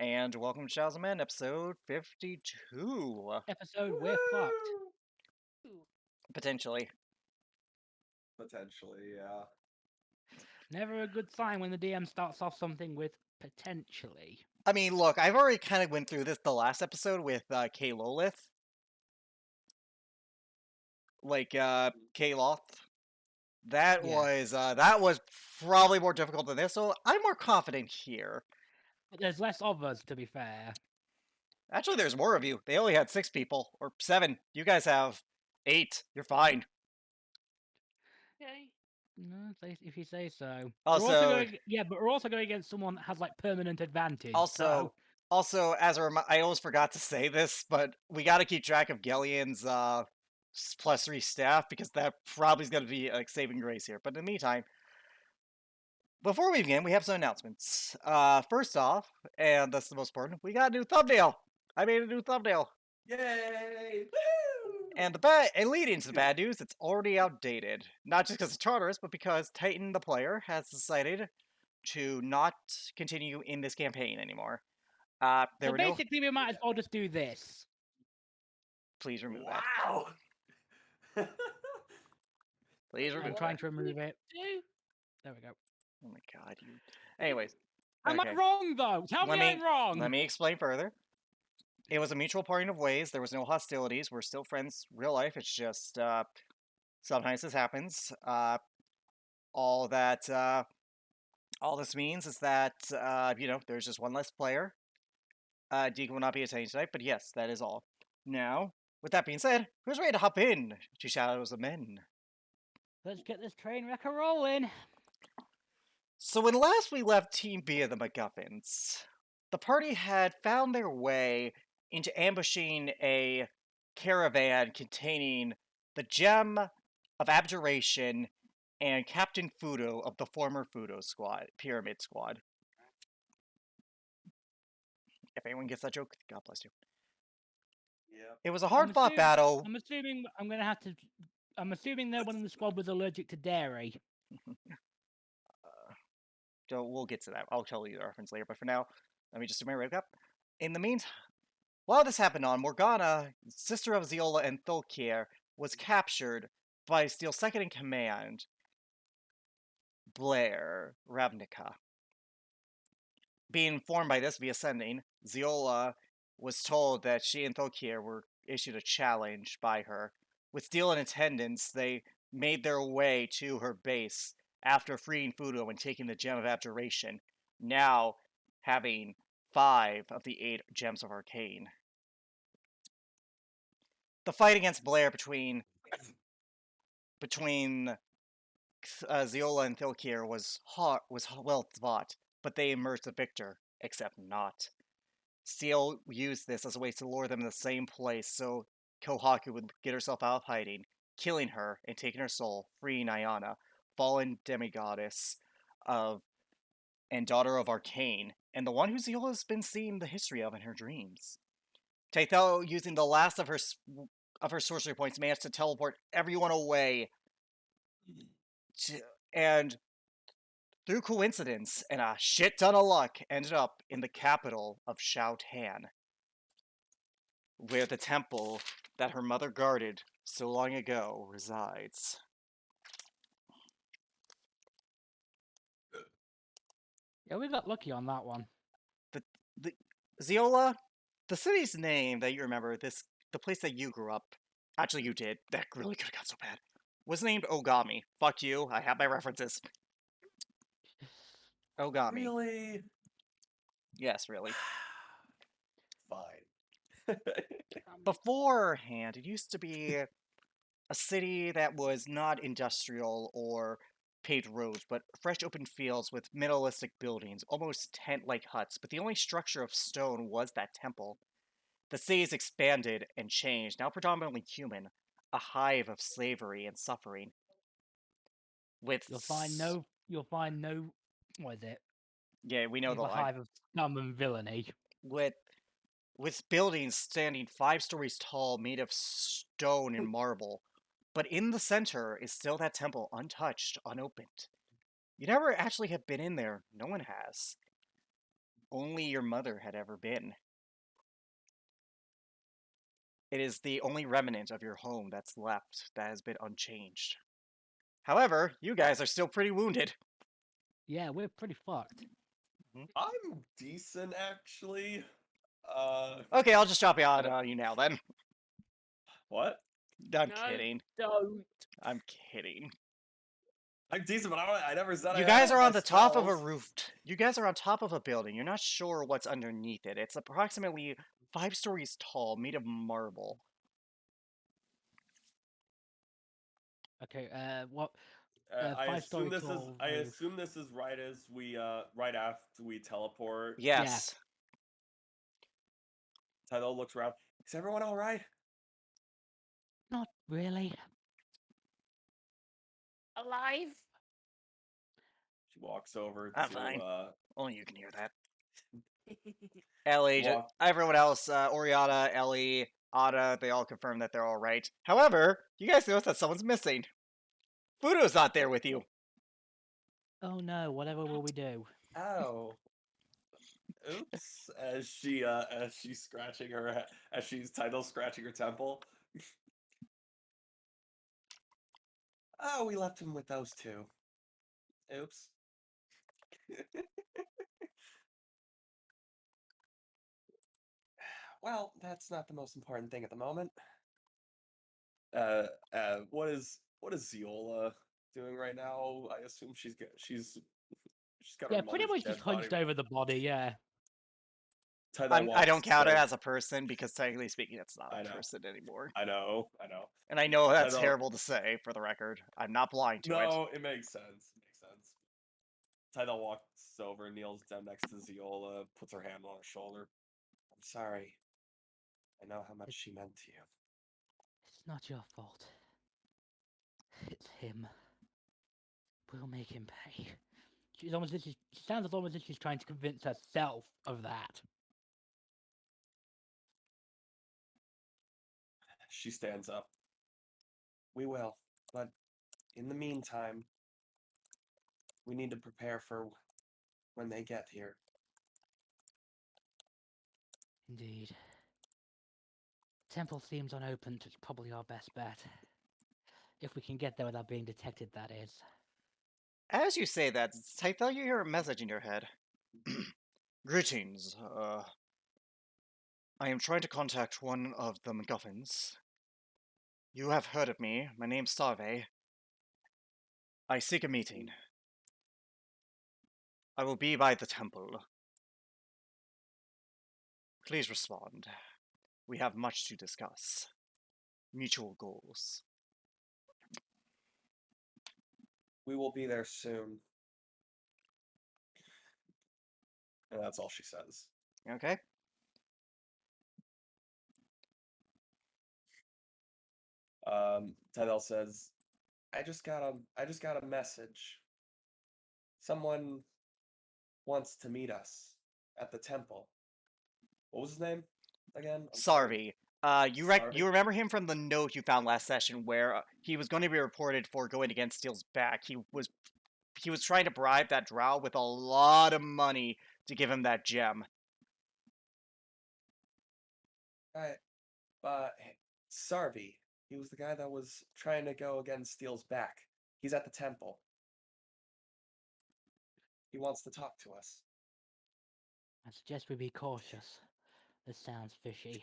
And welcome to Shadows of Men, episode 52. Episode We're Fucked. Potentially. Potentially, yeah. Never a good sign when the DM starts off something with potentially. I mean, look, I've already kind of went through this the last episode with Kay Lolith. Like, Kay Loth. That was probably more difficult than this, so I'm more confident here. But there's less of us, to be fair. Actually, there's more of you. They only had 6 people, or 7. You guys have 8. You're fine. Yay. No, if you say so. Also, but we're also going against someone that has like permanent advantage. Also, as a I almost forgot to say this, but we got to keep track of Gellian's +3 staff because that probably is going to be like saving grace here. But in the meantime, before we begin, we have some announcements. First off, and that's the most important, we got a new thumbnail. I made a new thumbnail. Yay! Woo! And leading into the bad news, it's already outdated. Not just because of Tartarus, but because Titan the player has decided to not continue in this campaign anymore. So basically, we might as well just do this. Please remove that. Wow! Please remove I'm trying to remove it. There we go. Oh my god, you... Anyways. Am I wrong, though? Tell me I'm wrong! Let me explain further. It was a mutual parting of ways. There was no hostilities. We're still friends real life. It's just, sometimes this happens. All this means is that, there's just one less player. Deacon will not be attending tonight, but yes, that is all. Now, with that being said, who's ready to hop in to Shadows of Men? Let's get this train wreck a-rolling. So when last we left Team B of the MacGuffins, the party had found their way into ambushing a caravan containing the Gem of Abjuration and Captain Fudo of the former Fudo Squad, Pyramid Squad. If anyone gets that joke, God bless you. Yeah. It was a hard-fought battle. I'm assuming they're one in the squad was allergic to dairy. So we'll get to that. I'll tell you the reference later, but for now, let me just do my recap. In the meantime, while this happened on, Morgana, sister of Ziola and Thulkir, was captured by still second in command, Blair Ravnica. Being informed by this via sending, Ziola was told that she and Thulkir were issued a challenge by her. With Steel in attendance, they made their way to her base after freeing Fudo and taking the Gem of Abjuration, now having 5 of the 8 Gems of Arcane. The fight against Blair between Ziola and Thulkir was well fought, but they emerged the victor, except not. Seal used this as a way to lure them in the same place so Kohaku would get herself out of hiding, killing her and taking her soul, freeing Ayana, fallen demigoddess of and daughter of Arcane, and the one who Seal has been seeing the history of in her dreams. Taithel, using the last of her sorcery points, managed to teleport everyone away, and through coincidence and a shit ton of luck, ended up in the capital of Shao-Tan, where the temple that her mother guarded so long ago resides. Yeah, we got lucky on that one. The Ziola, the city's name that you remember, the place that you grew up, actually you did, that really could have got so bad, was named Ogami. Fuck you, I have my references. Ogami. Really? Yes, really. Fine. Beforehand, it used to be a city that was not industrial or paved roads, but fresh open fields with minimalistic buildings, almost tent-like huts, but the only structure of stone was that temple. The city's expanded and changed, now predominantly human, a hive of slavery and suffering. With You'll find no. What is it? yeah, we know You the have a line. hive of scum and villainy. With buildings standing 5 stories tall, made of stone and marble, but in the center is still that temple, untouched, unopened. You never actually have been in there. No one has. Only your mother had ever been. It is the only remnant of your home that's left that has been unchanged. However, you guys are still pretty wounded. Yeah, we're pretty fucked. I'm decent, actually. Okay, I'll just drop it on you now then. What? I'm No, kidding. Don't. I'm kidding. I'm decent, but I never said You I guys had are my on the top of a spells. roof. You guys are on top of a building. You're not sure what's underneath it. It's approximately 5 stories tall, made of marble. Okay. What? I assume 5-story this is. tall I roof. assume this is right as we. Right after we teleport. Yes. Tylo looks around. Is everyone all right? Not really. Alive? She walks over I'm to. fine. Only you can hear that. Ellie, Walk. everyone else, Oriana, Ellie, Ada, they all confirm that they're all right. However, you guys notice that someone's missing. Fudo's not there with you. Oh no! Whatever will we do? Ow. Oops. As she's scratching her as she's Tylo scratching her temple. Oh, we left him with those two. Oops. Well, that's not the most important thing at the moment. What is Ziola doing right now? I assume she's got her Yeah, pretty mother's much just dead body. hunched over the body. Yeah. Tylo I don't walks count it over. as a person because technically speaking, it's not I a know. person anymore. I know. And I know that's Tylo- terrible to say, for the record. I'm not blind to it. No, it makes sense. It makes sense. Tylo walks over, kneels down next to Ziola, puts her hand on her shoulder. I'm sorry. I know how much she meant to you. It's not your fault. It's him. We'll make him pay. She sounds almost as if she's trying to convince herself of that. She stands up. We will, but in the meantime, we need to prepare for when they get here. Indeed. Temple seems unopened. It's probably our best bet. If we can get there without being detected, that is. As you say that, I thought you hear a message in your head. Greetings, I am trying to contact one of the MacGuffins. You have heard of me. My name's Sarve. I seek a meeting. I will be by the temple. Please respond. We have much to discuss. Mutual goals. We will be there soon. And that's all she says. Okay? Tydell says, I just got a message. Someone wants to meet us at the temple. What was his name again? I'm sorry. Sarvi. You Sarvi? remember him from the note you found last session where he was going to be reported for going against Steel's back. He was trying to bribe that drow with a lot of money to give him that gem. Right. Hey, Sarvi. He was the guy that was trying to go against Steel's back. He's at the temple. He wants to talk to us. I suggest we be cautious. This sounds fishy.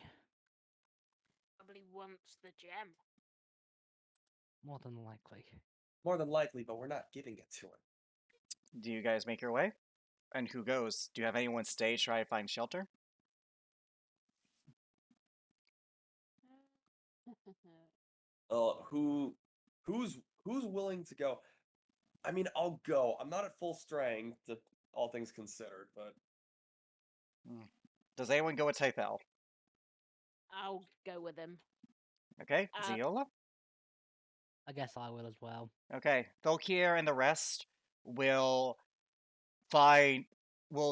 Probably wants the gem. More than likely. More than likely, but we're not giving it to him. Do you guys make your way? And who goes? Do you have anyone stay, try to find shelter? Who's willing to go? I mean, I'll go. I'm not at full strength, all things considered, but Does anyone go with Tythel? I'll go with him. Okay, Uh, Ziola? I guess I will as well. Okay, Thulkir and the rest will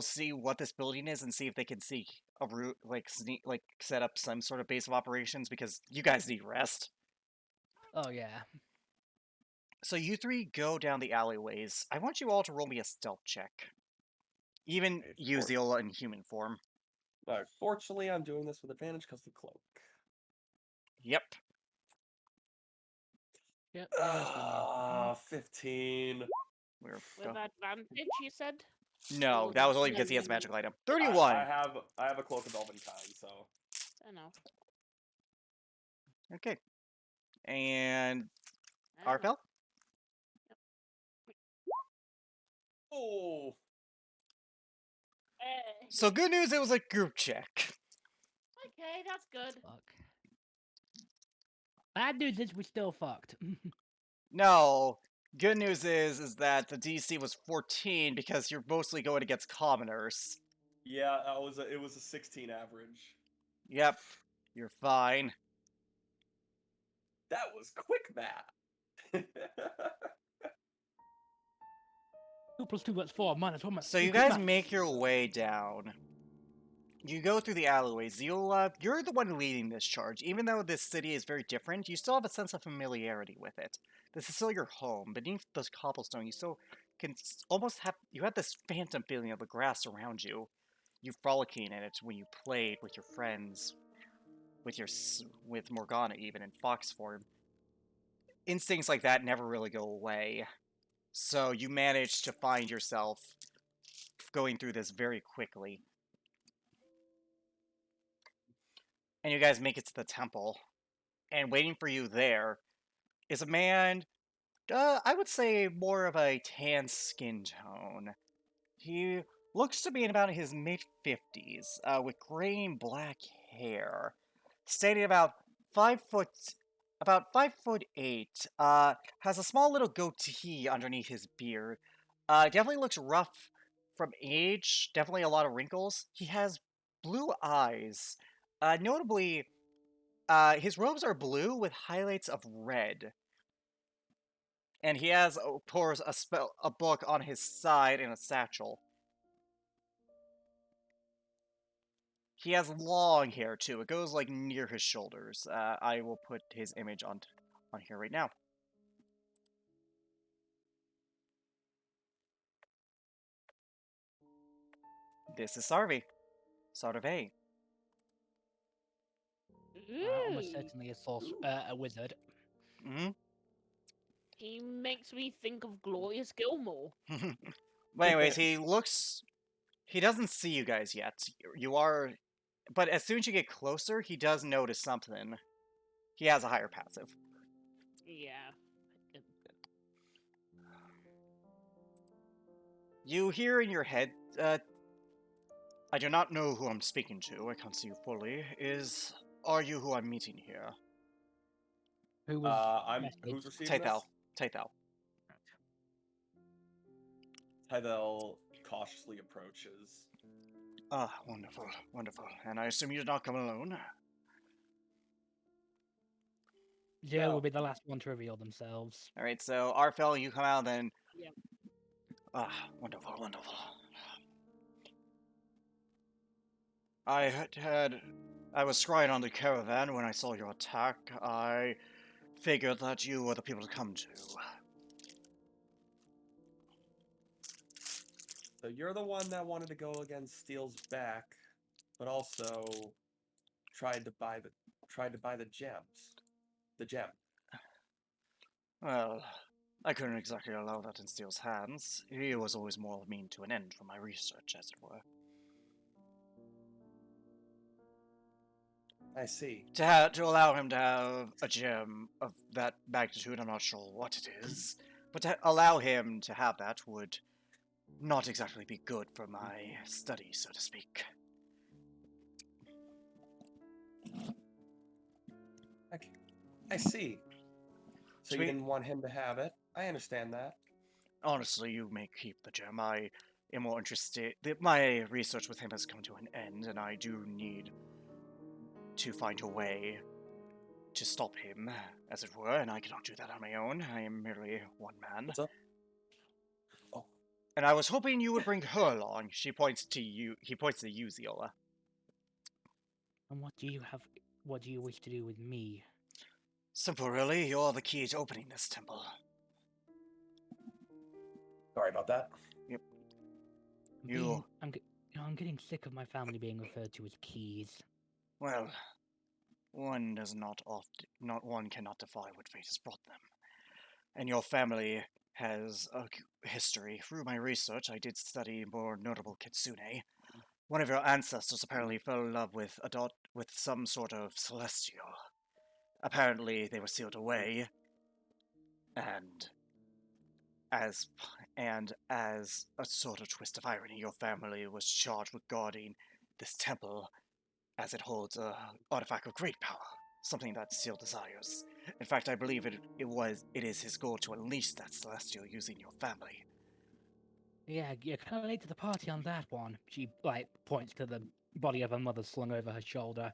see what this building is and see if they can seek a route, set up some sort of base of operations, because you guys need rest. Oh yeah. So you three go down the alleyways. I want you all to roll me a stealth check. Even Okay, you, Ziola, in human form. fortunately, I'm doing this with advantage because the cloak. Yep. Yep. 15. We're with advantage, you said? No, Or that was only no, because he has a no, magical item. I 31! have a cloak of elven kind, so. I know. Okay. And I know. Arfel? Oh, So good news, it was a group check. Okay, that's good. Fuck. Bad news is we still fucked. No, good news is that the DC was 14 because you're mostly going against commoners. yeah, it was a 16 average. Yep, you're fine. That was quick math. 2 + 2 = 4. -1 So you guys make your way down. You go through the alleyways. You're the one leading this charge. Even though this city is very different, you still have a sense of familiarity with it. This is still your home. Beneath those cobblestone, you still can almost have this phantom feeling of the grass around you. You frolicking in it when you played with your friends, with Morgana even in fox form. Instincts like that never really go away. So you manage to find yourself going through this very quickly. And you guys make it to the temple. And waiting for you there is a man, I would say more of a tan skin tone. He looks to be in about his mid-50s, with gray and black hair. Standing about 5'8", has a small little goatee underneath his beard. Definitely looks rough from age, definitely a lot of wrinkles. He has blue eyes. Notably, his robes are blue with highlights of red. And he has, of course, a book on his side in a satchel. He has long hair too. It goes like near his shoulders. I will put his image on here right now. This is Sarvi. Sarve. Almost Ooh, certainly a wizard. Mm-hmm. he makes me think of Glorious Gilmore. But anyways, he doesn't see you guys yet. You are, but as soon as you get closer, he does notice something. He has a higher passive. Yeah. You hear in your head, I do not know who I'm speaking to. I can't see you fully. Are you who I'm meeting here? Who was Who's receiving this? Tythel. Tydell cautiously approaches. Ah, wonderful, wonderful. And I assume you did not come alone? Zero No. will be the last one to reveal themselves. All right, so Arfel, you come out, then. Yeah. Ah, wonderful, wonderful. I was scrying on the caravan when I saw your attack. I figured that you were the people to come to. So you're the one that wanted to go against Steel's back, but also tried to buy the gems. The gem. Well, I couldn't exactly allow that in Steele's hands. He was always more of a mean to an end for my research, as it were. I see. To allow him to have a gem of that magnitude, I'm not sure what it is, but to allow him to have that would not exactly be good for my study, so to speak. I see. So you Sweet. didn't want him to have it. I understand that. Honestly, you may keep the gem. I am more interested. My research with him has come to an end, and I do need to find a way to stop him, as it were, and I cannot do that on my own. I am merely one man. What's up? Oh, And I was hoping you would bring her along. She points to you. He points to you, Ziola. And what do you have? What do you wish to do with me? Simple, really. You're the key to opening this temple. sorry about that. You- I'm getting sick of my family being referred to as keys. Well, one does one cannot defy what fate has brought them. And your family has a history. Through my research, I did study more notable kitsune. One of your ancestors apparently fell in love with some sort of celestial. Apparently, they were sealed away, and as a sort of twist of irony, your family was charged with guarding this temple, as it holds a artifact of great power, something that Seal desires. In fact, I believe it is his goal to unleash that celestial using your family. Yeah, you're kind of late to the party on that one. She points to the body of her mother slung over her shoulder.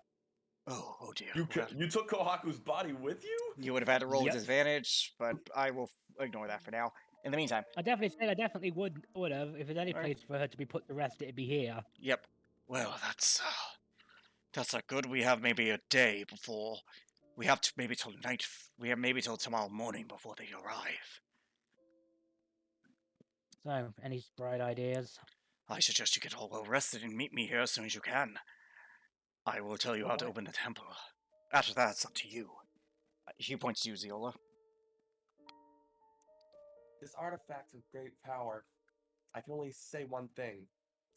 Oh dear. You took Kohaku's body with you? You would have had to roll with Yep. disadvantage, but I will ignore that for now. In the meantime, I definitely would have. If there's any Alright. place for her to be put to rest, it'd be here. yep. Well, that's not good. We have maybe a day before. We have to maybe till night. We have maybe till tomorrow morning before they arrive. So, any bright ideas? I suggest you get all well rested and meet me here as soon as you can. I will tell you how to Alright. open the temple. After that, it's up to you. He points to you, Ziola. This artifact of great power, I can only say one thing.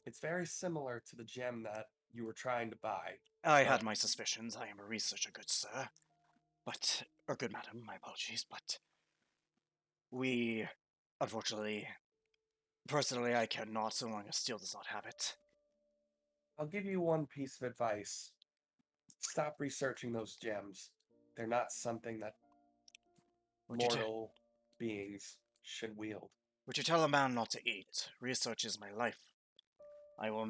It's very similar to the gem that you were trying to buy. I had my suspicions. I am a researcher, good sir. Or good madam, my apologies, but we, unfortunately, personally, I cannot so long as Steel does not have it. I'll give you one piece of advice. Stop researching those gems. They're not something that Would you, mortal beings should wield. would you tell a man not to eat? Research is my life. I will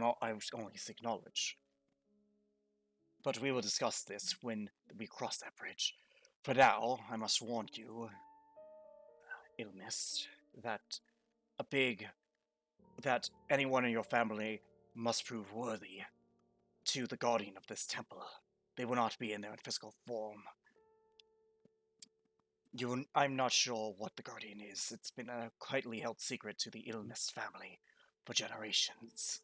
only seek knowledge. But we will discuss this when we cross that bridge. For now, I must warn you, Illness, that anyone in your family must prove worthy to the guardian of this temple. They will not be in their physical form. I'm not sure what the guardian is. It's been a tightly held secret to the Illness family for generations.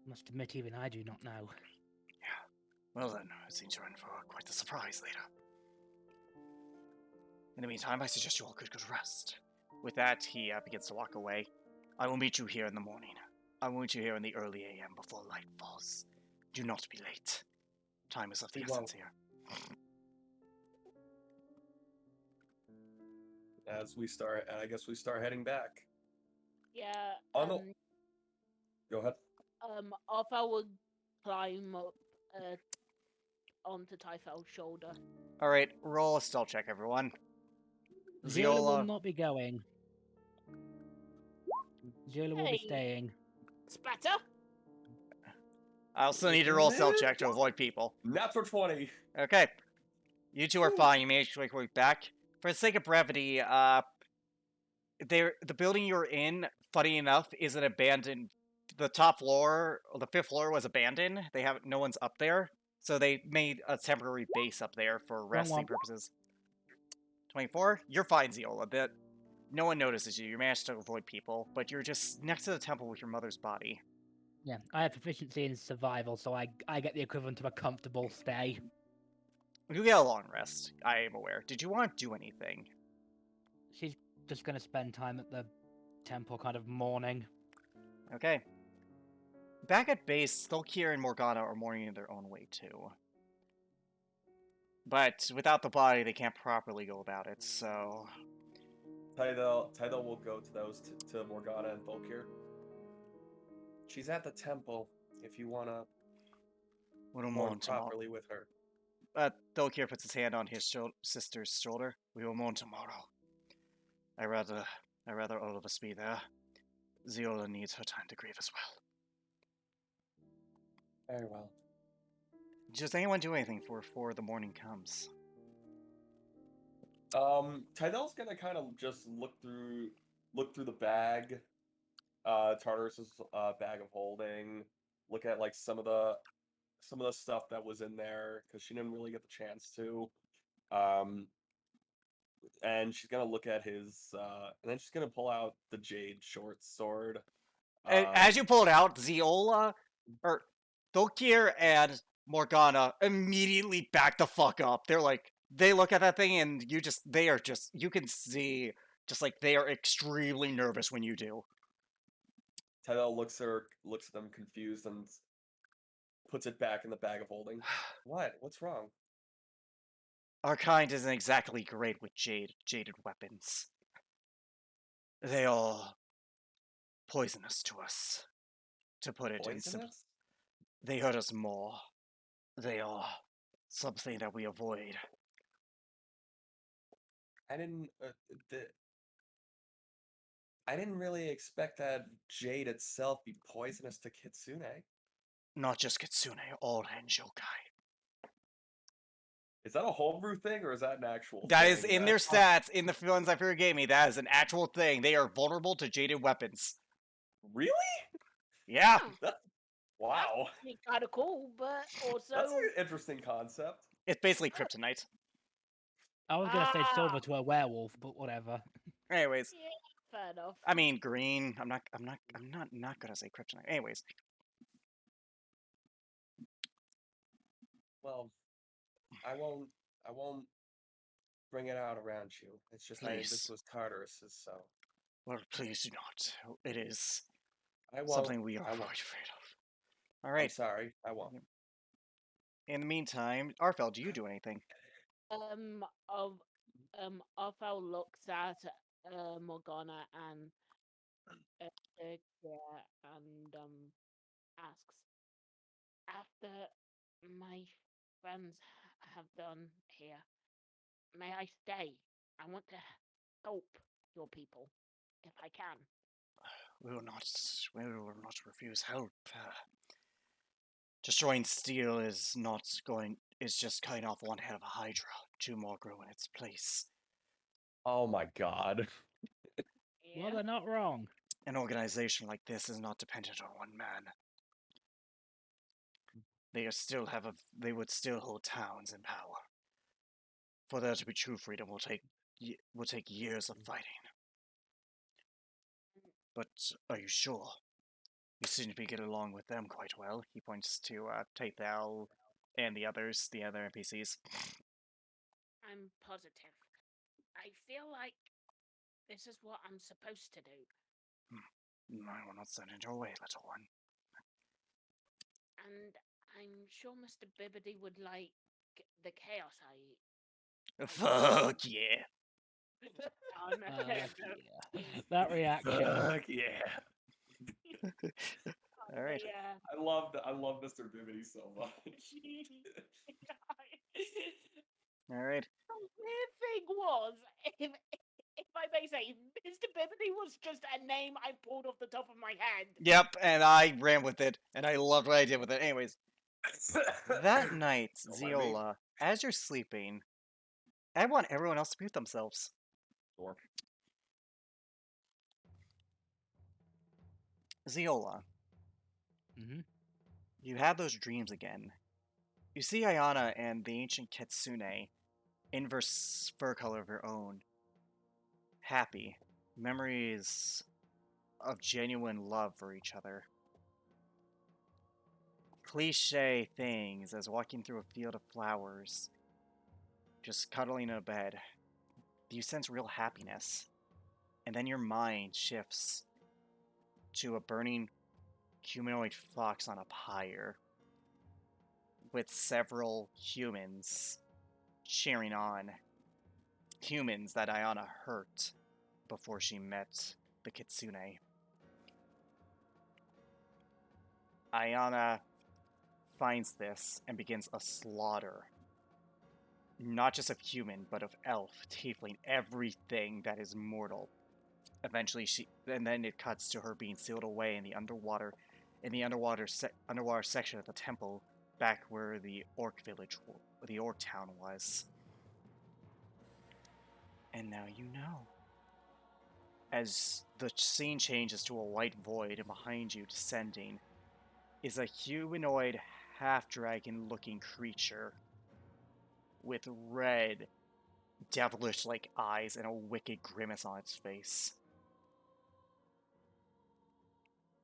Must admit, even I do not know. Well then, it seems you're in for quite the surprise later. In the meantime, I suggest you all good rest. With that, he begins to walk away. I will meet you here in the morning. I will meet you here in the early AM before light falls. Do not be late. Time is of the We essence won't. here. I guess we start heading back. Yeah. Oh, no. Go ahead. Arthur would climb up onto Typhel's shoulder. Alright, roll a stealth check, everyone. Ziola will Ziola, not be going. Ziola will be Hey. staying. Spatter? I also need to roll a stealth check to avoid people. Natural 20. Okay. You two are fine. You managed to make your way back. For the sake of brevity, the building you're in, funny enough, is an abandoned. The top floor, or the fifth floor, was abandoned. They have no one's up there, so they made a temporary base up there for resting one. purposes. 24. You're fine, Ziola. That no one notices you. You managed to avoid people, but you're just next to the temple with your mother's body. Yeah, I have proficiency in survival, so I get the equivalent of a comfortable stay. You get a long rest. I am aware. Did you want to do anything? She's just gonna spend time at the temple, kind of mourning. Okay. Back at base, Thulkir and Morgana are mourning in their own way too. But without the body, they can't properly go about it, so... Tidal will go to those to Morgana and Volkir. She's at the temple. If you wanna We'll mourn mourn tomorrow. properly with her. Thulkir puts his hand on his sister's shoulder. We will mourn tomorrow. I rather all of us be there. Ziola needs her time to grieve as well. Very well. Does anyone do anything before the morning comes? Tidal's gonna kind of just look through the bag, Tartarus's bag of holding, look at like some of the stuff that was in there because she didn't really get the chance to. And she's gonna look at his, and then she's gonna pull out the jade short sword. As you pull it out, Ziola, or Thulkir and Morgana immediately back the fuck up. They're like, they look at that thing and you can see, just like, they are extremely nervous when you do. Tidal looks at them confused and puts it back in the bag of holding. What? What's wrong? Our kind isn't exactly great with jaded weapons. They are poisonous to us, to put it in simple. Poisonous? They hurt us more. They are something that we avoid. I didn't. I didn't really expect that jade itself be poisonous to Kitsune. Not just Kitsune, all Henjokai. Is that a homebrew thing or is that an actual That thing? is in their stats, in the ones I figure gave me. That is an actual thing. They are vulnerable to jaded weapons. Really? Yeah. Wow. Kind of cool, but also That's an interesting concept. It's basically kryptonite. I was gonna say silver to a werewolf, but whatever. Anyways, yeah, fair enough. I mean green. I'm not gonna say kryptonite. Anyways, Well, I won't bring it out around you. It's just this Please. was Tartarus's, so well, please do not. It is I won't. something we are I quite won't. afraid of. All I'm right. sorry, I won't. In the meantime, Arfel, do you do anything? Arthel looks at Morgana and yeah, and asks, after my friends have done here, may I stay? I want to help your people if I can. We will not refuse help. Destroying steel is just cutting off one head of a hydra. Two more grow in its place. Oh my god. Well, they're not wrong. An organization like this is not dependent on one man. They would still hold towns in power. For there to be true freedom will take years of fighting. But are you sure? You seem to be getting along with them quite well. He points to Taithal and the other NPCs. I'm positive. I feel like this is what I'm supposed to do. I will not send it your way, little one. And I'm sure Mr. Bibbidi would like the chaos I eat. Fuck yeah. Oh, no, no, no. Yeah. That reaction. Fuck yeah. All right. Yeah. I love Mr. Bimini so much. All right. The weird thing was, if I may say, Mr. Bibbidi was just a name I pulled off the top of my head. Yep, and I ran with it, and I loved what I did with it. Anyways, that night, Don't mind me. Ziola, as you're sleeping, I want everyone else to mute themselves. Or Ziola, Mm-hmm. you have those dreams again. You see Ayana and the ancient Kitsune, inverse fur color of her own, happy, memories of genuine love for each other. Cliche things as walking through a field of flowers, just cuddling in a bed. You sense real happiness, and then your mind shifts to a burning humanoid fox on a pyre with several humans cheering on. Humans that Ayana hurt before she met the Kitsune. Ayana finds this and begins a slaughter. Not just of human, but of elf, tiefling, everything that is mortal. Eventually, and then it cuts to her being sealed away in the underwater section of the temple, back where the orc village, the orc town was. And now you know. As the scene changes to a white void, and behind you, descending, is a humanoid half-dragon looking creature with red, devilish-like eyes and a wicked grimace on its face.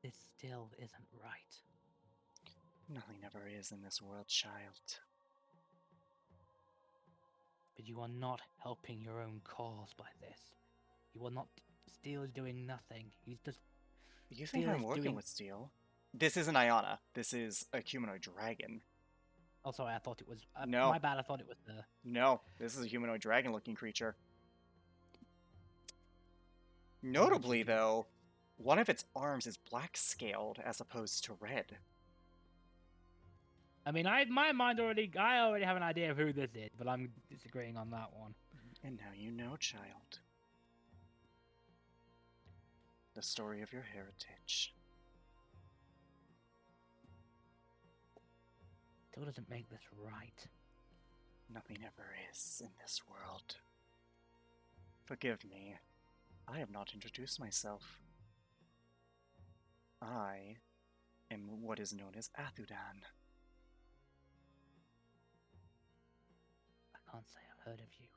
This still isn't right. Nothing ever is in this world, child. But you are not helping your own cause by this. You are not. Steel is doing nothing. He's just. You think Steel I'm is working doing. with Steel? This isn't Ayana. This is a humanoid dragon. Oh, sorry. I thought it was. No. My bad. I thought it was the. No, this is a humanoid dragon-looking creature. Notably, though, one of its arms is black-scaled as opposed to red. I mean, my mind already. I already have an idea of who this is, but I'm disagreeing on that one. And now you know, child. The story of your heritage. Still doesn't make this right. Nothing ever is in this world. Forgive me. I have not introduced myself. I am what is known as Athudan. I can't say I've heard of you.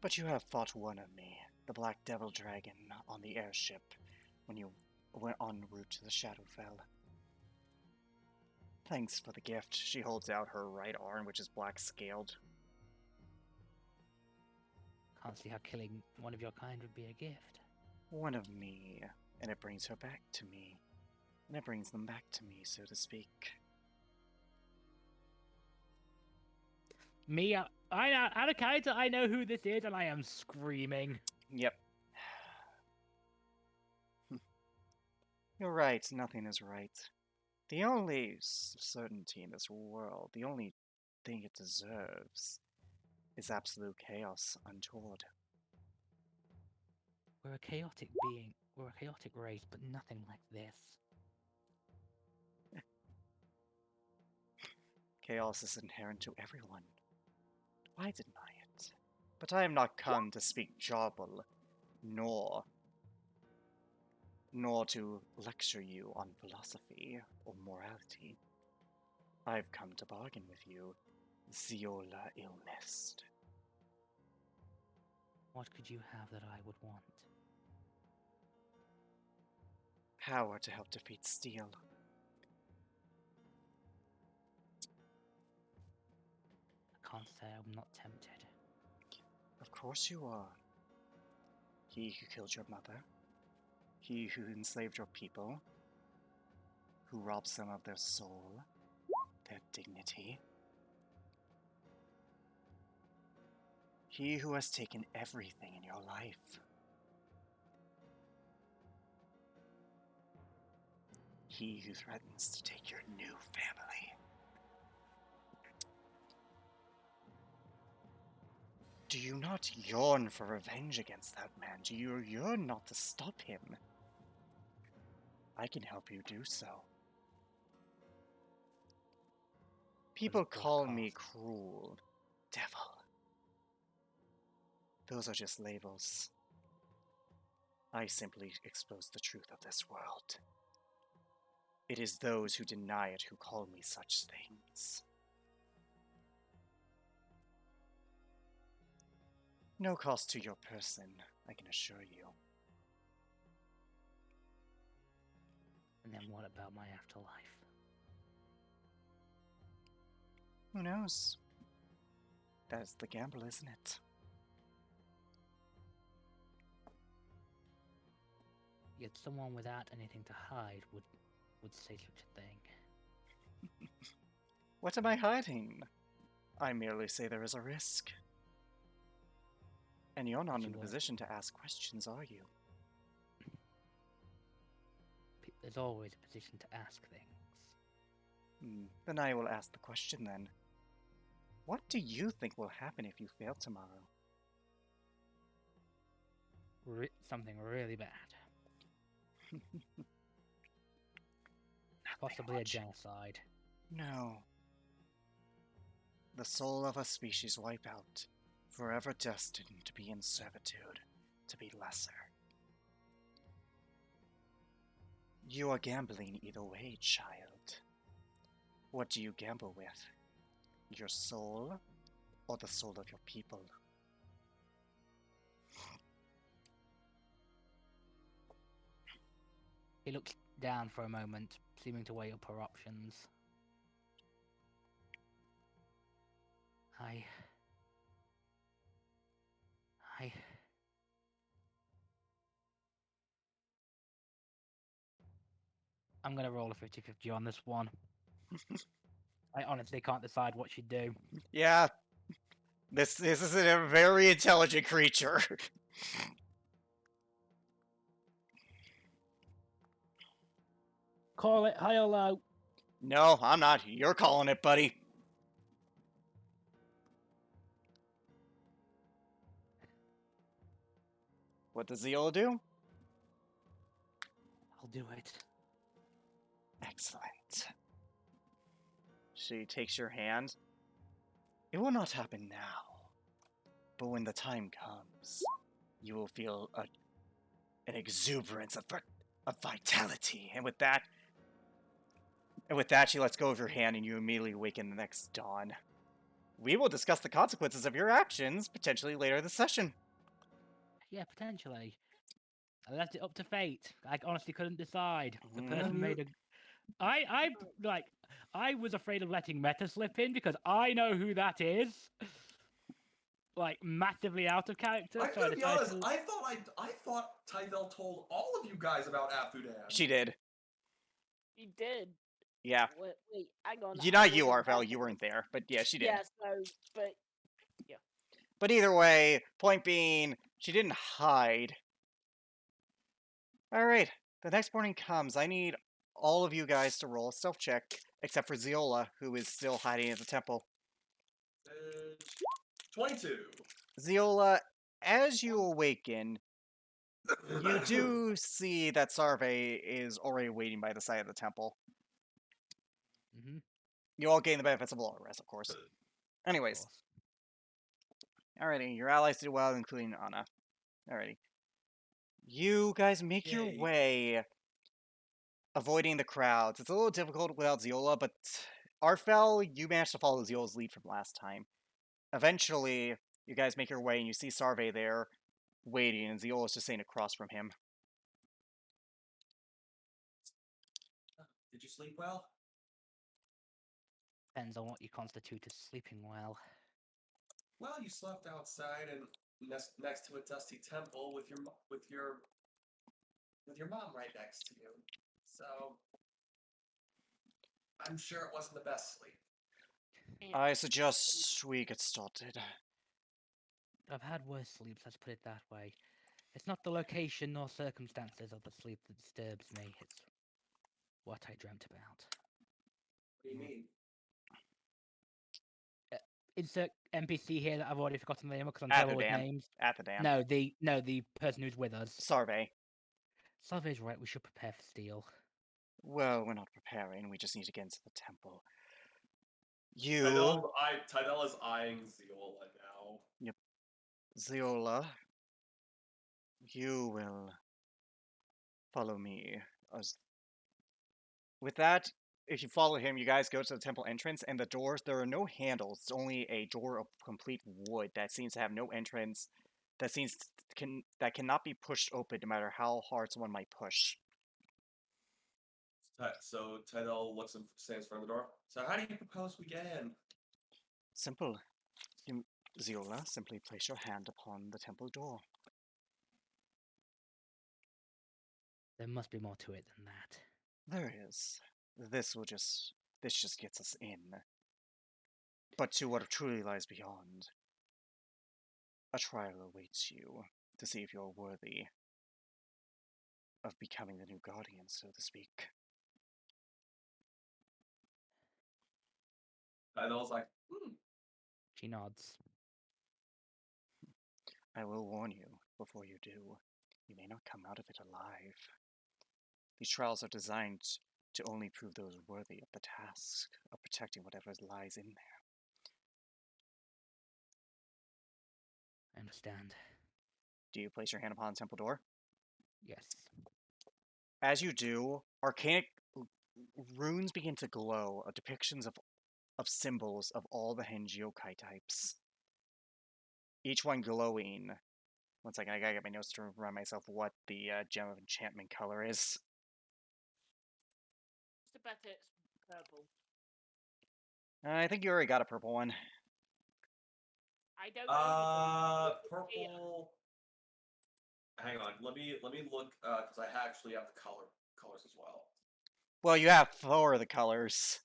But you have fought one of me, the Black Devil Dragon, on the airship when you went en route to the Shadowfell. Thanks for the gift. She holds out her right arm, which is black-scaled. Can't see how killing one of your kind would be a gift. One of me, and it brings her back to me. And it brings them back to me, so to speak. Me, out of character, I know who this is, and I am screaming. Yep. You're right, nothing is right. The only certainty in this world, the only thing it deserves, is absolute chaos untoward. We're a chaotic being. We're a chaotic race, but nothing like this. Chaos is inherent to everyone. Why deny it? But I am not come to speak jobble, nor to lecture you on philosophy or morality. I've come to bargain with you, Ziola Illmist. What could you have that I would want? Power to help defeat Steel. I can't say I'm not tempted. Of course you are. He who killed your mother, he who enslaved your people, who robbed some of their soul, their dignity. He who has taken everything in your life. He who threatens to take your new family. Do you not yearn for revenge against that man? Do you yearn not to stop him? I can help you do so. People what call me cost? cruel, devil. Those are just labels. I simply expose the truth of this world. It is those who deny it who call me such things. No cost to your person, I can assure you. And then what about my afterlife? Who knows? That's the gamble, isn't it? Yet someone without anything to hide would say such a thing. What am I hiding? I merely say there is a risk. And you're not But in you a won't. position to ask questions, are you? There's always a position to ask things. Then I will ask the question then. What do you think will happen if you fail tomorrow? Something really bad. Nothing Possibly a much. genocide. No. The soul of a species wipe out, forever destined to be in servitude, to be lesser. You are gambling either way, child. What do you gamble with? Your soul, or the soul of your people? He looks down for a moment, seeming to weigh up her options. I'm gonna roll a 50-50 on this one. I honestly can't decide what she'd do. Yeah, this is a very intelligent creature. Call it high or low. No, I'm not. You're calling it, buddy. What does Ziola do? I'll do it. Excellent. She takes your hand. It will not happen now, but when the time comes, you will feel an exuberance of vitality, and with that, she lets go of your hand, and you immediately awaken the next dawn. We will discuss the consequences of your actions potentially later this session. Yeah, potentially. I left it up to fate. I honestly couldn't decide. The person made a. I was afraid of letting Meta slip in because I know who that is. Like massively out of character. I'm So I gonna be decided honest. to. I thought Tydell told all of you guys about Afudan. She did. You did. Yeah. Wait, hang on. You I not you, wasn't Arvel. there. You weren't there, but yeah, she did. Yeah, so, but But either way, point being, she didn't hide. Alright, the next morning comes. I need all of you guys to roll a stealth check, except for Ziola, who is still hiding at the temple. 22. Ziola, as you awaken, you do see that Sarve is already waiting by the side of the temple. Mm-hmm. You all gain the benefits of a long rest, of course. Anyways, alrighty, your allies did well, including Anna. Alrighty. You guys make your Yay. way, avoiding the crowds. It's a little difficult without Ziola, but Arfel, you managed to follow Ziola's lead from last time. Eventually, you guys make your way, and you see Sarve there, waiting, and Ziola's just sitting across from him. Did you sleep well? Depends on what you constitute as sleeping well. Well, you slept outside and next to a dusty temple with your mom right next to you. So I'm sure it wasn't the best sleep. I suggest we get started. I've had worse sleeps, let's put it that way. It's not the location nor circumstances of the sleep that disturbs me, it's what I dreamt about. What do you mean? Insert NPC here that I've already forgotten the name because I'm terrible with Athadan. names. Athadan. No, the person who's with us. Sarve. Sarve's right, we should prepare for steel. Well, we're not preparing, we just need to get into the temple. You... Tydell is eyeing Ziola now. Yep. Ziola, you will follow me. As with that, if you follow him, you guys go to the temple entrance, and the doors, there are no handles. It's only a door of complete wood that seems to have no entrance. That cannot be pushed open, no matter how hard someone might push. So Tidal stands in front of the door. So how do you propose we get in? Simple. Ziola, simply place your hand upon the temple door. There must be more to it than that. There is. This just gets us in. But to what truly lies beyond, a trial awaits you to see if you're worthy of becoming the new guardian, so to speak. Tidal's like, She nods. I will warn you before you do. You may not come out of it alive. These trials are designed to only prove those worthy of the task of protecting whatever lies in there. I understand. Do you place your hand upon the temple door? Yes. As you do, arcanic runes begin to glow, depictions of symbols of all the Hengyokai types. Each one glowing. One second, I gotta get my notes to remind myself what the Gem of Enchantment color is. Just bet it's purple. I think you already got a purple one. I don't know. purple. Hang on, let me look because I actually have the colors as well. Well, you have 4 of the colors.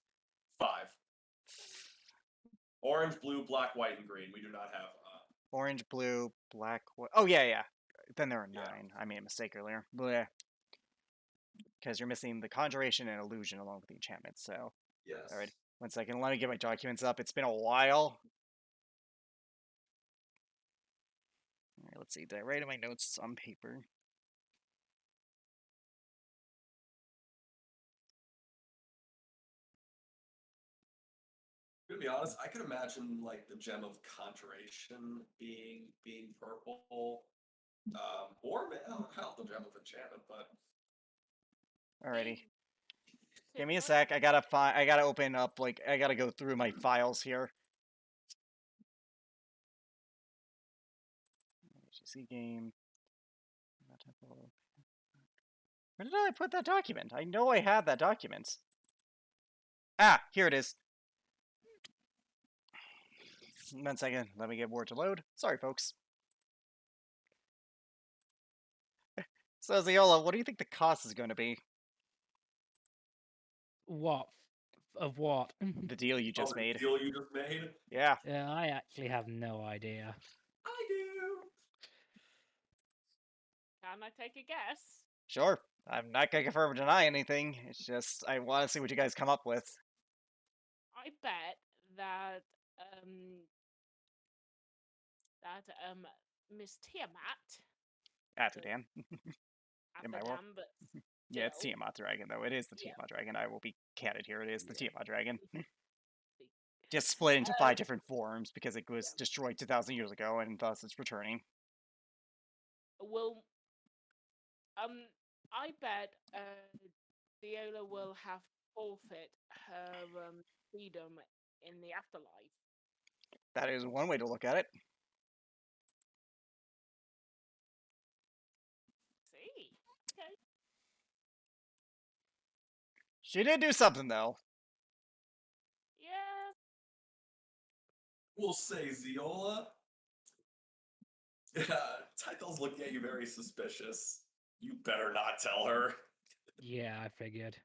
5. Orange, blue, black, white, and green. We do not have. Orange, blue, black, white. Oh, yeah. Then there are 9. Yeah. I made a mistake earlier. Because you're missing the Conjuration and Illusion along with the enchantments, so. Yes. Alright, 1 second. Let me get my documents up. It's been a while. Alright, let's see. Did I write in my notes on paper? To be honest, I could imagine like the Gem of Conjuration being purple, or hell, the Gem of Enchantment. But Alrighty. Give me a sec. I gotta open up, I gotta go through my files here. HTC game. Where did I put that document? I know I had that document. Ah, here it is. 1 second. Let me get Word to load. Sorry, folks. So, Ziola, what do you think the cost is going to be? What? Of what? The deal you just the made. deal you just made? Yeah. Yeah, I actually have no idea. I do. Can I take a guess? Sure. I'm not going to confirm or deny anything. It's just, I want to see what you guys come up with. I bet that Miss Tiamat, Atudan. after Am I wrong? damn, but Yeah, it's still, Tiamat Dragon, though. It is the Yeah. Tiamat Dragon. I will be candid here. It is the Yeah. Tiamat Dragon. Just split into 5 different forms because it was Yeah. destroyed 2,000 years ago, and thus it's returning. will I bet Viola will have to forfeit her freedom in the afterlife. That is one way to look at it. See? Okay. She did do something, though. Yeah. We'll say Ziola. Yeah, Title's looking at you very suspicious. You better not tell her. Yeah, I figured.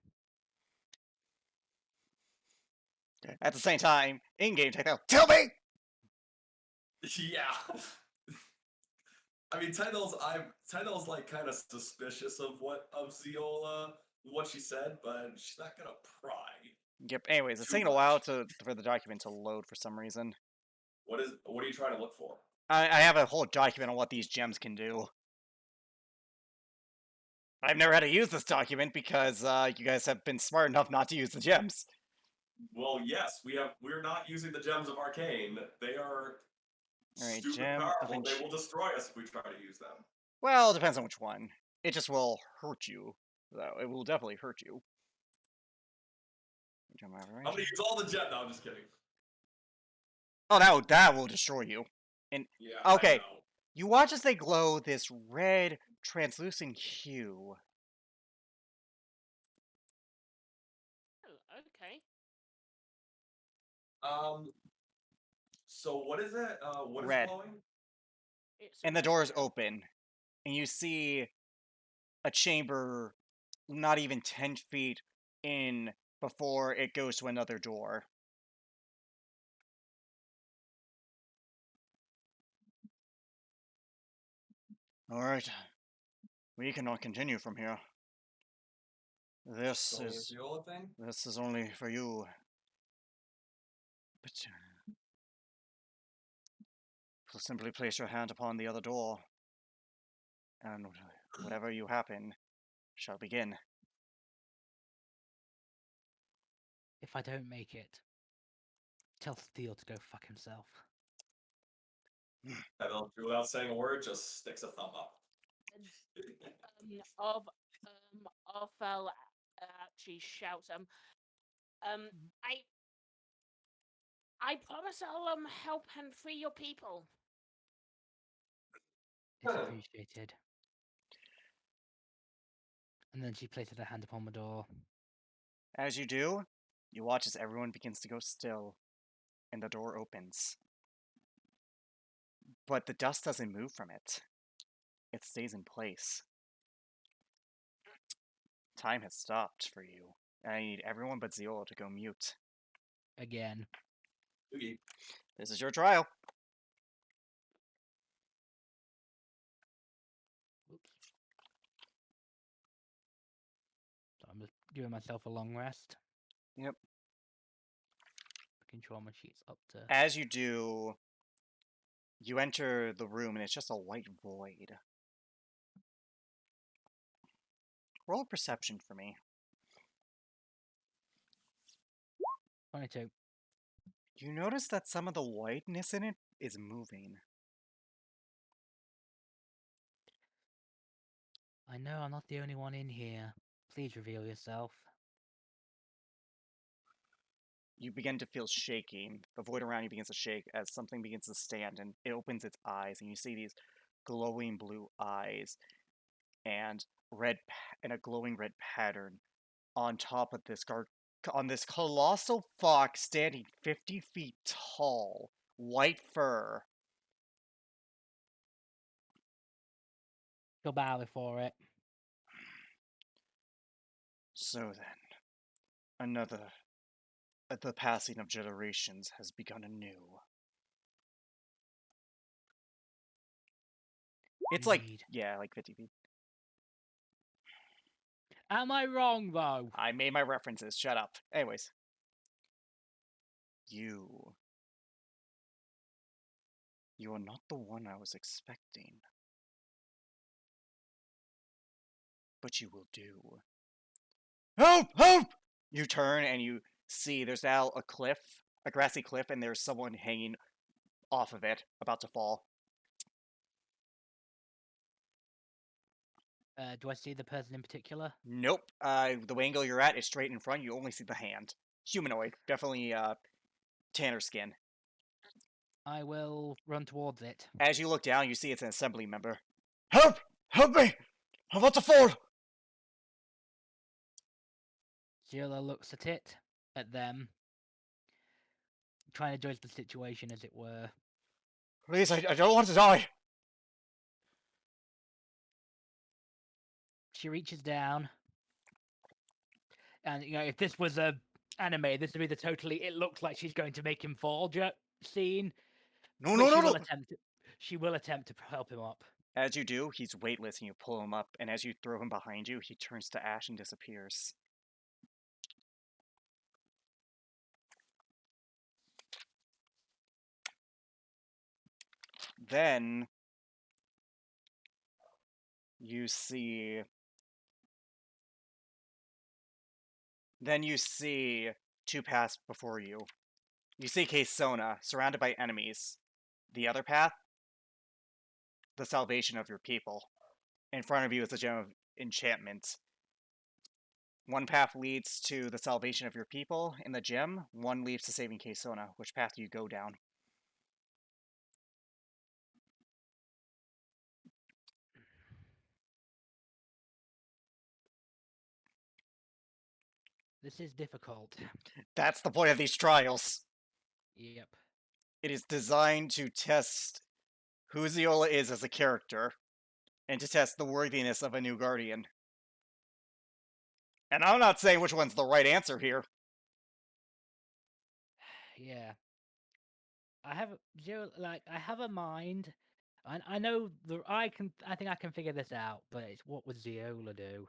At the same time, in-game Title, tell me! Yeah. I mean, Title's like kind of suspicious of Ziola, what she said, but she's not gonna pry. Yep, anyways, it's Too taking a while much. for the document to load for some reason. What are you trying to look for? I have a whole document on what these gems can do. I've never had to use this document because you guys have been smart enough not to use the gems. Well, yes, we're not using the gems of Arcane. They are Alright, Stupid gem of powerful. They enchant. will destroy us if we try to use them. Well, it depends on which one. It just will hurt you, though. It will definitely hurt you. Gem of I'm gonna enchant. use all the gem. No, I'm just kidding. Oh, that will destroy you. And Yeah. okay, I know. you watch as they glow this red, translucent hue. Oh, okay. So what is it? What is Red. glowing? It's And the red door is now. open. And you see a chamber not even 10 feet in before it goes to another door. Alright. We cannot continue from here. This Only a is Viola thing? this is only for you. But simply place your hand upon the other door, and whatever you happen shall begin. If I don't make it, tell Steel to go fuck himself. Devil, without saying a word, just sticks a thumb up. Of Arthel actually shouts I promise I'll help and free your people. It's appreciated. And then she places her hand upon the door. As you do, you watch as everyone begins to go still, and the door opens. But the dust doesn't move from it. It stays in place. Time has stopped for you, and I need everyone but Ziola to go mute. Again. Okay. This is your trial. Oops. So I'm just giving myself a long rest. Yep. Making sure my sheet's up to... As you do, you enter the room, and it's just a white void. Roll perception for me. 22. You notice that some of the whiteness in it is moving. I know I'm not the only one in here. Please reveal yourself. You begin to feel shaking. The void around you begins to shake as something begins to stand, and it opens its eyes, and you see these glowing blue eyes and a glowing red pattern on top of on this colossal fox standing 50 feet tall, white fur. She'll bow before it. So then, the passing of generations has begun anew. It's like, Indeed. yeah, like 50 feet. Am I wrong, though? I made my references, shut up. Anyways. You are not the one I was expecting. But you will do. Help! Help! You turn and you see there's now a cliff, a grassy cliff, and there's someone hanging off of it, about to fall. Do I see the person in particular? Nope. The angle you're at is straight in front. You only see the hand. Humanoid. Definitely, tanner skin. I will run towards it. As you look down, you see it's an assembly member. Help! Help me! I'm about to fall! Zilla looks at it, at them, trying to judge the situation, as it were. Please, I don't want to die! She reaches down, and if this was a anime, this would be the totally "it looks like she's going to make him fall" scene. No, But no, she no, will no! attempt. She will attempt to help him up. As you do, he's weightless and you pull him up, and as you throw him behind you, he turns to ash and disappears. Then you see two paths before you. You see Kesona, surrounded by enemies. The other path, the salvation of your people. In front of you is the gem of enchantment. One path leads to the salvation of your people in the gem, one leads to saving Kaysona. Which path do you go down? This is difficult. That's the point of these trials. Yep. It is designed to test who Ziola is as a character, and to test the worthiness of a new guardian. And I'm not saying which one's the right answer here. Yeah. I have I have a mind. I know I think I can figure this out, but it's what would Ziola do?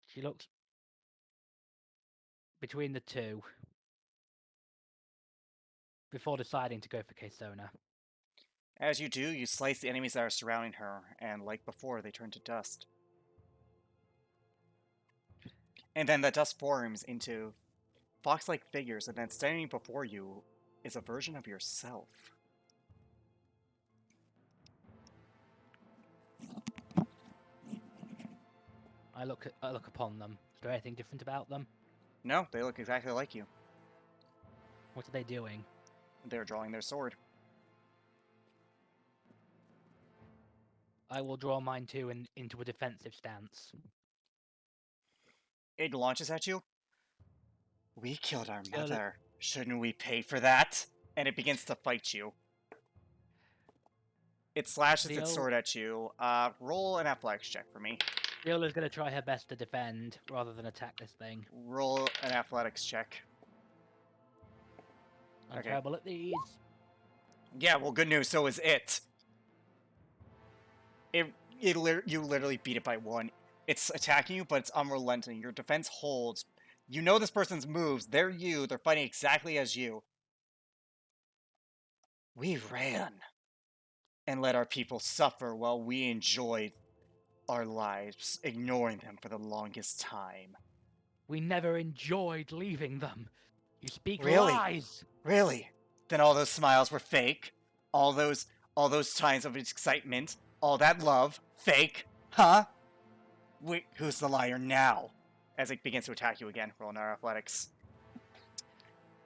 She looks between the two before deciding to go for Kaysona. As you do, you slice the enemies that are surrounding her, and like before, they turn to dust. And then the dust forms into fox-like figures, and then standing before you is a version of yourself. I look upon them. Is there anything different about them? No, they look exactly like you. What are they doing? They're drawing their sword. I will draw mine too into a defensive stance. It launches at you. We killed our Kill it. mother. Shouldn't we pay for that? And it begins to fight you. It slashes its Zio- sword at you. Roll an athletics check for me. Viola's gonna try her best to defend rather than attack this thing. Roll an athletics check. I'm Okay. terrible at these. Yeah, well, good news. So is it. You literally beat it by one. It's attacking you, but it's unrelenting. Your defense holds. You know this person's moves. They're you. They're fighting exactly as you. We ran and let our people suffer while we enjoyed our lives, ignoring them for the longest time. We never enjoyed leaving them. You speak Really? lies. Really? Then all those smiles were fake? All those times of excitement? All that love? Fake? Huh? Wait, who's the liar now? As it begins to attack you again, roll our athletics.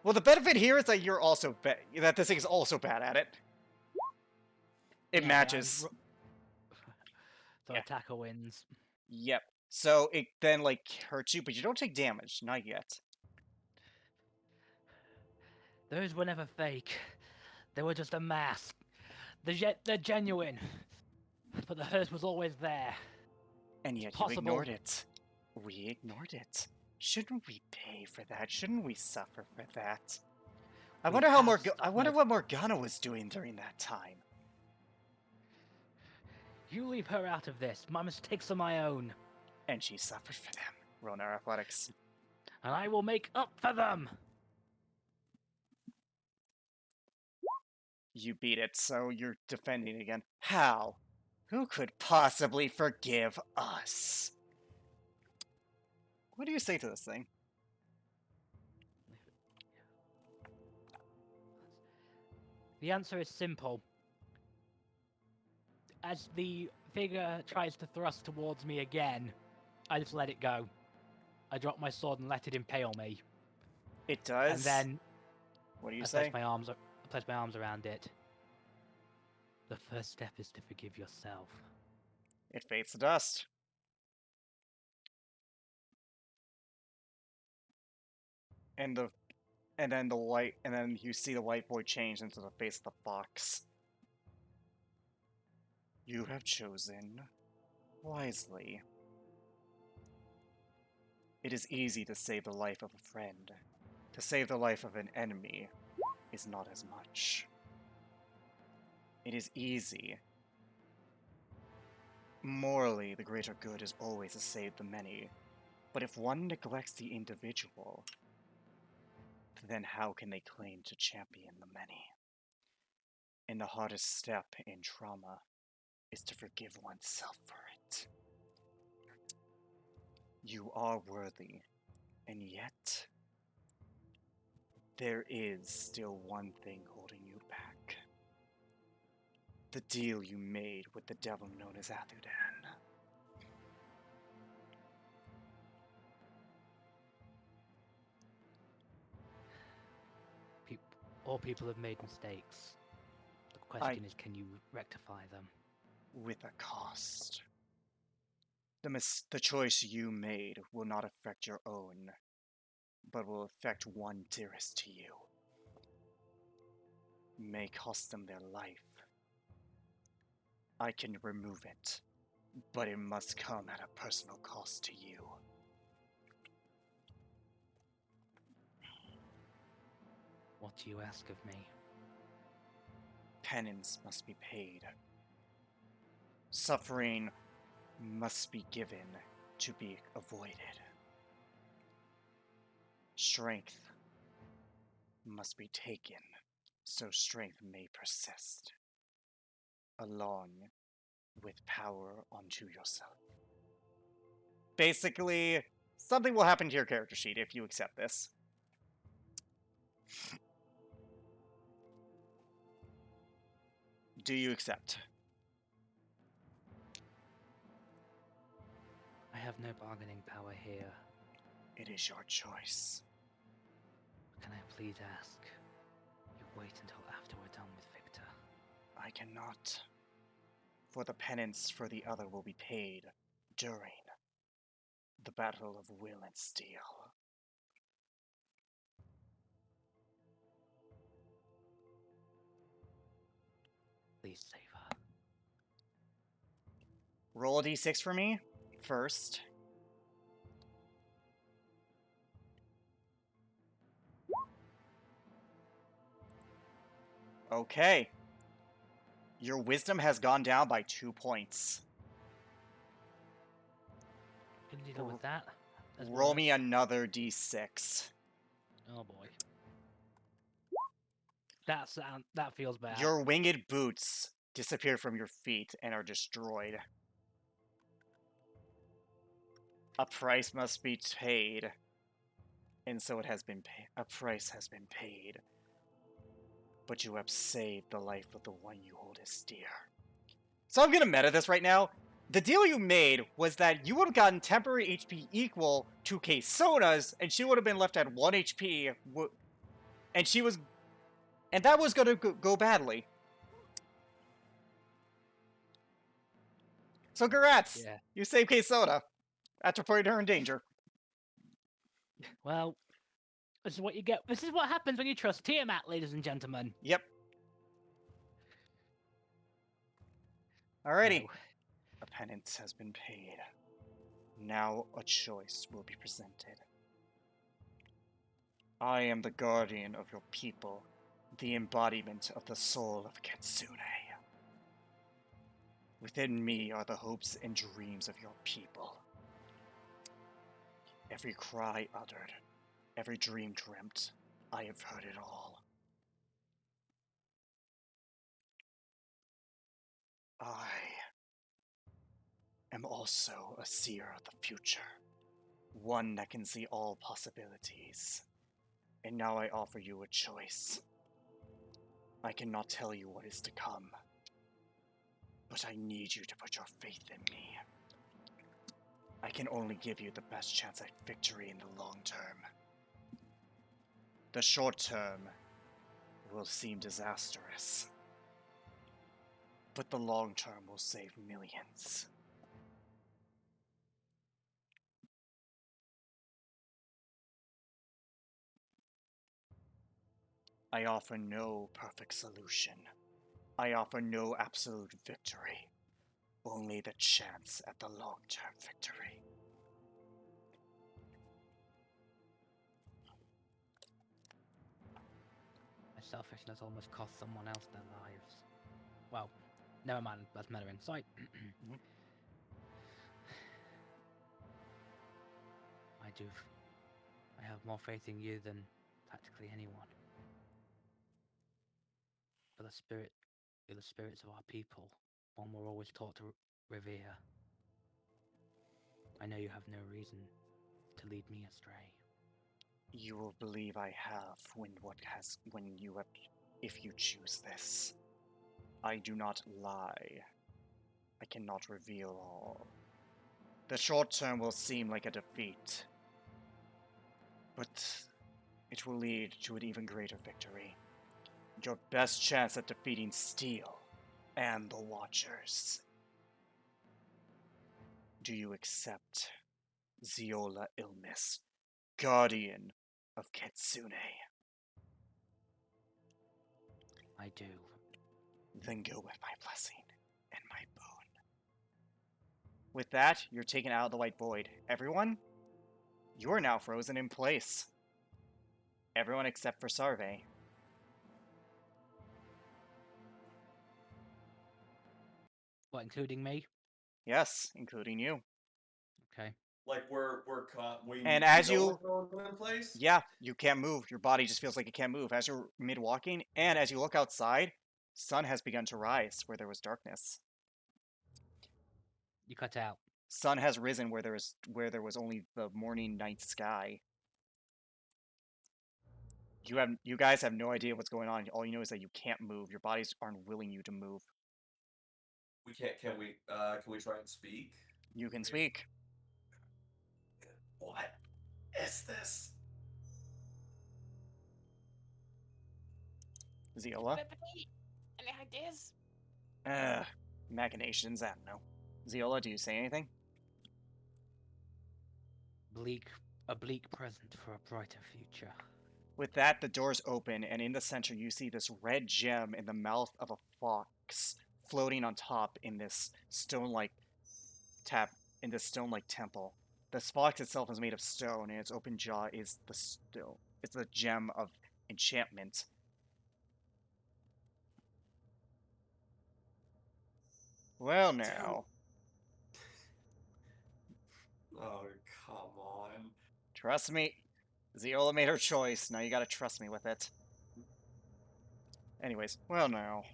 Well, the benefit here is that you're also that this thing is also bad at it. It Yeah, matches. So Yeah. attacker wins. Yep. So it then like hurts you, but you don't take damage, not yet. Those were never fake. They were just a mask. They're genuine. But the hers was always there. And yet you possible. ignored it. We ignored it. Shouldn't we pay for that? Shouldn't we suffer for that? I We wonder have I wonder suffered. what Morgana was doing during that time. You leave her out of this. My mistakes are my own. And she suffered for them. Roll our athletics. And I will make up for them. You beat it, so you're defending again. How? Who could possibly forgive us? What do you say to this thing? The answer is simple. As the figure tries to thrust towards me again, I just let it go. I drop my sword and let it impale me. It does. And then what do you I say? place my arms around it. The first step is to forgive yourself. It fades to dust. And then you see the white void change into the face of the fox. You have chosen wisely. It is easy to save the life of a friend. To save the life of an enemy is not as much. It is easy. Morally, the greater good is always to save the many. But if one neglects the individual, then how can they claim to champion the many? And the hardest step in trauma is to forgive oneself for it. You are worthy. And yet, there is still one thing holding you back. The deal you made with the devil known as Athudan. All people have made mistakes. The question is, can you rectify them? With a cost. The choice you made will not affect your own, but will affect one dearest to you. May cost them their life. I can remove it, but it must come at a personal cost to you. What do you ask of me? Penance must be paid. Suffering must be given to be avoided. Strength must be taken so strength may persist, along with power onto yourself. Basically, something will happen to your character sheet if you accept this. Do you accept? I have no bargaining power here. It is your choice. Can I please ask you wait until after we're done with Victor? I cannot. For the penance for the other will be paid during the battle of will and steel. Please save her. Roll a d6 for me first. Okay. Your wisdom has gone down by 2 points. Can you deal with that? Roll me another d6. Oh boy. That feels bad. Your winged boots disappear from your feet and are destroyed. A price must be paid. And so it has been paid. A price has been paid. But you have saved the life of the one you hold as dear. So I'm gonna meta this right now. The deal you made was that you would have gotten temporary HP equal to K-Sona's, and she would have been left at 1 HP, and that was gonna go badly. So congrats! Yeah. You saved K-Sona after putting her in danger. Well, this is what you get. This is what happens when you trust Tiamat, ladies and gentlemen. Yep. Alrighty. No. A penance has been paid. Now a choice will be presented. I am the guardian of your people, the embodiment of the soul of Kitsune. Within me are the hopes and dreams of your people. Every cry uttered, every dream dreamt, I have heard it all. I am also a seer of the future, one that can see all possibilities. And now I offer you a choice. I cannot tell you what is to come, but I need you to put your faith in me. I can only give you the best chance at victory in the long term. The short term will seem disastrous, but the long term will save millions. I offer no perfect solution. I offer no absolute victory. Only the chance at the long-term victory. My selfishness almost cost someone else their lives. Well, never mind. That's meta insight. I have more faith in you than practically anyone. You're the spirits of our people, one we're always taught to revere. I know you have no reason to lead me astray. You will believe I have if you choose this. I do not lie. I cannot reveal all. The short term will seem like a defeat, but it will lead to an even greater victory. Your best chance at defeating Steel and the Watchers. Do you accept Ziola Ilmis, Guardian of Kitsune? I do. Then go with my blessing and my boon. With that, you're taken out of the White Void. Everyone, you are now frozen in place. Everyone except for Sarve. What, including me? Yes, including you. Okay. Like we're caught. And as know you- we're frozen in place. Yeah, you can't move. Your body just feels like it can't move as you're mid-walking. And as you look outside, sun has begun to rise where there was darkness. You cut out. Sun has risen where there was only the morning night sky. You guys have no idea what's going on. All you know is that you can't move. Your bodies aren't willing you to move. We can't. Can we? Can we try and speak? You can speak. What is this? Ziola? Any ideas? Machinations, I don't know. Ziola, do you say anything? A bleak present for a brighter future. With that, the doors open, and in the center you see this red gem in the mouth of a fox floating on top in this stone-like temple. This fox itself is made of stone, and its open jaw is the stone. It's the gem of enchantment. Well, now, Oh, come on. trust me. Ziola made her choice. Now you gotta trust me with it. Anyways, well, now.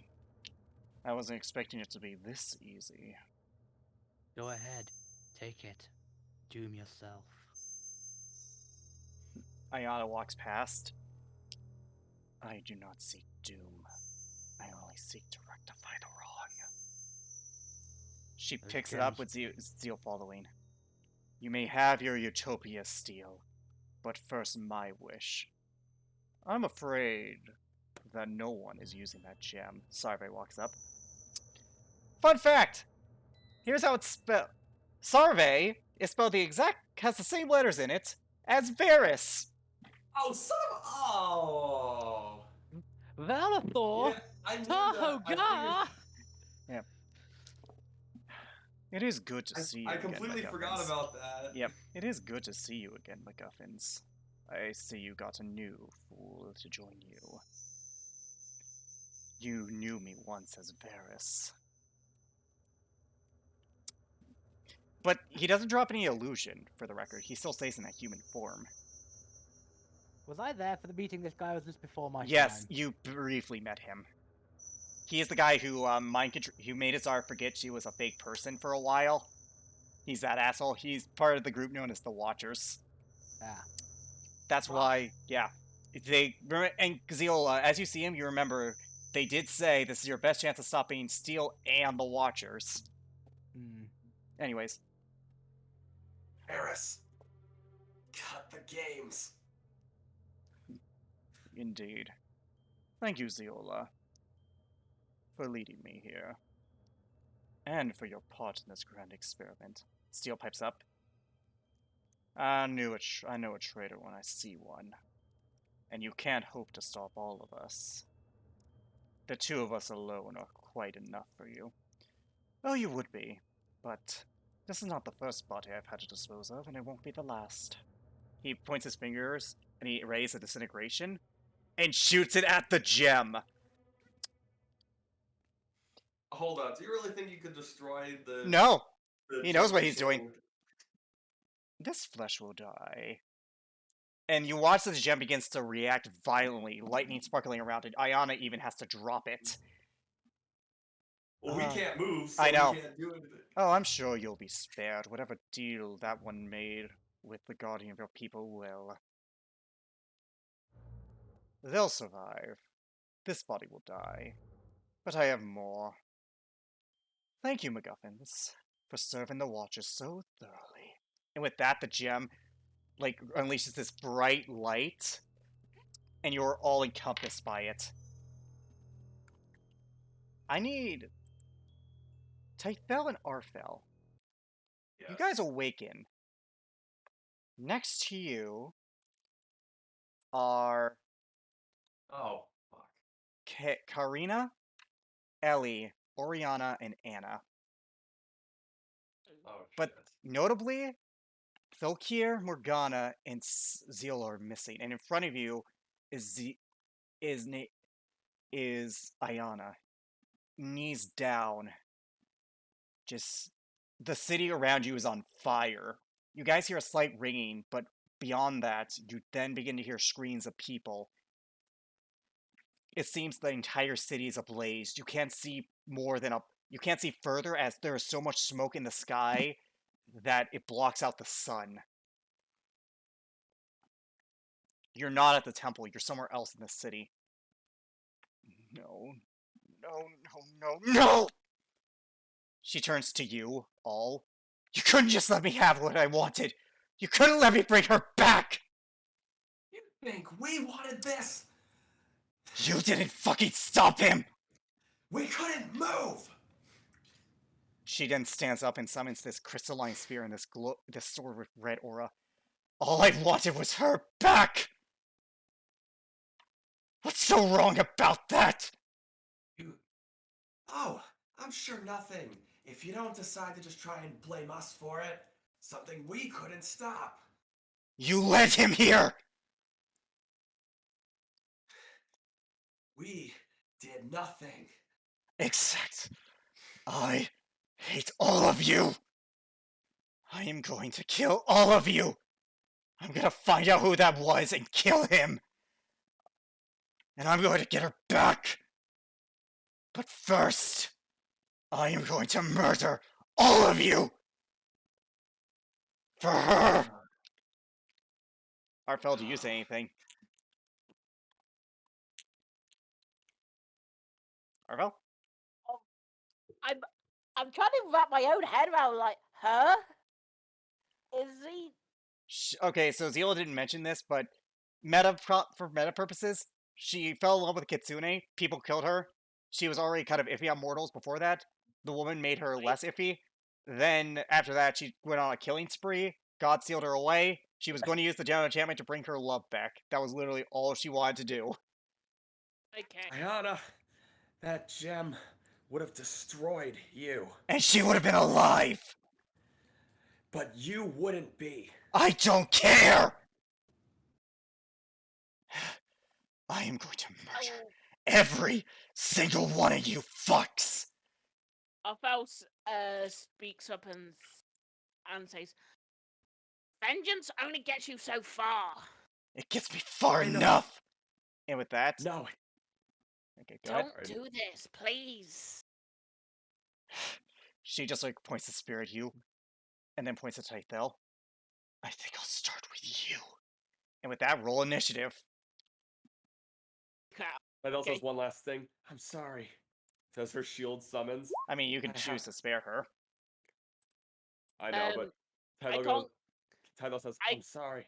I wasn't expecting it to be this easy. Go ahead. Take it. Doom yourself. Ayana walks past. I do not seek doom. I only seek to rectify the wrong. She Those picks it up gems- with Zeal following. You may have your utopia, Steel, but first my wish. I'm afraid that no one is using that gem. Sarve walks up. Fun fact! Here's how it's spelled. Sarve is spelled has the same letters in it as Varys. Oh, son of oh. Valathor! Yeah, I knew Tahoe that. Gar! It is good to see you I again, completely forgot MacGuffins. about that. Yep, it is good to see you again, MacGuffins. I see you got a new fool to join you. You knew me once as Varys. But he doesn't drop any illusion, for the record. He still stays in that human form. Was I there for the meeting this guy, or was this before my Yes, time? you briefly met him. He is the guy who who made Azar forget she was a fake person for a while. He's that asshole. He's part of the group known as the Watchers. Ah. That's why, yeah. And Gazeel, as you see him, you remember they did say this is your best chance of stopping Steel and the Watchers. Hmm. Anyways, Eris, cut the games. indeed. Thank you, Ziola, for leading me here. And for your part in this grand experiment. Steel pipes up. I know a traitor when I see one. And you can't hope to stop all of us. The two of us alone are quite enough for you. Well, you would be, but this is not the first body I've had to dispose of, and it won't be the last. He points his fingers, and he raises a disintegration, and shoots it at the gem. Hold on. Do you really think you could destroy the? No! the He knows gem what he's doing. king? This flesh will die. And you watch as the gem begins to react violently, lightning sparkling around it. Ayana even has to drop it. Well, we can't move, so I know. we can't do anything. Oh, I'm sure you'll be spared. Whatever deal that one made with the guardian of your people will. They'll survive. This body will die. But I have more. Thank you, MacGuffins, for serving the Watchers so thoroughly. And with that, the gem, like, unleashes this bright light, and you're all encompassed by it. I need Typhel and Arfel. You guys awaken. Next to you are Oh, fuck. Karina, Ellie, Oriana, and Anna. Oh, But shit. notably, Thokir, Morgana, and Zeal are missing. And in front of you is is Ayana. Knees down. Just the city around you is on fire. You guys hear a slight ringing, but beyond that, you then begin to hear screams of people. It seems the entire city is ablaze. You can't see you can't see further as there is so much smoke in the sky that it blocks out the sun. You're not at the temple, you're somewhere else in the city. No. No, no, no, no! She turns to you, all. You couldn't just let me have what I wanted! You couldn't let me bring her back! You think we wanted this? You didn't fucking stop him! We couldn't move! She then stands up and summons this crystalline spear and this sword with red aura. All I wanted was her back! What's so wrong about that? Oh, I'm sure nothing. If you don't decide to just try and blame us for it, something we couldn't stop. You led him here! We did nothing. Exact. I hate all of you! I am going to kill all of you! I'm gonna find out who that was and kill him! And I'm going to get her back! But first, I am going to murder all of you! For her! Arfel, do you say anything? Arfel? I'm trying to wrap my own head around, like, huh? Is he? Okay, so Zila didn't mention this, but for meta purposes, she fell in love with Kitsune. People killed her. She was already kind of iffy on mortals before that. The woman made her less iffy. Then, after that, she went on a killing spree. God sealed her away. She was going to use the gem of enchantment to bring her love back. That was literally all she wanted to do. Okay. Ayana, that gem would have destroyed you. And she would have been alive! But you wouldn't be. I don't care! I am going to murder every single one of you fucks! Alphonse speaks up and says, "Vengeance only gets you so far. It gets me far I know. enough! And with that... No. Okay, go ahead. Don't do this, please." She just like points the spear at you, and then points at Tythel. I think I'll start with you. And with that, roll initiative. But also Okay. has one last thing. I'm sorry. Says her shield summons. I mean, you can I choose have- to spare her. I know, but I Tyler can't. Tyler says, I- I'm sorry.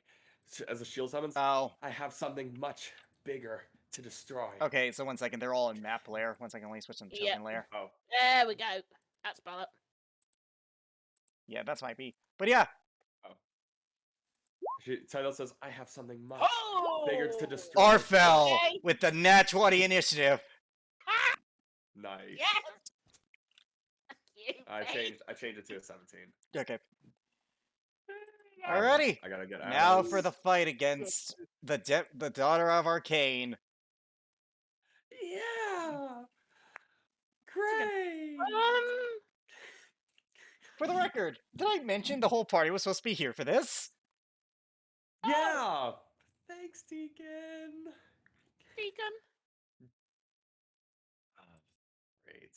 As a shield summons, Oh, I have something much bigger to destroy. okay, so 1 second. They're all in map layer. 1 second, let me switch them to Yeah. token layer. Oh. There we go. That's better. Yeah, that's might be. But yeah, Tyler says, I have something much Oh! bigger to destroy. Arfel Okay. with the nat 20 initiative. Nice. Yes. You I mate. changed it to a 17. Okay, Yes. alrighty. I gotta get out. Now for the fight against the daughter of Arcane. Yeah. Great. For the record, did I mention the whole party was supposed to be here for this? Yeah. Thanks, Deacon. Deacon. Great.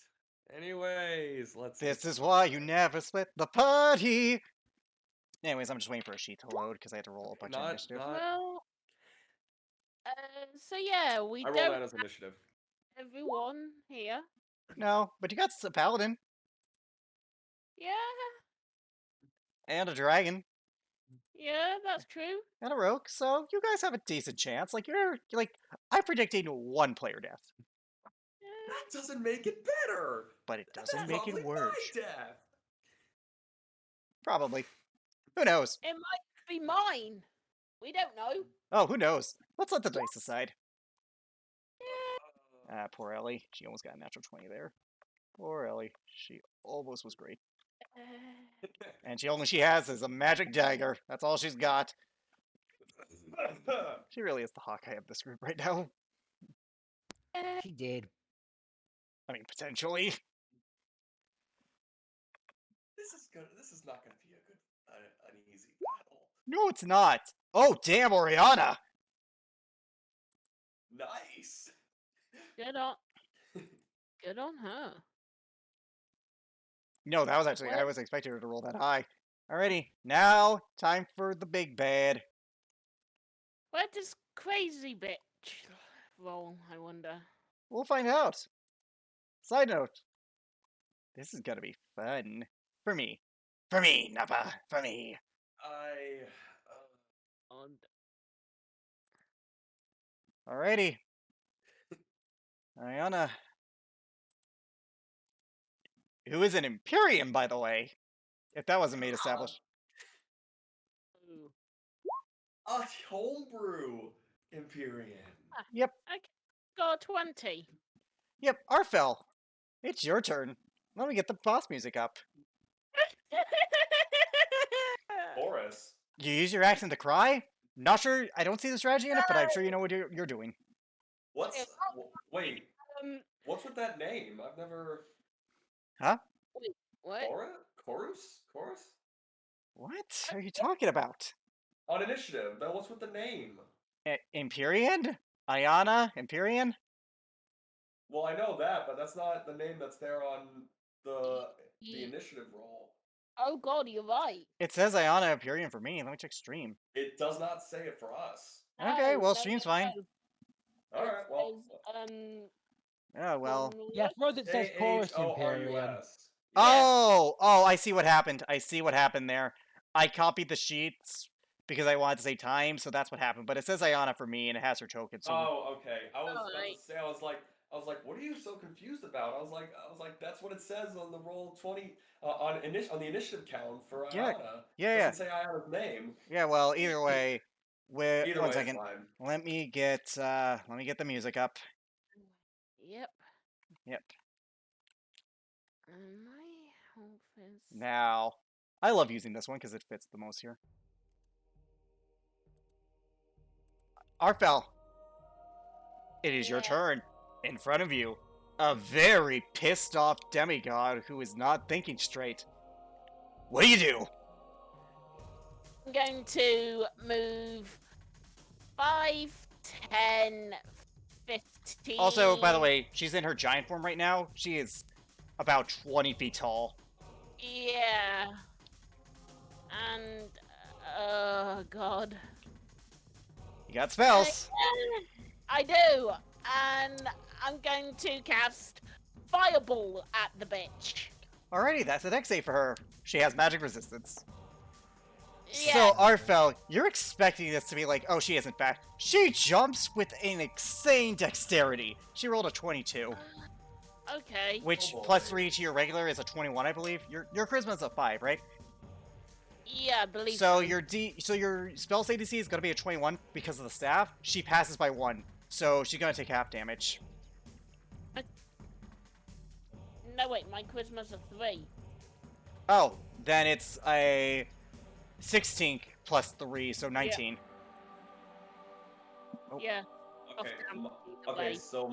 Anyways, let's. This is why you never split the party. Anyways, I'm just waiting for a sheet to load because I had to roll a bunch of Not- initiative. not- Well, So yeah, we I roll don't that as initiative. have everyone here. No, but you got a paladin Yeah, and a dragon yeah, that's true. and a rogue, so you guys have a decent chance. Like you're like I'm predicting one player death, Yeah. That doesn't make it better. but it That's doesn't make it probably worse. my death. Probably. Who knows? It might be mine. We don't know. Oh, who knows? Let's let the dice decide. Yeah. Ah, poor Ellie. She almost got a natural 20 there. Poor Ellie. She almost was great. And she has is a magic dagger. That's all she's got. She really is the Hawkeye of this group right now. She did. I mean, potentially. This is not gonna be a good, an easy battle. No, it's not. Oh, damn, Oriana. Nice. Good on. Good on her. No, that was actually, I What? was expecting her to roll that high. Alrighty, now time for the big bad. Where does crazy bitch roll? I wonder. We'll find out. Side note, this is gonna be fun. For me. For me, Nappa. For me. I. And Alrighty. Oriana. Who is an Imperium, by the way. If that wasn't made established. ooh. A homebrew Empyrean. Yep, Okay. Got 20. yep, Arfel. It's your turn. Let me get the boss music up. Boris. You use your accent to cry? Not sure, I don't see the strategy in it, but I'm sure you know what you're doing. What's. Yeah, Wait. um, What's with that name? I've never. Huh? what? Chorus? Chorus? What are you talking about? On initiative. Then what's with the name? Empyrean? Ayana? Empyrean? Well, I know that, but that's not the name that's there on the Ye- initiative roll. Oh god, you're right. It says Ayana Empyrean for me. Let me check stream. It does not say it for us. Okay, No, well, no, stream's no, fine. no. All It right. Well. says, Oh, well. Yeah, for us it says Chorus Imperium. AHORUS. Oh, I see what happened. I see what happened there. I copied the sheets because I wanted to say time, so that's what happened. But it says Ayana for me, and it has her token. So Oh, okay. I was about Alright. to say. I was like, what are you so confused about? I was like, that's what it says on the roll 20 on the initiative count for Yeah, Ayana. yeah. Doesn't say Ayana's name. Yeah, well, either way, Either one way, second. it's fine. Let me get the music up. Yep. Yep. And my health is. Now, I love using this one because it fits the most here. Arfel, it is your Yeah. turn. In front of you, a very pissed off demigod who is not thinking straight. What do you do? I'm going to move 5, 10, 15. Also, by the way, she's in her giant form right now. She is about 20 feet tall. Yeah. And. Oh, God. You got spells. I do. And I'm going to cast Fireball at the bitch. Alrighty, that's a dex save for her. She has magic resistance. Yeah. So, Arfel, you're expecting this to be like, oh, she is in fact. She jumps with an insane dexterity. She rolled a 22, Okay. which Oh boy. plus 3 to your regular is a 21, I believe. Your charisma's a 5, right? Yeah, I believe So your spell save DC is gonna be a 21 because of the staff. She passes by 1, so she's gonna take half damage. No, wait, my charisma's a 3. Oh, then it's a 16 plus 3, so 19. Oh. Yeah. Okay. damn, Okay. way. So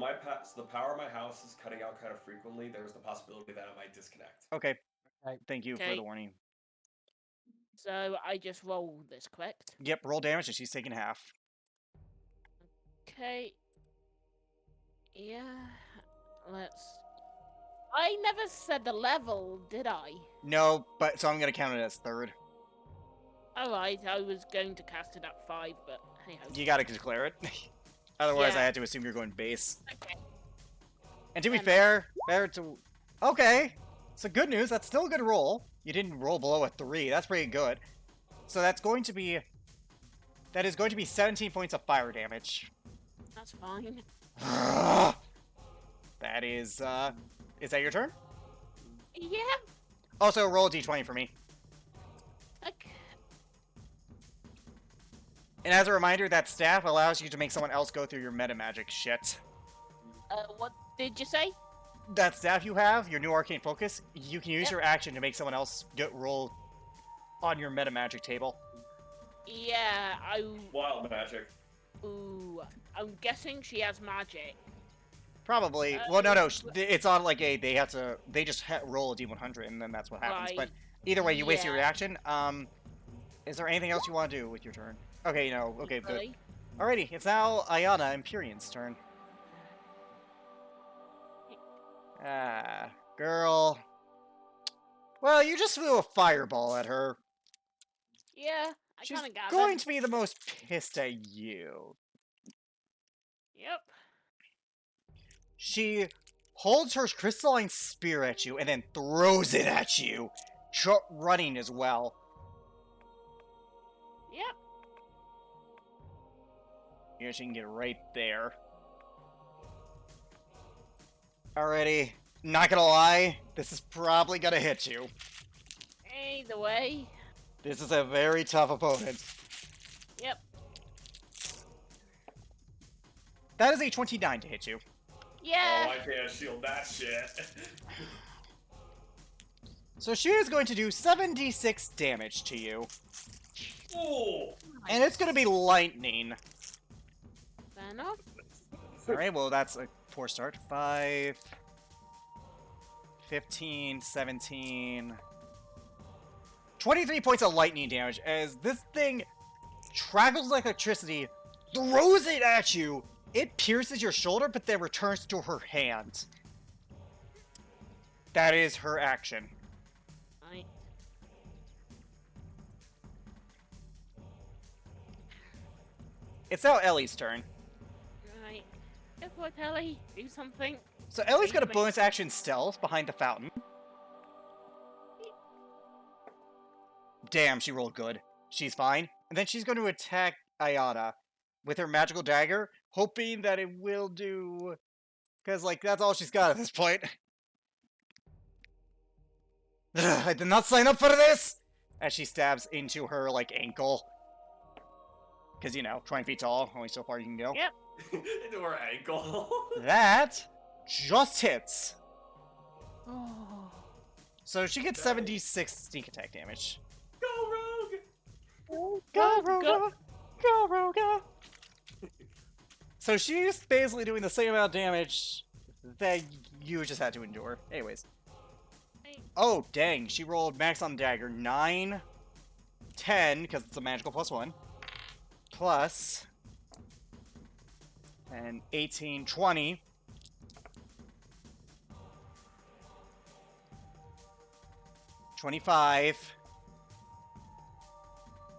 the power of my house is cutting out kind of frequently. There's the possibility that I might disconnect. Okay. Right. Thank you for Okay. the warning. So I just roll this, correct? Yep, roll damage and she's taking half. Okay. Yeah. Let's. I never said the level, did I? No, but so I'm gonna count it as third. Alright, I was going to cast it at 5, but hey ho. You gotta declare it. Otherwise, I Yeah. had to assume you're going base. Okay. And to be Fair fair to... Okay. So good news, that's still a good roll. You didn't roll below a 3. That's pretty good. So that's going to be... That is going to be 17 points of fire damage. That's fine. That is that your turn? Yeah. Also, roll a d20 for me. Okay. And as a reminder, that staff allows you to make someone else go through your meta magic shit. What did you say? That staff you have, your new arcane focus, you can use Yep. your action to make someone else roll on your meta magic table. Yeah. Wild magic. Ooh. I'm guessing she has magic. Probably. Well, no, it's on like a they just roll a d100 and then that's what happens. But Right. either way, you waste your Yeah. reaction. Is there anything else you want to do with your turn? Okay, no. Okay, good. Really? Alrighty, it's now Ayana Empyrean's turn. Ah, girl. Well, you just threw a fireball at her. Yeah. I She's kind of got going it. to be the most pissed at you. Yep. She holds her crystalline spear at you and then throws it at you, running as well. Yep. Here, she can get right there. Alrighty, not gonna lie, this is probably gonna hit you. Either way. This is a very tough opponent. Yep. That is a 29 to hit you. Yeah. Oh, I can't shield that shit. So she is going to do 76 damage to you. Oh. And it's gonna be lightning. Fair enough. Alright, well that's a poor start. 5, 15, 17... 23 points of lightning damage as this thing travels like electricity, throws it at you. It pierces your shoulder, but then returns to her hand. That is her action. Right. It's now Ellie's turn. Right. Guess what, Ellie? Do something. So Ellie's got a Wait. bonus action stealth behind the fountain. Damn, she rolled good. She's fine. And then she's going to attack Ayana with her magical dagger, hoping that it will do... Because, like, that's all she's got at this point. I did not sign up for this! As she stabs into her, like, ankle. Because, you know, 20 feet tall, only so far you can go. Yep. Into her ankle. That just hits. Oh. So she gets 76 sneak attack damage. Go rogue. Go, Go, Roga! Go, Roga! So she's basically doing the same amount of damage that you just had to endure. Anyways. Oh, dang. She rolled max on the dagger. 9, 10, because it's a magical +1. Plus... And 18, 20. 25.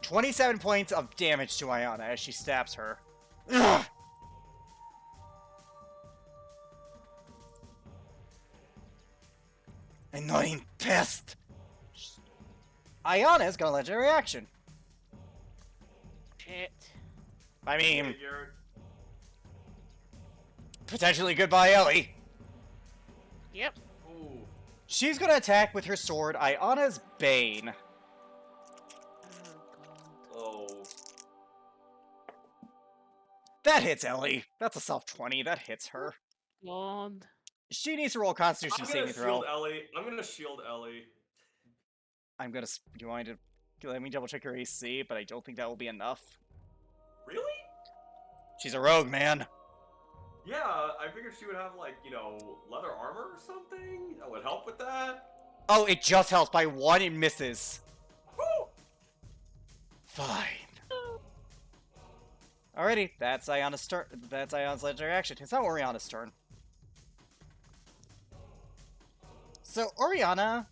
27 points of damage to Ayana as she stabs her. Ugh! Annoying pest! Ayana's got a legendary action. Shit. I mean, Figured. potentially goodbye, Ellie. Yep. Ooh. She's gonna attack with her sword, Ayana's Bane. Oh, God. Oh. That hits Ellie. That's a soft 20. That hits her. God. She needs to roll a Constitution I'm gonna saving throw. shield Ellie. I'm gonna shield Ellie. I'm gonna. You want to? Let me double check her AC, but I don't think that will be enough. Really? She's a rogue, man. Yeah, I figured she would have like, you know, leather armor or something that would help with that. Oh, it just helps by 1. It misses. Woo! Fine. Alrighty, that's Ayana's turn. That's Ayana's legendary action. It's now Oriana's turn. So Oriana,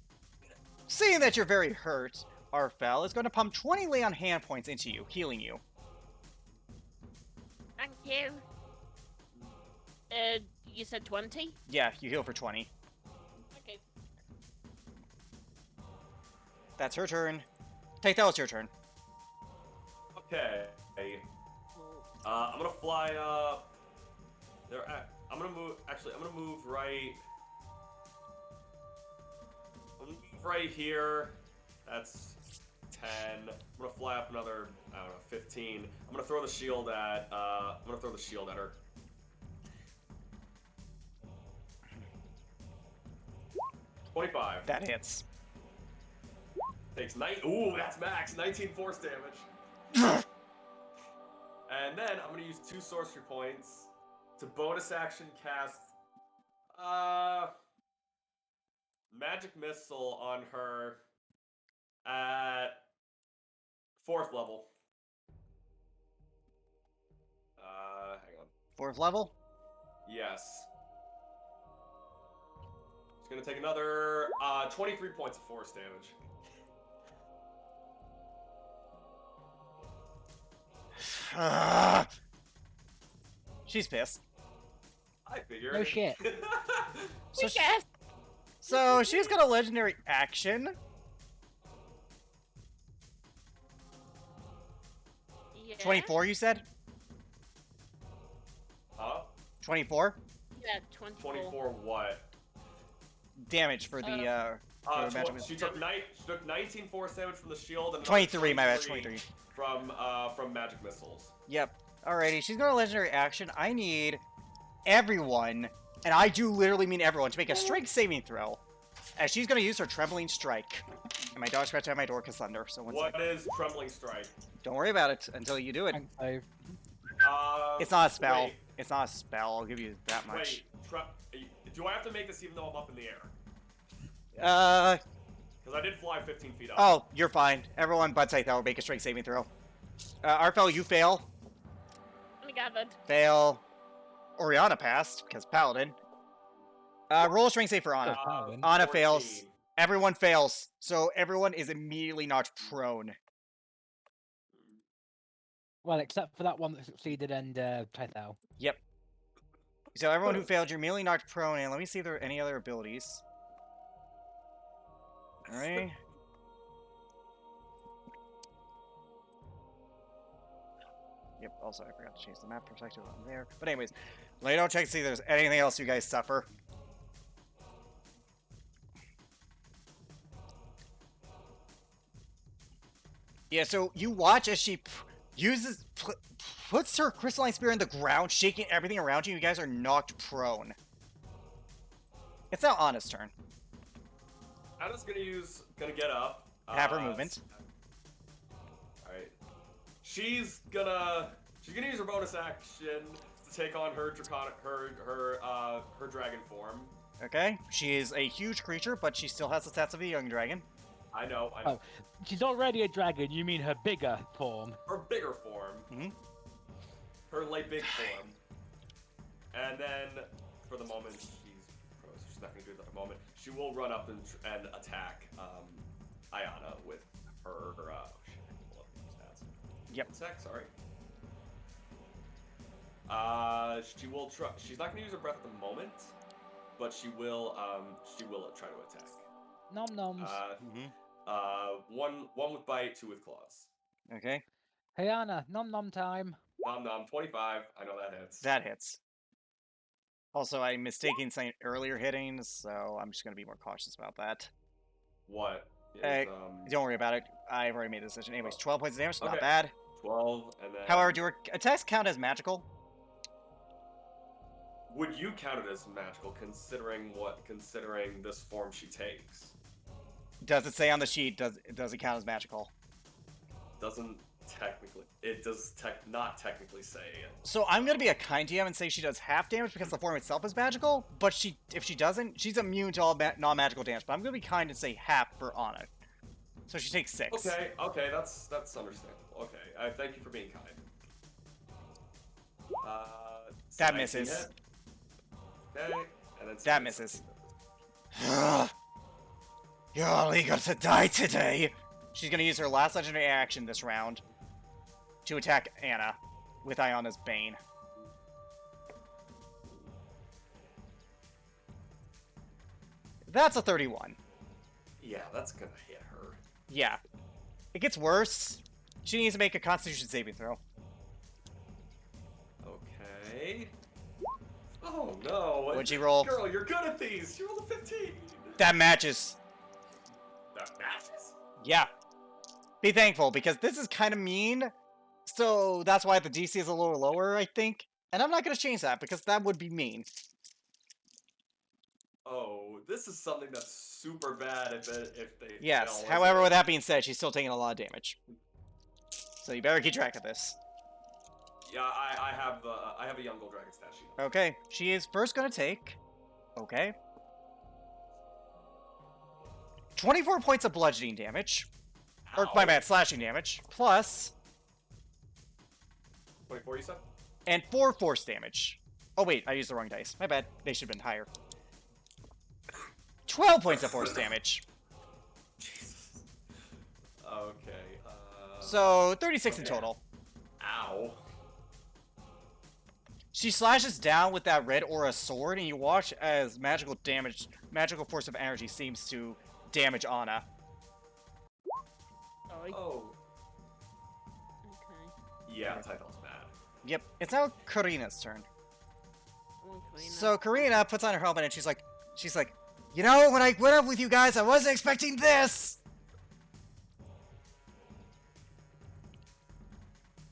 seeing that you're very hurt, Arfel is going to pump 20 lay on hand points into you, healing you. Thank you. You said 20? Yeah, you heal for 20. Okay. That's her turn. Take that was your turn. Okay. I'm gonna fly up. There. I'm gonna move. Actually, I'm gonna move right. I'm gonna move right here. That's 10. I'm gonna fly up another. I don't know, 15. I'm gonna throw the shield at. I'm gonna throw the shield at her. 25. That hits. Takes 9. Ooh, that's max. 19 force damage. And then I'm gonna use 2 sorcery points to bonus action cast magic missile on her at 4th level. Hang on. 4th level? Yes. It's gonna take another 23 points of force damage. She's pissed. I figured. No shit. So, Yes. so she's got a legendary action. Yeah. 24, you said? Huh? 24 Yeah, 24. 24 what? damage for the for magic missile. She took 19 force damage from the shield and 23, my bad, 23. from magic missiles. Yep. Alrighty, she's got a legendary action. I need everyone, and I do literally mean everyone, to make a strength saving throw. As she's gonna use her trembling strike. And my dog scratched at my door because thunder, so one What second. is trembling strike? Don't worry about it until you do it. Thanks, Dave. It's not a spell. Wait, It's not a spell, I'll give you that much. do I have to make this even though I'm up in the air? Uh, Because I did fly 15 feet up. oh, you're fine. Everyone but Scythe will make a strength saving throw. Arfel, you fail. Gathered. Fail. Oriana passed, because Paladin. Roll a strength save for Anna. Anna fails. 14. Everyone fails, so everyone is immediately knocked prone. Well, except for that one that succeeded and Tythel. Yep. So everyone who failed, you're immediately knocked prone, and let me see if there are any other abilities. Alright. Yep, also I forgot to change the map perspective on there. But anyways, let me know check to see if there's anything else you guys suffer. Yeah, so you watch as she puts her crystalline spear in the ground, shaking everything around you. You guys are knocked prone. It's now Anna's turn. Anna's gonna get up. Have her movement. Alright. She's gonna use her bonus action to take on her draconic her dragon form. Okay, she is a huge creature, but she still has the stats of a young dragon. I know. Oh, she's already a dragon. You mean her bigger form? Her bigger form. Mm-hmm. Her big form. And then, for the moment, she's not gonna do that at the moment. She will run up and attack Ayana with her. Oh shit! I can pull up these stats. Yep. 1 sec, sorry. She will try. She's not gonna use her breath at the moment, but she will try to attack. Nom noms. One with bite, 2 with claws. Okay, Hey Anna, nom nom time. Nom nom, 25. I know that hits. that hits. Also, I'm mistaking some earlier hitting, so I'm just going to be more cautious about that. What? Is, Don't worry about it. I've already made a decision. Anyways, 12 points of damage, not Okay. bad. 12, and then. However, do her attacks count as magical? Would you count it as magical, considering this form she takes? Does it say on the sheet, does it count as magical? Doesn't technically. It does not technically say it. So I'm going to be a kind DM and say she does half damage because the form itself is magical, but if she doesn't, she's immune to all non-magical damage. But I'm going to be kind and say half for Anna. So she takes 6. Okay, that's understandable. Okay, thank you for being kind. That 19 misses. hit. Okay, and then That misses. You're all eager to die today. She's going to use her last legendary action this round to attack Anna with Ayana's Bane. That's a 31. Yeah, that's gonna hit her. Yeah. It gets worse. She needs to make a Constitution saving throw. Okay. Oh no! What'd she roll? Girl, you're good at these. You rolled a 15. That matches. That matches. Yeah. Be thankful, because this is kind of mean. So that's why the DC is a little lower, I think. And I'm not going to change that, because that would be mean. Oh, this is something that's super bad if they Yes. fail, However, isn't with it? that being said, she's still taking a lot of damage. So you better keep track of this. Yeah, I have a young gold dragon stat sheet. Okay. She is first going to take... Okay. 24 points of bludgeoning damage. Or, my Ow. bad, slashing damage. Plus... 24, you said? And 4 force damage. Oh, wait, I used the wrong dice. My bad. They should have been higher. 12 points of force damage. Jesus. Okay. So, 36 in Okay. total. Ow. She slashes down with that red aura sword, and you watch as magical force of energy seems to damage Anna. Sorry. Oh. Okay. Yeah, Titan's mad. Yep, it's now Karina's turn. Come on, Karina. So Karina puts on her helmet, and she's like, you know, when I went up with you guys, I wasn't expecting this.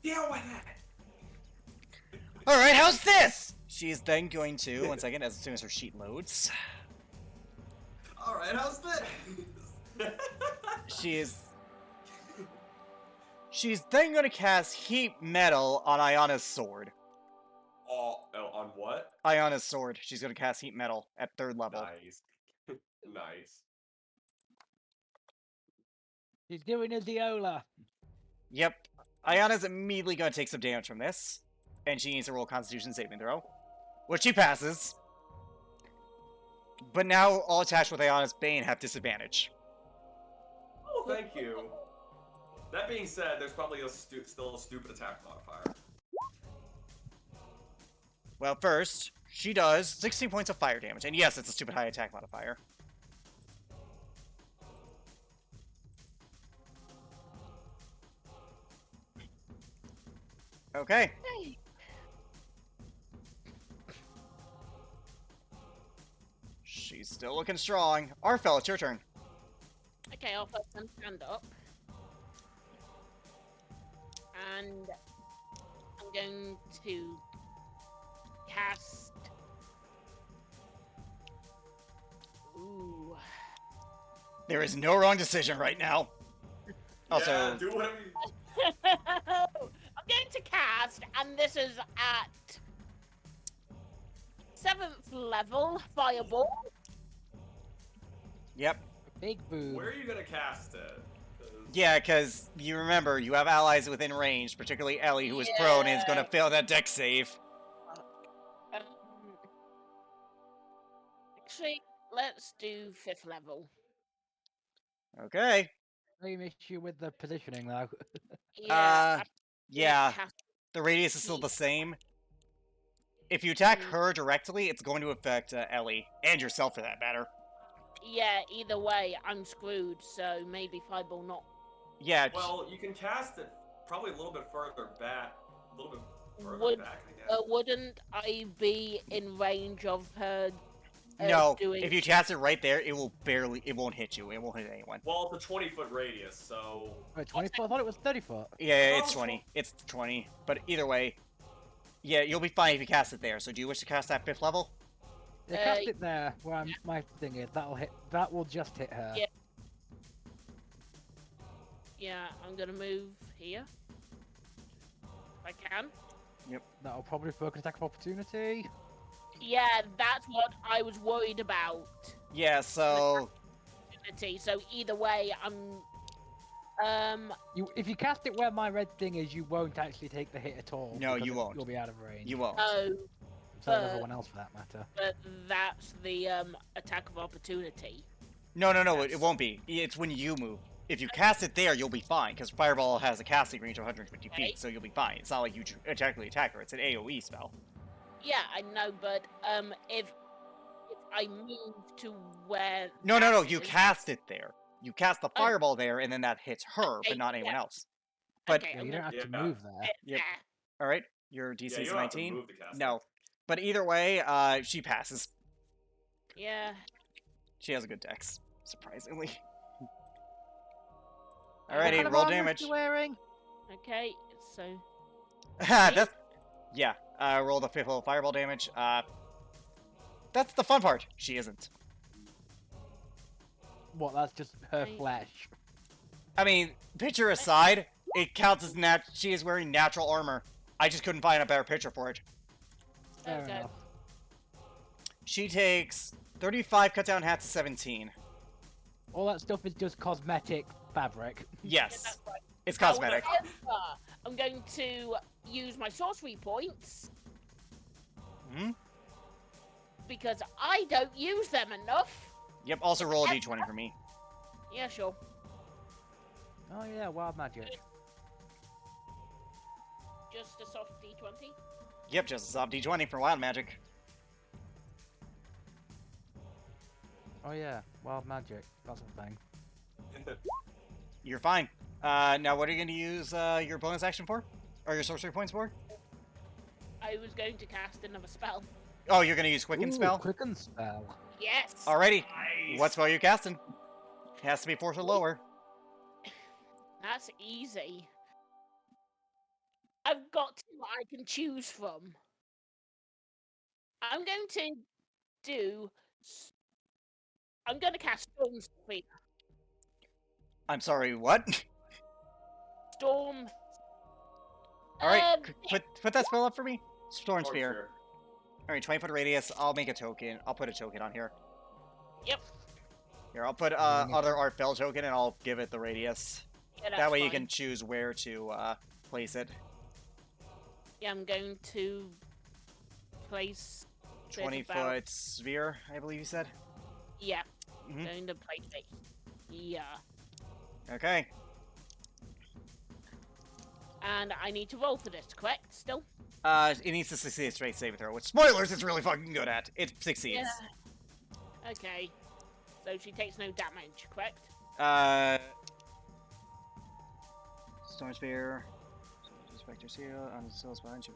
Yeah, why not? All right, how's this? She's then going to, one second, as soon as her sheet loads. All right, how's this? She's then going to cast Heat Metal on Ayana's sword. Oh, on what? Ayana's sword. She's going to cast Heat Metal at 3rd level. Nice. Nice. He's doing a Diola. Yep. Ayana's immediately going to take some damage from this. And she needs to roll a Constitution saving throw. Which she passes. But now all attached with Ayana's Bane have disadvantage. Oh, thank you. That being said, there's probably still a stupid attack modifier. Well, first, she does 16 points of fire damage. And yes, it's a stupid high attack modifier. Okay. She's still looking strong. Arfel, it's your turn. Okay, I'll first then stand up. And I'm going to cast. Ooh. There is no wrong decision right now. Also, Yeah, do whatever you... I'm going to cast, and this is at 7th level, Fireball. yep. Big boo. Where are you gonna cast it? 'Cause- Yeah, because you remember, you have allies within range, particularly Ellie, who is prone and is going to fail that deck save. Um, actually, let's do 5th level. Okay. Same issue with the positioning, though. Yeah. Yeah, Cast, the radius is still the same. If you attack Mm. her directly, it's going to affect Ellie, and yourself for that matter. yeah, either way, I'm screwed, so maybe Fireball not. Yeah, Well, you can cast it probably a little bit further back. A little bit further Would- back, I guess. Wouldn't I be in range of her no, doing... if you cast it right there, it won't hit you, it won't hit anyone. Well, it's a 20-foot radius, so... Wait, 20 foot? I thought it was 30 foot. Yeah, it's Oh. 20. It's 20. But either way, yeah, you'll be fine if you cast it there. So do you wish to cast that 5th level? Yeah, cast it there, where my thing is. That'll hit. That will just hit her. Yeah. Yeah, I'm gonna move here. If I can. That'll probably focus attack of opportunity. Yeah, that's what I was worried about. Yeah, so... So either way, If you cast it where my red thing is, you won't actually take the hit at all. No, because you won't. You'll be out of range. You won't. oh, So does everyone else, for that matter. but that's the attack of opportunity. No, it Yes. won't be. It's when you move. If you cast it there, you'll be fine, because Fireball has a casting range of 150 Okay. feet, so you'll be fine. It's not like you directly attack her, it's an AoE spell. Yeah, I know, but if I move to where. No, that you is. cast it there. You cast the Oh. fireball there, and then that hits her, Okay, but not anyone yeah. else. But Okay, Yeah, I'm you don't gonna have to Yeah. move there. fit Yep. there. all right, your DC Yeah, is you don't have to 19. move the caster. No, but either way, she passes. Yeah. She has a good dex, surprisingly. What Alrighty, kind of roll armor is damage. she wearing? Okay, so That's yeah. Roll the 5th level fireball damage. That's the fun part. She isn't. What? That's just her I- flesh. I mean, picture aside, it counts as she is wearing natural armor. I just couldn't find a better picture for it. Fair Okay. enough. She takes 35 cut down half to 17. All that stuff is just cosmetic fabric. Yes, that's right. it's cosmetic. However, I'm going to use my sorcery points Hmm? because I don't use them enough. Yep. Also roll a d20 for me. Yeah, sure. Oh yeah, wild magic. Just a soft d20. Yep, just a soft d20 for wild magic. Oh yeah, wild magic. That's a thing. You're fine. Now what are you going to use your bonus action for? Or your sorcery points for? I was going to cast another spell. Oh, you're going to use Quicken Ooh, spell? Quicken spell. Yes. Alrighty. Nice. What spell are you casting? It has to be 4th or lower. That's easy. I've got two I can choose from. I'm going to do. I'm going to cast Storm Spear. I'm sorry, what? Storm. Alright, Um, put that spell up for me. Storm Or Spear. sure. Alright, 20-foot radius. I'll make a token. I'll put a token on here. Yep. Here, I'll put Bring it. other art fell token and I'll give it the radius. Yeah, That that's way you fine. can choose where to place it. Yeah, I'm going to place. it 20 about- foot sphere, I believe you said. Yeah. Mhm. Going to place it. Yeah. Okay. And I need to roll for this, correct? Still? It needs to succeed a straight saving throw, which spoilers it's really fucking good at. It succeeds. Yeah. Okay. So she takes no damage, correct? Storm Spear. Spectre Seal on the cells behind you.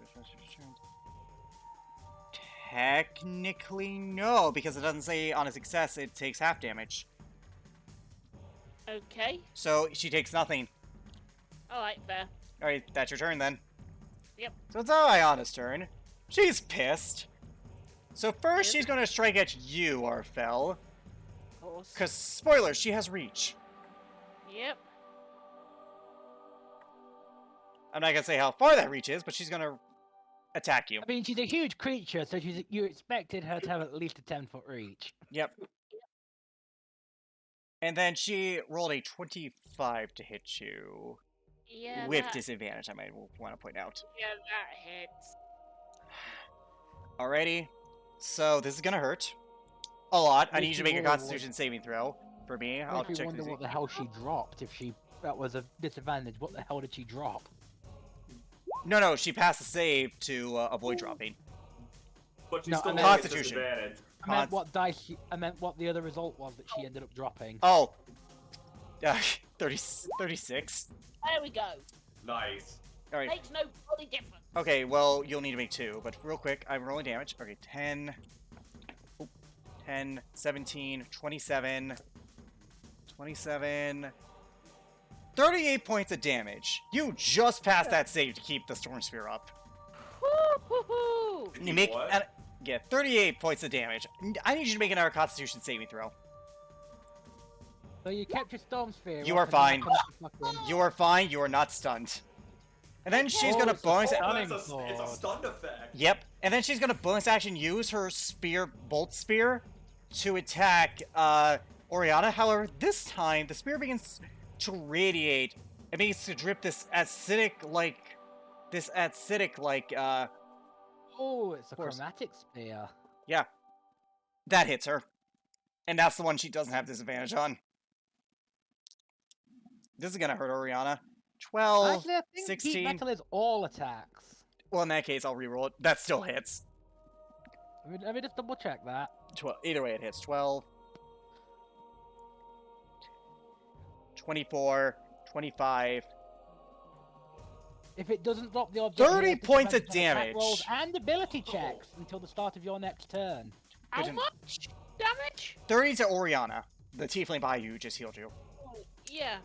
Technically, no, because it doesn't say on a success it takes half damage. Okay. So she takes nothing. Alright, fair. Alright, that's your turn then. Yep. So it's Ayana's turn. She's pissed. So first Yep. she's gonna strike at you, Arfel. Of course. Because, spoiler, she has reach. Yep. I'm not gonna say how far that reach is, but she's gonna attack you. I mean, she's a huge creature, so you expected her to have at least a 10-foot reach. Yep. And then she rolled a 25 to hit you. Yeah. With that, disadvantage, I might want to point out. yeah, that hits. Alrighty. So this is gonna hurt. A lot. I Makes need you to you make a wonder what- constitution saving throw for me. I'll Makes me check wonder to see. what the hell she dropped. If that was a disadvantage, what the hell did she drop? No, she passed the save to avoid dropping. But you No, still I roll meant- at disadvantage. I meant Cons- what dice. I meant what the other result was that she ended up dropping. Oh. 36. There we go. Nice. Alright. Makes no bloody difference. Okay, well, you'll need to make 2, but real quick, I'm rolling damage. Okay, 10, 10, 17, 27, 27, 38 points of damage. You just passed that save to keep the Storm Sphere up. Woo-hoo-hoo. You make What? yeah, 38 points of damage. I need you to make another Constitution saving throw. So you kept your storm sphere. You up are and fine. then fucking- You are fine. You are not stunned. And then she's Oh, gonna it's a bonus. Oh, Stunning it's a sword. stun effect. Yep. And then she's gonna bonus action use her bolt spear to attack Oriana. However, this time the spear begins to radiate. It begins to drip this acidic Oh, it's a course. chromatic spear. yeah. That hits her. And that's the one she doesn't have disadvantage on. This is gonna hurt Oriana. 12, Actually, I think 16. heat metal is all attacks. Well, in that case, I'll reroll it. That still hits. Let me just double check that. 12. Either way, it hits. 12, 24, 25. If it doesn't drop the object, 30 here, points of disadvantage on attack rolls damage. and ability checks until the start of your next turn. How Pigeon. much damage? 30 to Oriana, the tiefling by you, just healed you. Oh, yeah.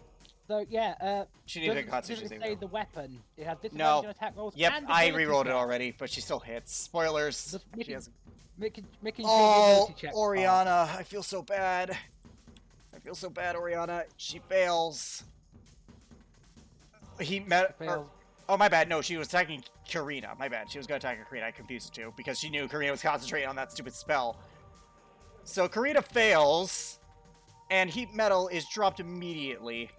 So yeah, She needed a doesn't constitution specifically saving say throw. the weapon. It has disadvantage No. on attack rolls. Yep, and I ability re-rolled it checks. already, but she still hits. Spoilers. Just She has... making sure the Oh, ability checks pass. Oriana, I feel so bad. I feel so bad, Oriana. She fails. He met... Fails. Oh, my bad. No, she was attacking Karina. My bad. She was going to attack Karina. I confused the two because she knew Karina was concentrating on that stupid spell. So Karina fails, and heat metal is dropped immediately.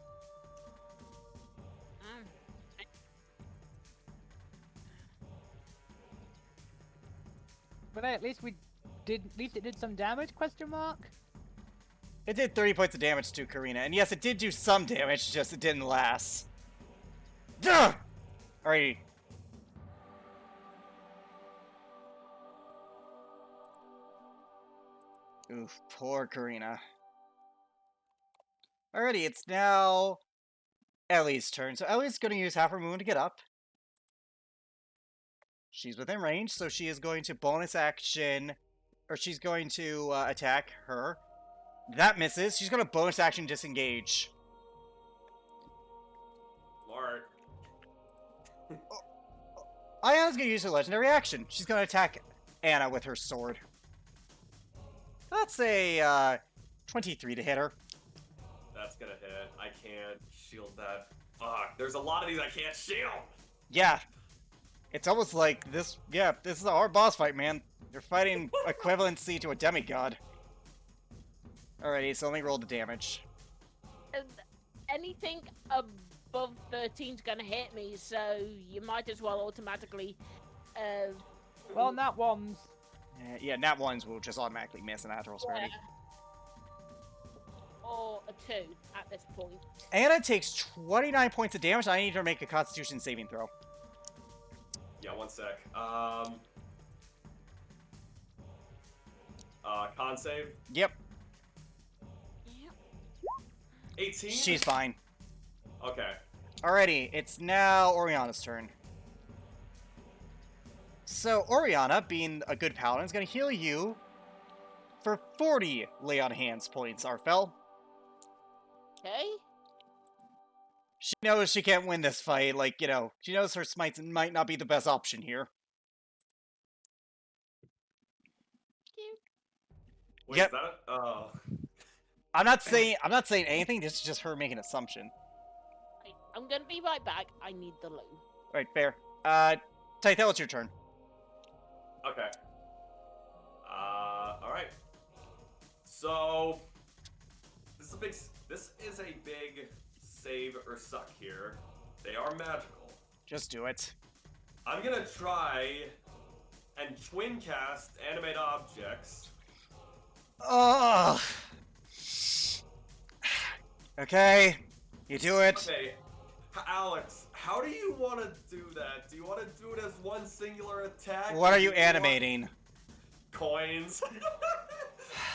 But hey, at least it did some damage? Question mark. It did 30 points of damage to Karina, and yes, it did do some damage, just it didn't last. Duh! Alrighty. Oof, poor Karina. Alrighty, it's now Ellie's turn. So Ellie's going to use half her moon to get up. She's within range, so she is going to bonus action, or she's going to attack her. That misses. She's going to bonus action disengage. Smart. Ayana's going to use her legendary action. She's going to attack Anna with her sword. That's a 23 to hit her. That's gonna hit. I can't shield that. Fuck. There's a lot of these I can't shield. Yeah. It's almost like this. Yeah, this is a hard boss fight, man. You're fighting equivalency to a demigod. Alrighty, so let me roll the damage. Anything above 13's gonna hit me, so you might as well automatically. Well, not ones. Yeah, nat ones will just automatically miss a natural 20. Or a 2 at this point. Anna takes 29 points of damage. I need her to make a Constitution saving throw. Yeah, one sec. Con save. Yep, Yep. 18. she's fine. Okay. Alrighty, it's now Oriana's turn. So Oriana, being a good paladin, is going to heal you for 40 lay on hands points, Arfel. Okay. She knows she can't win this fight. Like, you know, she knows her smites might not be the best option here. Wait, Yep. is that? Oh. I'm not saying anything. This is just her making an assumption. Right, I'm gonna be right back. I need the loot. Right, fair. Tythel, it's your turn. Okay. All right. So this is a big save or suck here. They are magical. Just do it. I'm gonna try and twin cast animate objects. Ugh. Okay, you do it. Okay, Alex, how do you want to do that? Do you want to do it as one singular attack? What or are do you want animating? Coins.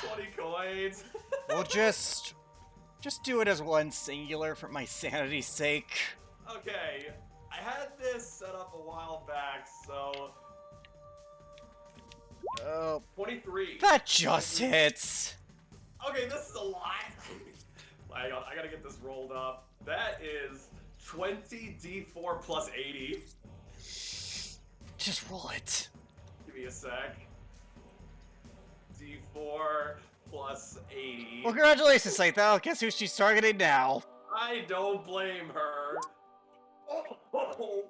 20 coins. We'll just do it as one singular for my sanity's sake. Okay, I had this set up a while back, so Oh, 23. that just hits. Okay, this is a lot. I gotta get this rolled up. That is 20 d4 plus 80. Just roll it. Give me a sec. D4 plus 80. Well, congratulations, Tythel. Guess who she's targeting now? I don't blame her. Oh.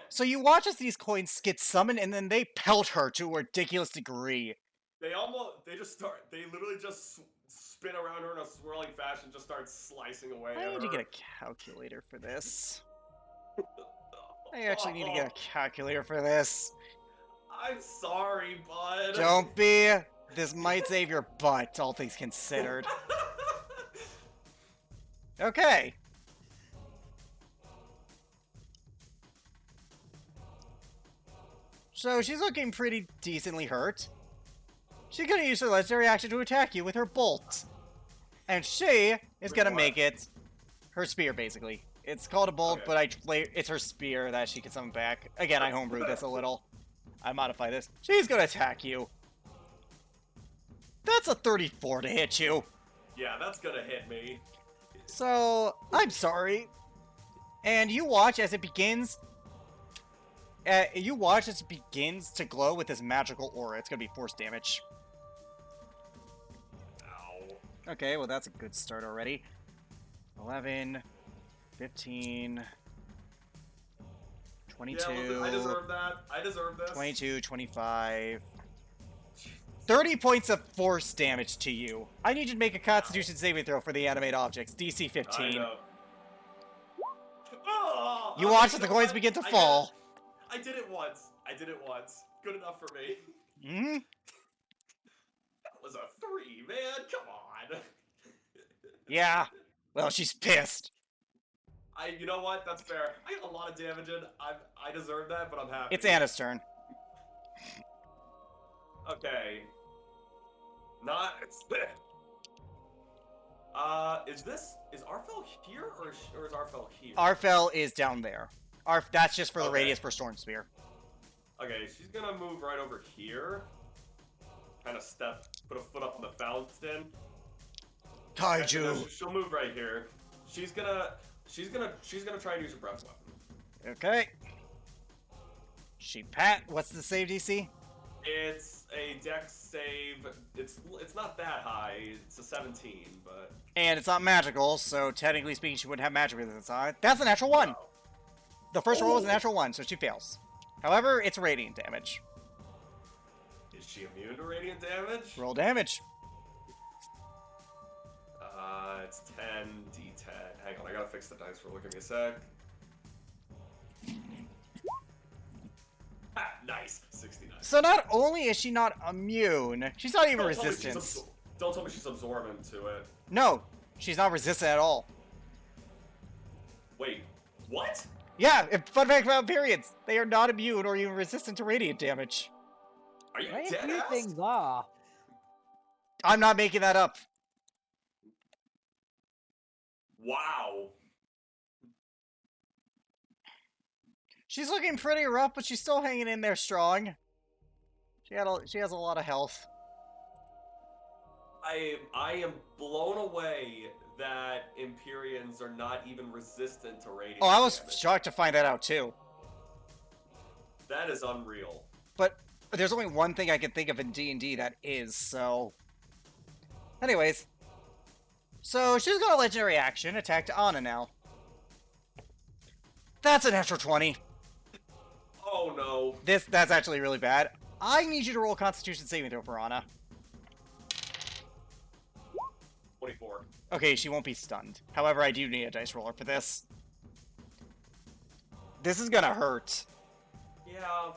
So you watch as these coins get summoned, and then they pelt her to a ridiculous degree. They literally just spin around her in a swirling fashion, just start slicing away I at need to her. get a calculator for this. I actually need to get a calculator for this. I'm sorry, bud. Don't be. This might save your butt, all things considered. Okay. So she's looking pretty decently hurt. She's gonna use her legendary action to attack you with her bolt. And she is gonna make it her spear, basically. It's called a bolt, Okay. but it's her spear that she can summon back. Again, I homebrewed this a little. I modify this. She's gonna attack you. That's a 34 to hit you. Yeah, that's gonna hit me. So, I'm sorry. And you watch as it begins... to glow with this magical aura. It's gonna be force damage. Ow. Okay, well that's a good start already. 11, 15, 22, Yeah, I deserve that. I deserve this. 22, 25... 30 points of force damage to you. I need you to make a Constitution saving throw for the animate objects. DC 15. I know. Oh, You okay, watch as you the know coins what? begin to I fall. I did it once. I did it once. Good enough for me. Hmm? That was a 3, man. Come on. Yeah. Well, she's pissed. You know what? That's fair. I got a lot of damage in. I deserve that, but I'm happy. It's Anna's turn. Okay. Not. Is Arfel here or is Arfel here? Arfel is down there. That's just for the Okay. radius for Storm Spear. Okay, she's gonna move right over here. Kind of put a foot up on the fountain. Actually, no, Kaiju. she'll move right here. She's gonna try and use her breath weapon. Okay. What's the save DC? It's a dex save. It's not that high. It's a 17, but And it's not magical, so technically speaking, she wouldn't have magic resistance on it. That's a natural 1. no. The first roll was a Oh. natural 1, so she fails. However, it's radiant damage. Is she immune to radiant damage? Roll damage. It's 10 d10. Hang on, I gotta fix the dice roll. Give me a sec. Ah, nice. 69. So not only is she not immune, she's not even Don't tell me she's resistant. Don't tell me she's absorbent to it. No, she's not resistant at all. Wait, what? Yeah, fun fact about periods. They are not immune or even resistant to radiant damage. Are you Very dead few ass? things are. I'm not making that up. Wow. She's looking pretty rough, but she's still hanging in there strong. She has a lot of health. I am blown away that Empyreans are not even resistant to radiant Oh, I was damage. shocked to find that out too. That is unreal. But there's only one thing I can think of in D&D that is, so... Anyways. So, she's got a legendary action, attack to Anna now. That's a natural 20. Oh no. That's actually really bad. I need you to roll a Constitution saving throw for Anna. 24. Okay, she won't be stunned. However, I do need a dice roller for this. This is gonna hurt. Yeah.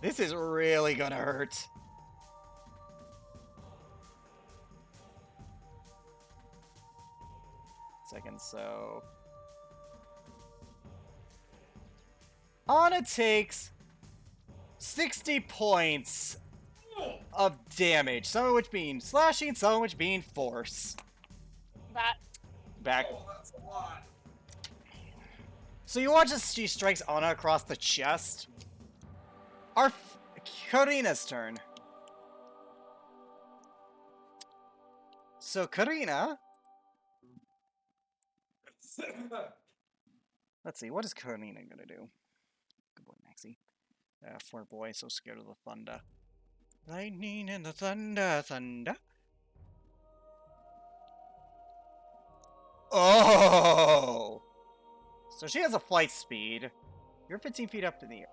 This is really gonna hurt. Second, so... Anna takes 60 points of damage, some of which being slashing, some of which being force. That Back. Oh, that's a lot. So you watch as she strikes Anna across the chest. Karina's turn. So Karina, let's see, what is Karina gonna do? Good boy, Maxie. Poor boy, so scared of the thunder. Lightning and the thunder, thunder. Oh! So she has a flight speed. You're 15 feet up in the air.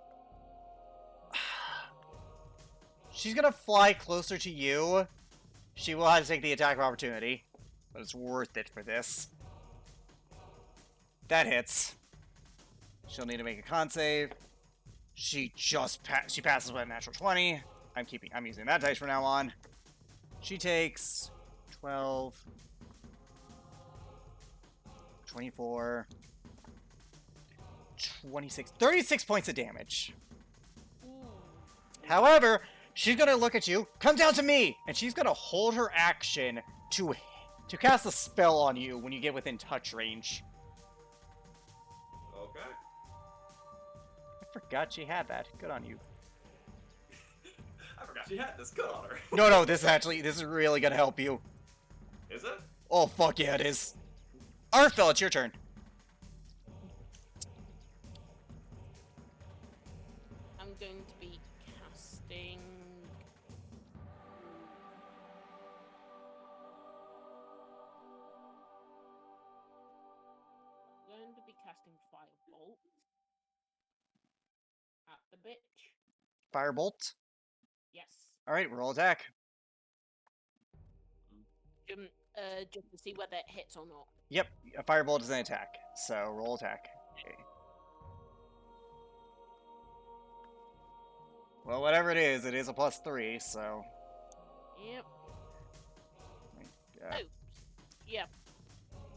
She's gonna fly closer to you. She will have to take the attack of opportunity, but it's worth it for this. That hits. She'll need to make a con save. She passes with a natural 20. I'm using that dice from now on. She takes 12, 24, 26, 36 points of damage. ooh, However, she's gonna look at you, come down to me, and she's gonna hold her action to cast a spell on you when you get within touch range. Okay. I forgot she had that. Good on you. I forgot she had this. Good on her. No, this is really gonna help you. Is it? Oh, fuck yeah, it is. Arthel, it's your turn. I'm going to be casting. I'm going to be casting Firebolt at the bitch. Firebolt. Yes. Alright, roll attack. Just to see whether it hits or not. Yep, a firebolt is an attack. So, roll attack. Okay. Well, whatever it is a +3, so... Yep. Uh, Oh. Yep.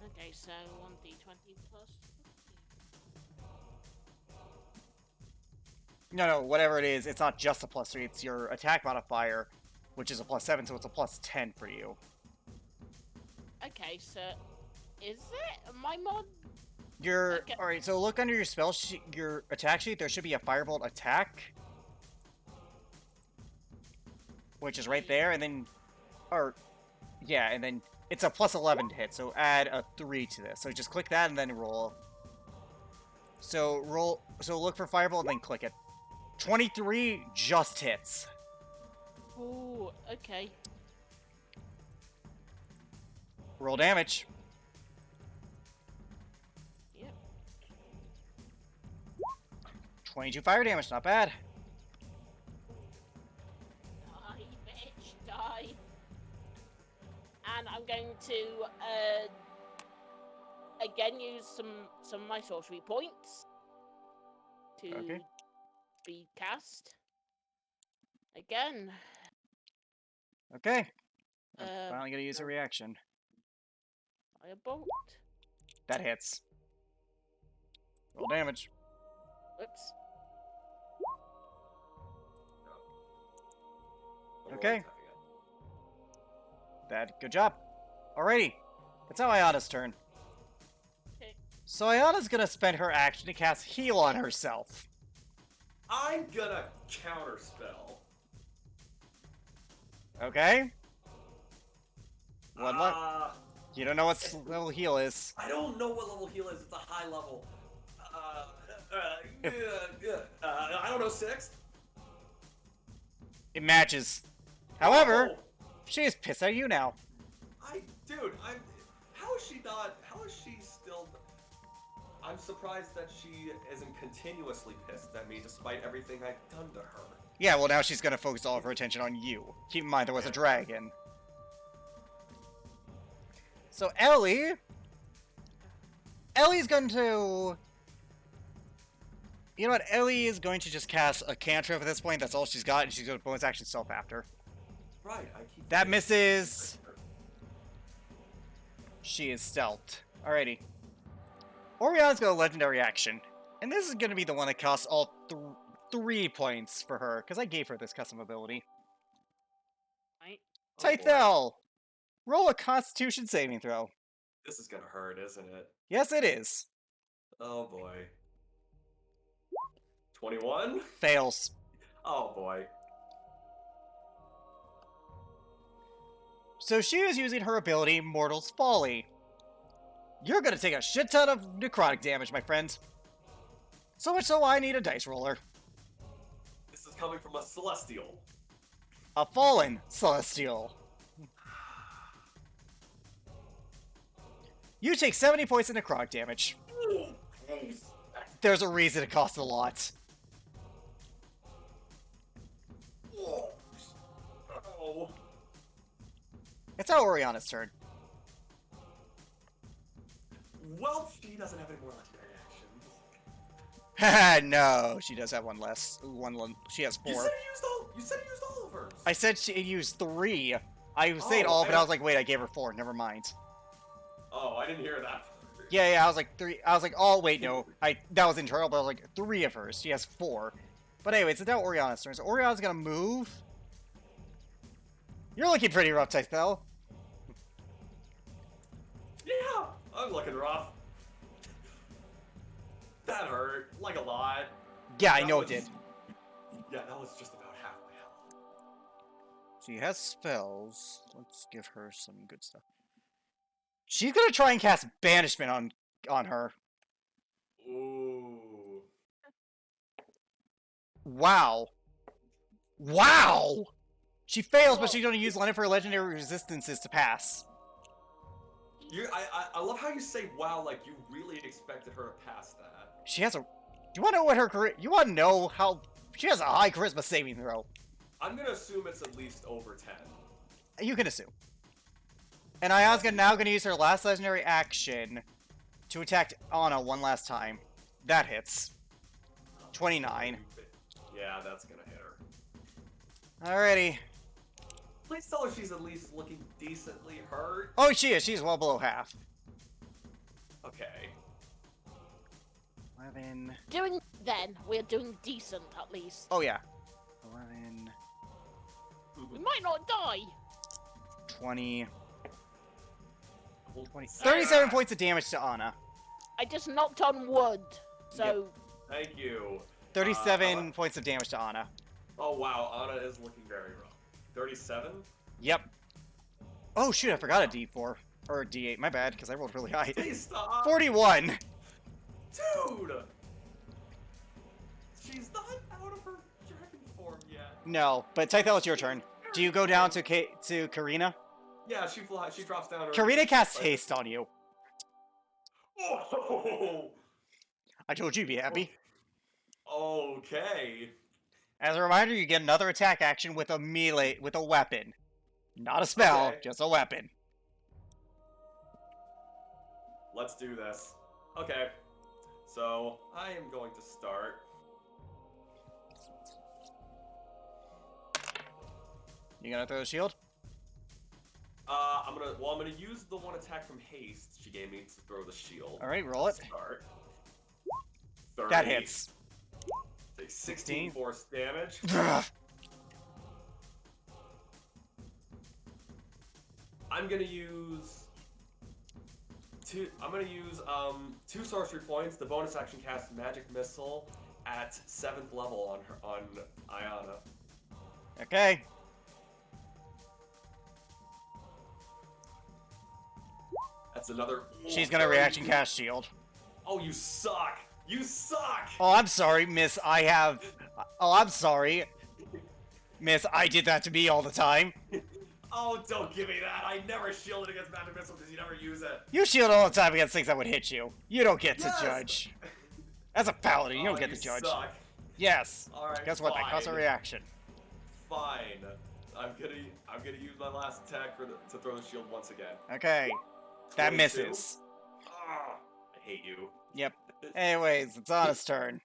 Okay, so 1d20 plus. No, whatever it is, it's not just a +3, it's your attack modifier, which is a +7, so it's a +10 for you. Okay, so is it my mod? Your Okay. Alright, so look under your spell sheet, your attack sheet, there should be a firebolt attack. Which is right there, and then... Or... Yeah, and then it's a +11 to hit, so add a 3 to this. So just click that and then roll. So look for firebolt and then click it. 23 just hits. Oh, okay. Roll damage. Yep. 22 fire damage, not bad. Die, bitch, die. And I'm going to again use some of my sorcery points to Okay. be cast again. Okay. I'm Um, finally gonna use a reaction. Firebolt. That hits. Roll damage. Whoops. I'm Okay. rolling attack again. Good job. Alrighty. It's now Ayana's turn. Okay. So Ayana's gonna spend her action to cast heal on herself. I'm gonna counterspell. Okay? What? Uh, You don't know what level heal is. I don't know what level heal is. It's a high level. I don't know, 6th? It matches. However, Oh, she is pissed at you now. how is she still... I'm surprised that she isn't continuously pissed at me despite everything I've done to her. Yeah, well now she's gonna focus all of her attention on you. Keep in mind there was a dragon. So Ellie's going to... You know what, Ellie is going to just cast a cantrip at this point, that's all she's got, and she's going to bonus action self after. Right, I keep... That forgetting. misses. She is stealthed. Alrighty. Oriana's got a legendary action. And this is going to be the one that costs all 3 points for her, because I gave her this custom ability. Right. Oh, boy. Tythel! Roll a constitution saving throw. This is gonna hurt, isn't it? Yes, it is. Oh boy. 21? Fails. Oh boy. So she is using her ability, Mortal's Folly. You're gonna take a shit ton of necrotic damage, my friend. So much so I need a dice roller. This is coming from a celestial. A fallen celestial. You take 70 points of necrotic damage. Ooh, please. There's a reason it costs a lot. Oh. It's now Oriana's turn. Well, she doesn't have any more legendary actions. Haha, no, she does have one less. She has You 4. said you used all of hers. I said she used 3. I was saying Oh, all, but I I- was like, wait, I gave her 4. Never mind. Oh, I didn't hear that. Yeah, I was like 3. I was like, oh, wait, no. That was internal, but I was like 3 of hers. She has 4. But anyways, it's now Oriana's turn. So Oriana's gonna move. You're looking pretty rough, Tythel. Yeah, I'm looking rough. That hurt, like a lot. Yeah, I That know was- it did. Yeah, that was just about half my health. She has spells. Let's give her some good stuff. She's gonna try and cast Banishment on her. Ooh. Wow. Wow! She fails, but Well- she's gonna use one of her legendary resistances to pass. I love how you say wow like you really expected her to pass that. She has a... You wanna know what her... You wanna know how... She has a high charisma saving throw. I'm gonna assume it's at least over 10. You can assume. And Aya's now gonna use her last legendary action to attack Anna one last time. That hits. 29. Yeah, that's gonna hit her. Alrighty. Please tell her she's at least looking decently hurt. Oh, she is. She's well below half. Okay. 11... We're doing decent at least. Oh, yeah. 11... We might not die. 20... 20... Ah! 37 points of damage to Anna. I just knocked on wood, so Thank you. 37 points of damage to Anna. Oh wow, Anna is looking very rough. 37? Yep. Oh, shoot, I forgot a D4. Or a D8. My bad, because I rolled really high. Please stop! 41! Dude! She's not out of her dragon form yet. No, but Tythel, it's your turn. Do you go down to Karina? Yeah, she drops down. Her Karina casts haste on you. Oh! I told you to be happy. Okay. As a reminder, you get another attack action with a weapon. Not a spell, Okay. just a weapon. Let's do this. Okay. So, I am going to start. You gonna throw a shield? I'm gonna use the one attack from haste she gave me to throw the shield. Alright, roll it. Start. 30. That hits. Take 16 force damage. I'm gonna use two sorcery points. The bonus action cast magic missile at 7th level on Ayana. Okay. That's another. She's gonna reaction cast shield. Oh, you suck! You suck! Oh, I'm sorry, miss. Oh, I'm sorry. Miss, I did that to me all the time. Oh, don't give me that! I never shielded against magic missile because you never use it. You shield all the time against things that would hit you. You don't get to Yes! judge. As a paladin, you don't get to judge. Suck. Yes. All right. Guess what? That costs a fine. reaction. Fine. I'm gonna use my last attack to throw the shield once again. Okay. That 22. misses. Ah, I hate you. Yep. Anyways, it's Anna's turn.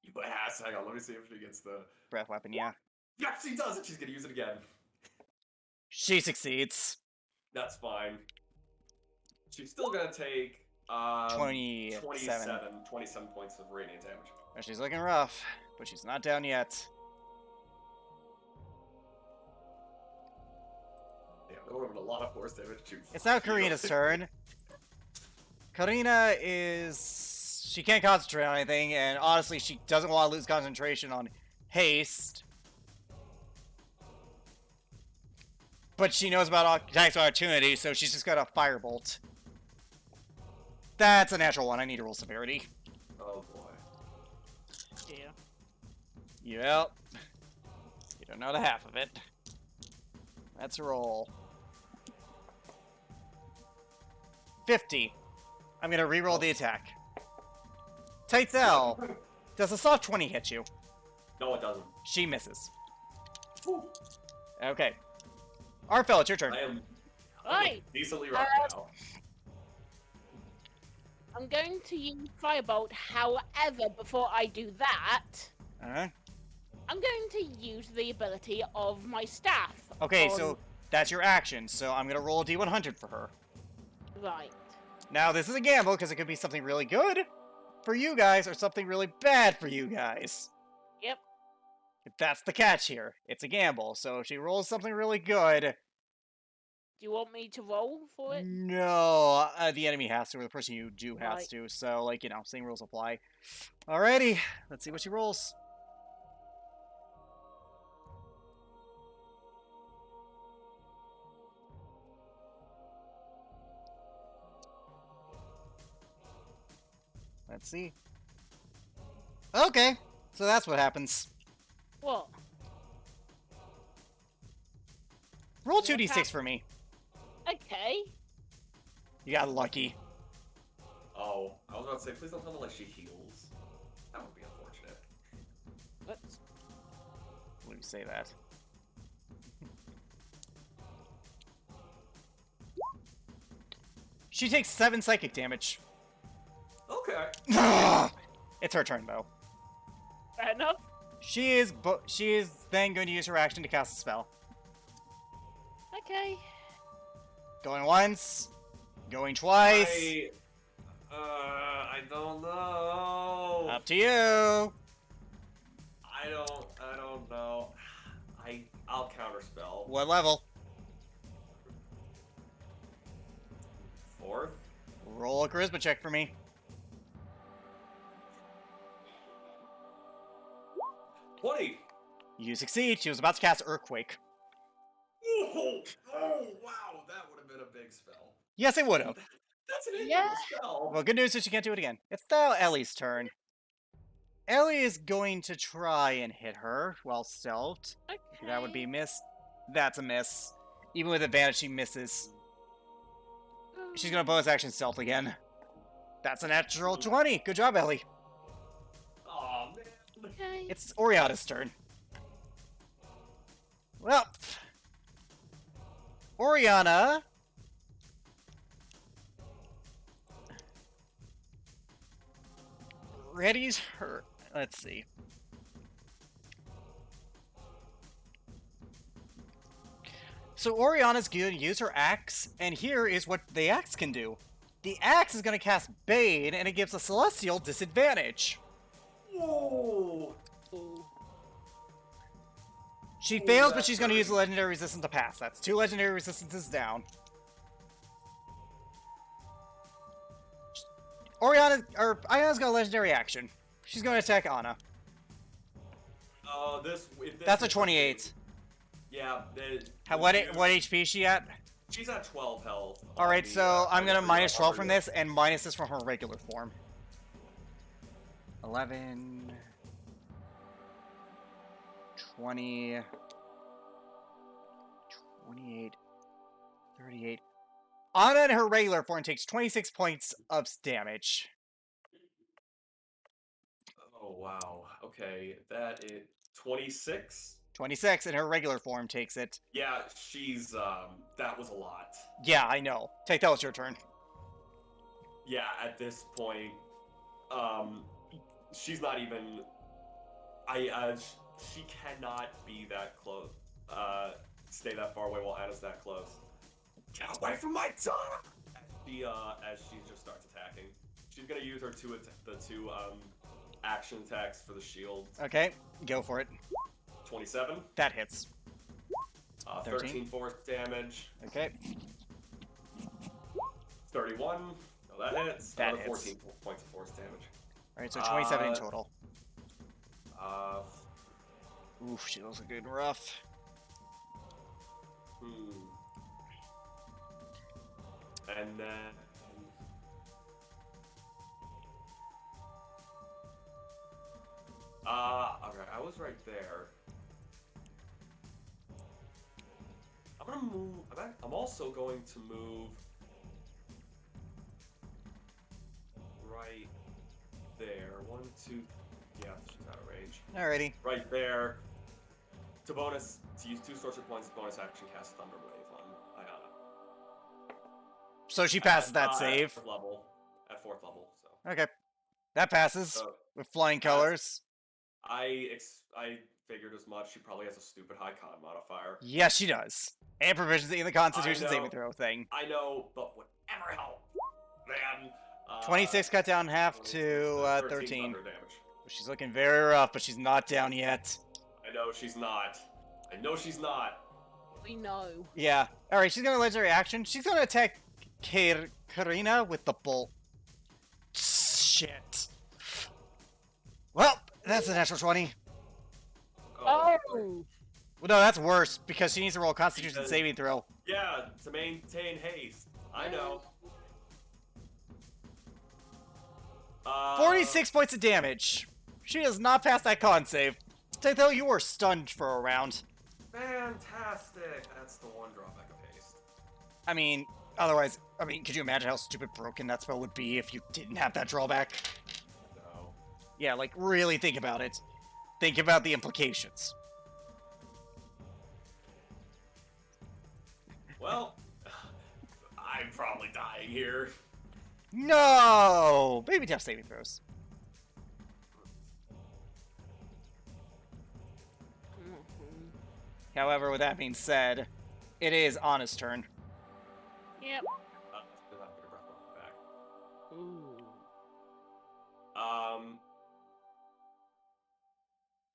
You ass. Hang on. Let me see if she gets the. Breath weapon, yeah. Yeah, she does it. She's gonna use it again. She succeeds. That's fine. She's still gonna take 27. 27 points of radiant damage. She's looking rough, but she's not down yet. Yeah, that would have been a lot of force damage too. It's now Karina's turn. Karina is... She can't concentrate on anything, and honestly, she doesn't want to lose concentration on haste. But she knows about attacks of opportunity, so she's just got a firebolt. That's a natural one. I need to roll severity. Oh boy. dear. Yep. You don't know the half of it. Let's roll. 50. I'm gonna re-roll the attack. Tythel, does a soft 20 hit you? No, it doesn't. She misses. Whew. Okay. Arfel, it's your turn. I am Right. decently rough now. I'm going to use Firebolt. However, before I do that, Uh-huh. I'm going to use the ability of my staff. Okay, on- so that's your action, so I'm gonna roll a D100 for her. Right. Now, this is a gamble, because it could be something really good for you guys, or something really bad for you guys. Yep. That's the catch here. It's a gamble. So if she rolls something really good, Do you want me to roll for it? no, the enemy has to, or the person you do has Right. to. So, like, same rules apply. Alrighty, let's see what she rolls. Let's see. Okay, so that's what happens. What? Roll What 2d6 for me. Okay. You got lucky. Oh, I was about to say, please don't tell me like she heals. That would be unfortunate. Let's. Let me say that. She takes 7 psychic damage. Okay. It's her turn though. Fair enough. She is then going to use her action to cast a spell. Okay. Going once, going twice. I don't know. Up to you. I don't know. I'll counterspell. What level? 4th? Roll a charisma check for me. 20. You succeed. She was about to cast Earthquake. Oh, wow, that would have been a big spell. Yes, it would have. That's an integral Yeah. spell. Well, good news is she can't do it again. It's now Ellie's turn. Ellie is going to try and hit her while stealthed. Okay. That would be miss. That's a miss. Even with advantage, she misses. She's gonna bonus action stealth again. That's a natural 20. Good job, Ellie. Oh man. Okay. It's Oriana's turn. Well, Oriana readies her. Let's see. So Oriana's going to use her axe, and here is what the axe can do. The axe is going to cast Bane, and it gives a celestial disadvantage. Whoa. Ooh. She Ooh, fails, but that's she's going to use the hurting. legendary resistance to pass. That's 2 legendary resistances down. Ayana's got a legendary action. She's going to attack Anna. This That's a is- 28. Yeah. What HP is she at? She's at 12 health. on Alright, the, so I'm going to minus 12 from armor. this, and minus this from her regular form. 11... 20... 28... 38... Anna in her regular form takes 26 points of damage. Oh wow. Okay, that is 26. 26 in her regular form takes it. Yeah, she's that was a lot. Yeah, I know. Take that was your turn. Yeah, at this point, she's not even. She cannot be that close. Stay that far away while Anna's that close. Get away from my son! As she just starts attacking, she's gonna use her two action attacks for the shield. Okay, go for it. 27. That hits. 13 force damage. Okay. 31. No, that hits. That Another hits. 14 points of force damage. Alright, so 27 in Uh, total. Oof, she looks good and rough. And then. Okay, I was right there. I'm gonna move. I'm also going to move right there. 1, 2. Yeah, she's out of range. Alrighty. Right there. To use 2 sorcery points. Bonus action cast Thunder Wave on Ayana. So she passes that save. At 4th level. So. Okay. That passes So with flying colors. I figured as much. She probably has a stupid high con modifier. Yes, she does. And proficiency in the Constitution know. saving throw thing. I know, but whatever help, man. 26 cut down half to 13. thunder damage. She's looking very rough, but she's not down yet. I know she's not. I know she's not. We know. Yeah. Alright, she's gonna legendary action. She's gonna attack Karina with the bolt. Shit. Well, that's a natural 20. Oh! Well, no, that's worse, because she needs to roll a Constitution Because- saving throw. Yeah, to maintain haste. I know. 46 points of damage. She has not passed that con save. Tythel, you were stunned for a round. Fantastic. That's the one drawback of haste. I mean, otherwise, could you imagine how stupid broken that spell would be if you didn't have that drawback? No. Yeah, like, really think about it. Think about the implications. Well, I'm probably dying here. No! Baby death saving throws. Mhm. However, with that being said, it is Anna's turn. Yep. Did not get a breath weapon back. Ooh.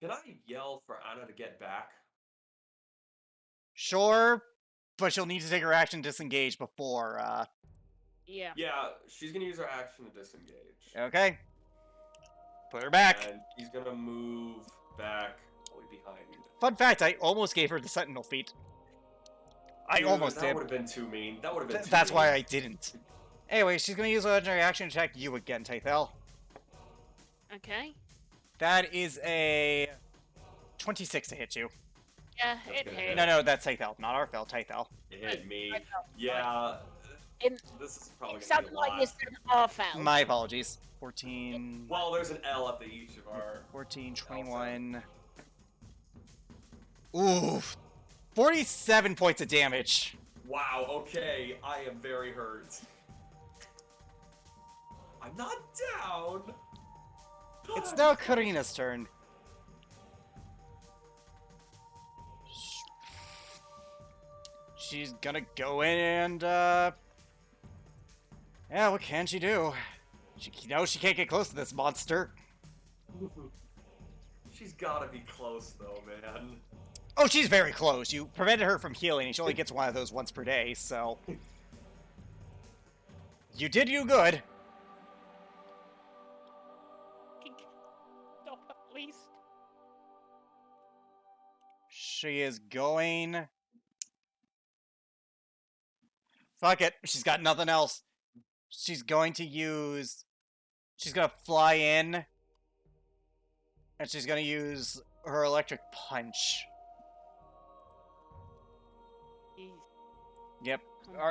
Can I yell for Anna to get back? Sure, but she'll need to take her action to disengage before, Yeah. Yeah, she's gonna use her action to disengage. okay. Put her back. And he's gonna move back way behind. Fun fact, I almost gave her the Sentinel feat. I Dude, almost that did. would have been too mean. That would have been too That's mean. why I didn't. Anyway, she's gonna use a legendary action to attack you again, Tythel. Okay. That is a 26 to hit you. Yeah, That's it good. hit. No, that's Tythel, not Arfel, Tythel. It hit me. I know. Yeah. In- This is probably It gonna be sounded a like lot. you said Arfel. My apologies. 14, Well, there's an L at the each of our. 14, 21. Oof. 47 points of damage. Wow. Okay, I am very hurt. I'm not down. but It's I'm now fine. Karina's turn. She's gonna go in and, yeah, what can she do? She knows she can't get close to this monster. She's gotta be close though, man. Oh, she's very close. You prevented her from healing, and she only gets one of those once per day, so... You did you good. Stop at least. She is going... Fuck it. She's got nothing else. She's going to use... She's gonna fly in. And she's gonna use her electric punch. Jeez. Yep.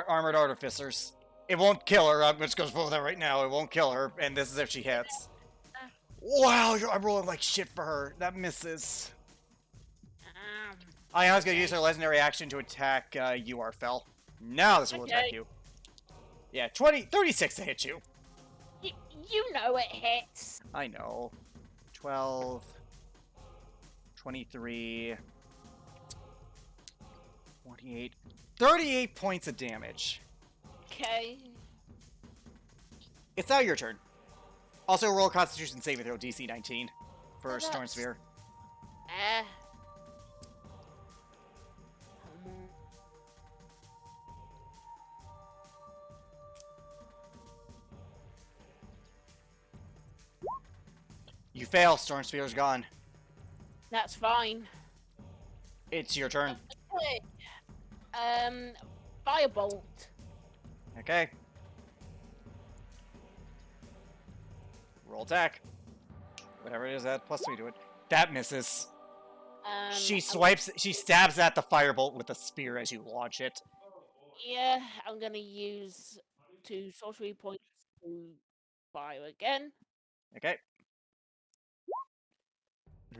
Armored artificers. It won't kill her. I'm just gonna spoil that right now. It won't kill her. And this is if she hits. Wow, I'm rolling like shit for her. That misses. Ayana's gonna use her legendary action to attack you, Arfel. Now this will attack Okay. you. Yeah, 36 to hit you. You know it hits. I know. 12, 23, 28, 38 points of damage. Okay. It's now your turn. Also roll a Constitution saving throw, DC 19 for Well, Storm that's- Sphere. Uh. You fail, Storm Sphere's gone. That's fine. It's your turn. Okay. Firebolt. Okay. Roll attack. Whatever it is, that plus 3 to it. That misses. She swipes, she stabs at the firebolt with a spear as you launch it. Yeah, I'm gonna use 2 sorcery points to fire again. Okay.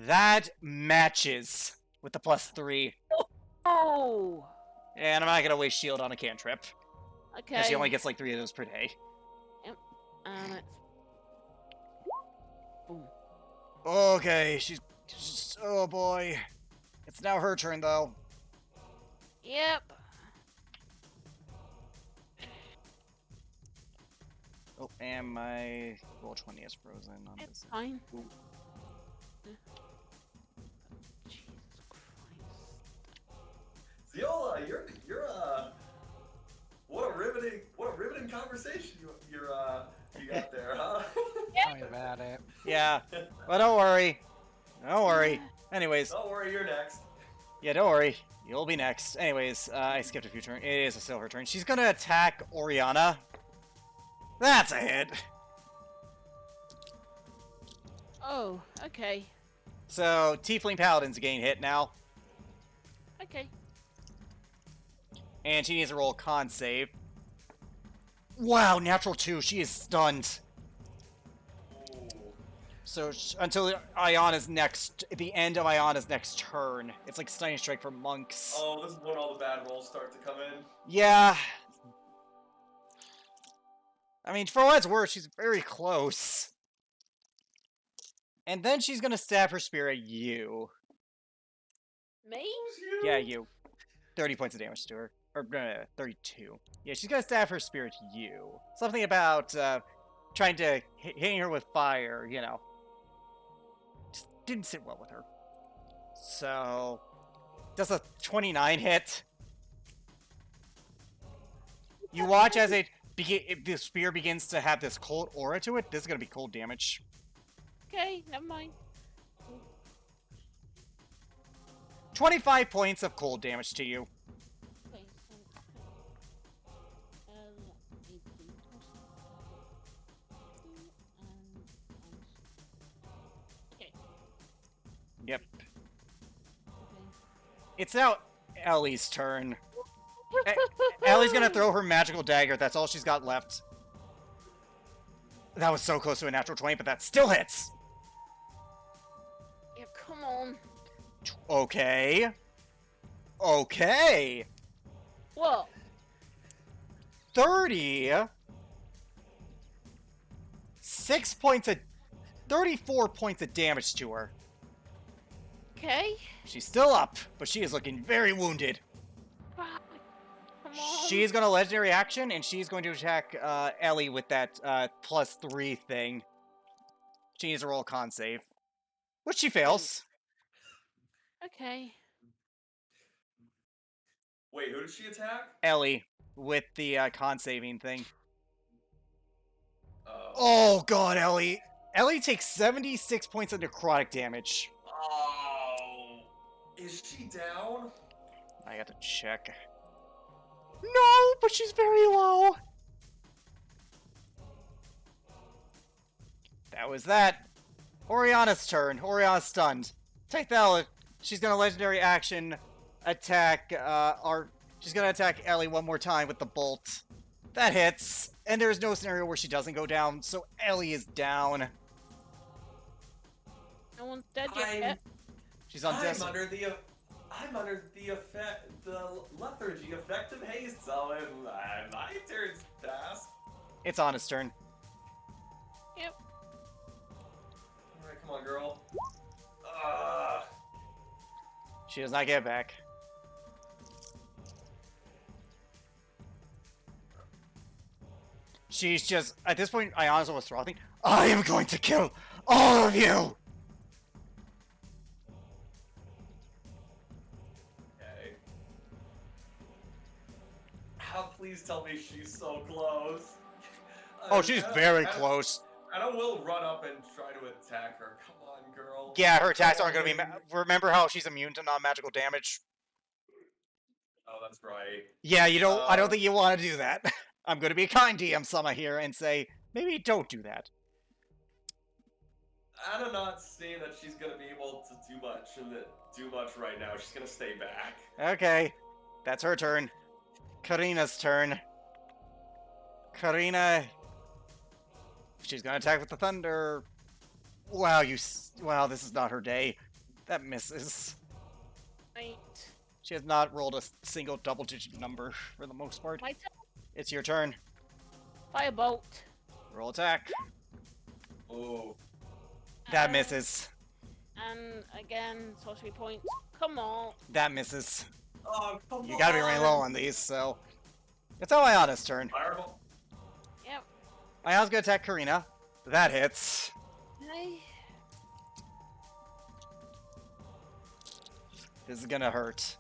That matches with the plus 3. Oh. And I'm not gonna waste shield on a cantrip. Okay. Because she only gets like 3 of those per day. It's... Boom. Okay, she's oh boy. It's now her turn though. Yep. Oh, and my roll 20 is frozen on It's this. fine. Ooh. Jeez. conversation you got there, huh? Tell me about it. Yeah. Well, don't worry. Don't worry. Anyways, Don't worry, you're next. yeah, don't worry. You'll be next. Anyways, I skipped a few turns. It is still her turn. She's gonna attack Oriana. That's a hit. Oh, okay. So, Tiefling Paladins gain hit now. Okay. And she needs to roll a con save. Wow, natural 2. She is stunned. Ooh. So, until Ayana's next... At the end of Ayana's next turn. It's like Stunning Strike for monks. Oh, this is when all the bad rolls start to come in. Yeah. I mean, for what it's worth, she's very close. And then she's gonna stab her spear at you. Me? Who's you? Yeah, you. 30 points of damage to her. Or, 32. Yeah, she's gonna stab her spear at you. Something about, trying to... hitting her with fire, you know. Just didn't sit well with her. So... Does a 29 hit? You watch as if the spear begins to have this cold aura to it. This is gonna be cold damage. Okay, never mind. 25 points of cold damage to you. Okay, so L 18 okay. Yep. Okay. It's now Ellie's turn. Ellie's gonna throw her magical dagger. That's all she's got left. That was so close to a natural 20, but that still hits. Yeah, come on. Okay. Okay. What? 30. 6 points of... 34 points of damage to her. Okay. She's still up, but she is looking very wounded. Fuck. Come on. She's going to legendary action, and she's going to attack Ellie with that +3 thing. She needs to roll a con save. Which she fails. Okay. Wait, who did she attack? Ellie with the con saving thing. Oh. Oh god, Ellie. Ellie takes 76 points of necrotic damage. Oh. Is she down? I got to check. No, but she's very low. That was that. Oriana's turn. Oriana's stunned. Take that. She's gonna legendary action attack, she's gonna attack Ellie one more time with the bolt. That hits. And there's no scenario where she doesn't go down, so Ellie is down. No one's dead yet. She's on death. I'm under the effect, the lethargy effect of haste, so my turn's passed. It's on its turn. Yep. Alright, come on, girl. She does not get back. She's just, at this point, Ayana's almost frothing. I am going to kill all of you! Okay. Please tell me she's so close. Oh, she's very close. I will run up and try to attack her. Come on, girl. Yeah, her attacks aren't going to be... Remember how she's immune to non-magical damage? Oh, that's right. Yeah, you don't... I don't think you want to do that. I'm going to be a kind DM Summer here and say, maybe don't do that. I'm not saying that she's going to be able to do much right now. She's going to stay back. Okay. That's her turn. Karina's turn. Karina... She's gonna attack with the thunder. Wow, wow, this is not her day. That misses. Right. She has not rolled a single double-digit number for the most part. My turn. It's your turn. Firebolt. Roll attack. Oh. That misses. And again, sorcery points. Come on. That misses. Oh, come You gotta be running low on these, so... It's now Ayana's turn. Fireball. Yep. Ayana's gonna attack Karina. That hits. Okay. This is gonna hurt.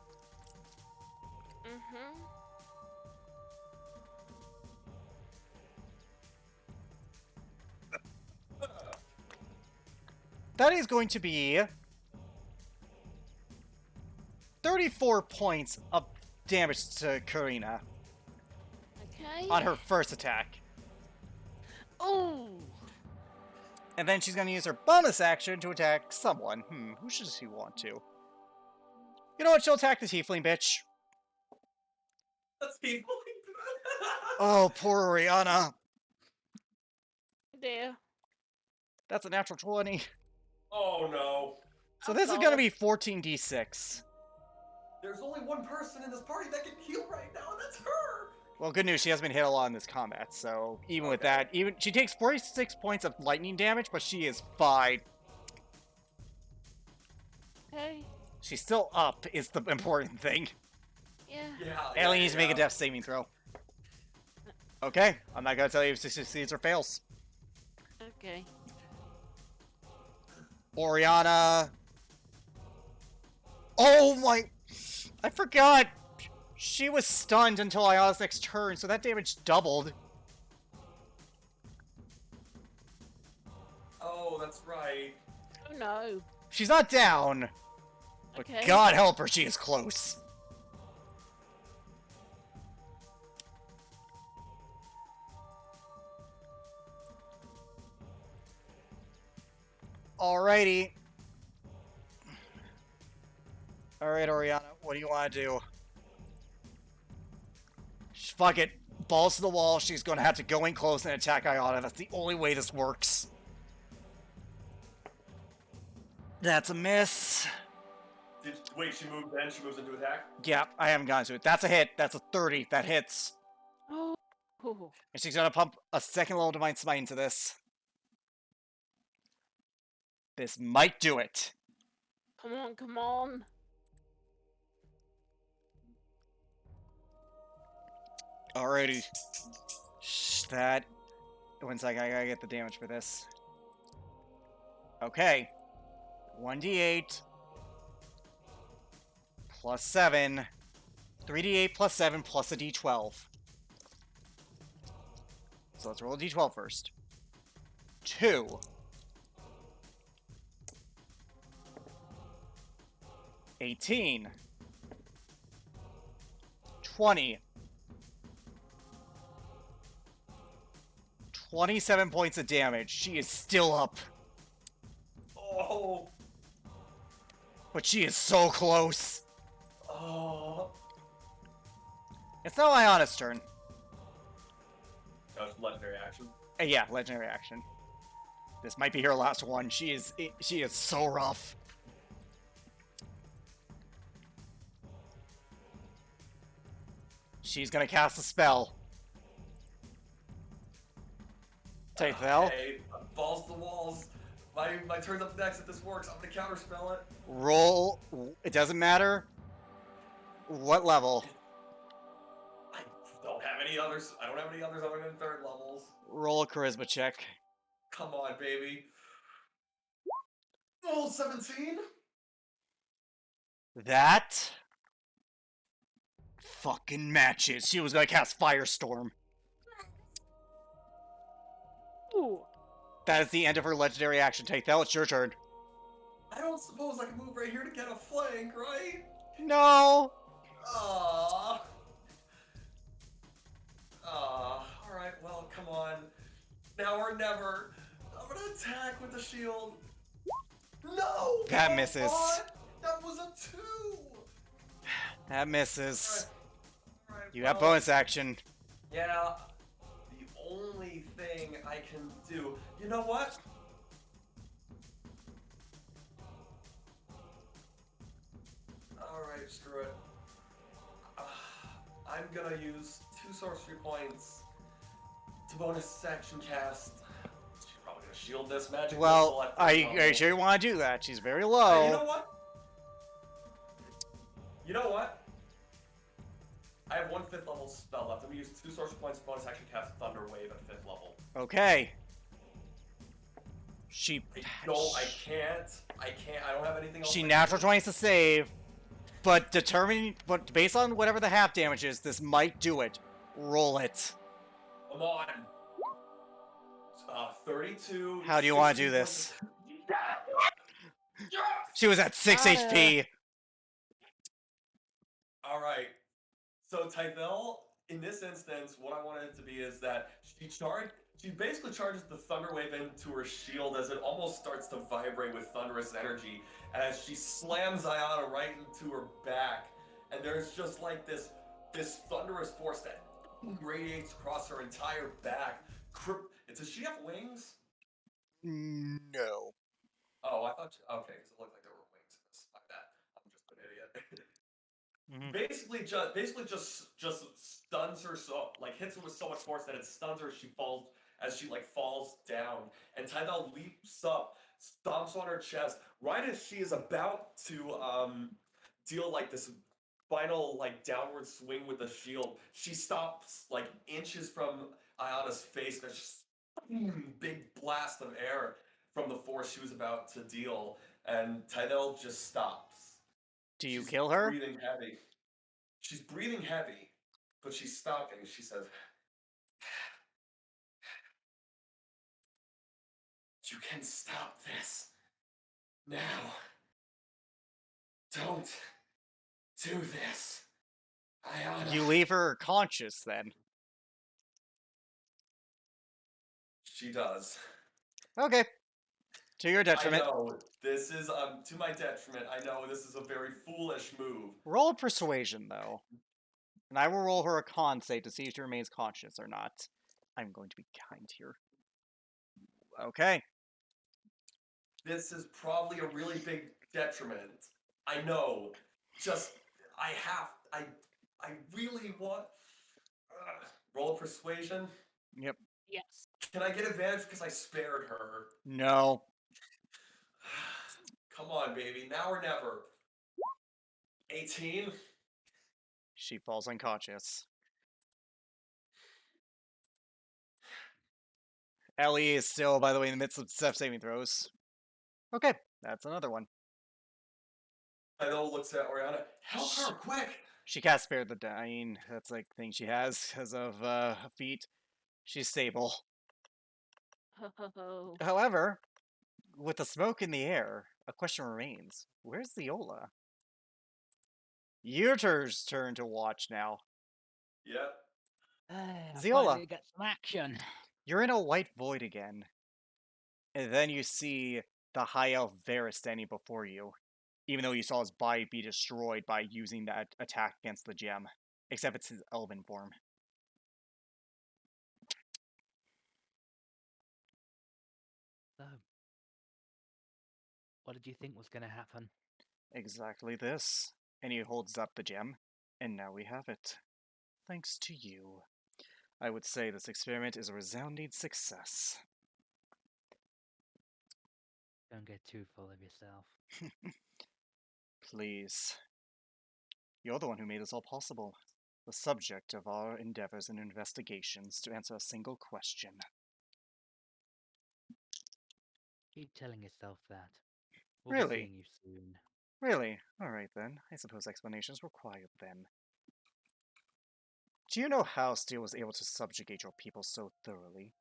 That is going to be 34 points of damage to Karina Okay. on her first attack. Oh. And then she's going to use her bonus action to attack someone. Who should she want to? You know what? She'll attack the tiefling bitch. That's people. Oh, poor Oriana. Dear. That's a natural 20. Oh no. So this is going to be 14d6. There's only one person in this party that can heal right now, and that's her. Well, good news, she hasn't been hit a lot in this combat, so even with Okay. that, she takes 46 points of lightning damage, but she is fine. Okay. She's still up, is the important thing. Yeah. Yeah. Allie needs to make a death saving throw. Okay, I'm not gonna tell you if she succeeds or fails. Okay. Oriana. Oh my! I forgot! She was stunned until Ayana's next turn, so that damage doubled. Oh, that's right. Oh no. She's not down, but Okay. God help her, she is close. Alrighty. Alright, Oriana, what do you want to do? Fuck it. Balls to the wall, she's gonna have to go in close and attack Ayana. That's the only way this works. That's a miss. Wait, she moved then? She moves into attack? Yeah, I haven't gotten to it. That's a hit. That's a 30. That hits. Oh. Oh. And she's gonna pump a second level Divine Smite into this. This might do it. Come on, come on. Alrighty. Shh, that... One sec, I gotta get the damage for this. Okay. 1d8. Plus 7. 3d8 plus 7 plus a d12. So let's roll a d12 first. 2. 18. 20. 27 points of damage. She is still up. Oh. But she is so close. Oh. It's now Ayana's turn. That was legendary action. Yeah, legendary action. This might be her last one. She is so rough. She's gonna cast a spell. Take Vel. Okay, balls to the walls. My turn's up next. If this works, I'm gonna counterspell it. Roll. It doesn't matter. What level? I don't have any others. I don't have any others other than third levels. Roll a charisma check. Come on, baby. Oh, 17? That fucking matches. She was gonna cast Firestorm. Ooh. That is the end of her legendary action. Take that. It's your turn. I don't suppose I can move right here to get a flank, right? No. Aww. Alright, well, come on. Now or never. I'm gonna attack with the shield. No! That come misses. on! That was a 2! That misses. Alright, You have well, bonus action. Yeah, the only thing I can do... You know what? Alright, screw it. I'm gonna use 2 sorcery points to bonus action cast. She's probably gonna shield this magic missile Well, at are third you level. sure you want to do that? She's very You low. know what? You know what? I have 1 5th level spell left. I'm gonna use 2 sorcery points to bonus action cast Thunder Wave at 5th level. Okay. She. No, I can't. I don't have anything else. She I can natural do. 20s to save, but based on whatever the half damage is, this might do it. Roll it. Come on. 32. How do you wanna do 16 this? points of She was at 6 Got HP. All right. So Tythel, in this instance, what I wanted it to be is that she basically charges the thunder wave into her shield as it almost starts to vibrate with thunderous energy as she slams Ayana right into her back, and there's just like this thunderous force that radiates across her entire back. Does she have wings? No. Oh, I thought. Okay, because it looked like there were wings in this. My bad. I'm just an idiot. Mhm. Basically just stuns her, so like hits her with so much force that it stuns her. She falls as she like falls down, and Tythel leaps up, stomps on her chest right as she is about to deal like this final like downward swing with the shield. She stops like inches from Ayana's face. There's just big blast of air from the force she was about to deal, and Tythel just stops. Do you She's kill her? breathing heavy. She's breathing heavy, but she's stopping. She says, "You can stop this now. Don't do this, Ayana." You leave her conscious then. She does. Okay. To your I detriment. know this is to my detriment. I know this is a very foolish move. Roll persuasion, though. And I will roll her a con save to see if she remains conscious or not. I'm going to be kind here. Okay. This is probably a really big detriment. I know. Just I really want. Roll persuasion. Yep. Yes. Can I get advantage because I spared her? No. Come on, baby. Now or never. 18? She falls unconscious. Ellie is still, by the way, in the midst of step saving throws. Okay, that's another one. Tythel looks at Oriana. Help her, quick! She can't spare the dying. That's like the thing she has because of feet. She's stable. Oh, However, with the smoke in the air, a question remains. Where's Ziola? Your turn to watch now. Yep. I Ziola. finally get some action. You're in a white void again. And then you see the High Elf Varus standing before you. Even though you saw his body be destroyed by using that attack against the gem. Except it's his elven form. So, what did you think was going to happen? Exactly this. And he holds up the gem. And now we have it. Thanks to you. I would say this experiment is a resounding success. Don't get too full of yourself. Please. You're the one who made this all possible. The subject of our endeavors and investigations to answer a single question. Keep telling yourself that. We'll Really? be seeing you soon. Really? Alright then. I suppose explanations required then. Do you know how Steel was able to subjugate your people so thoroughly?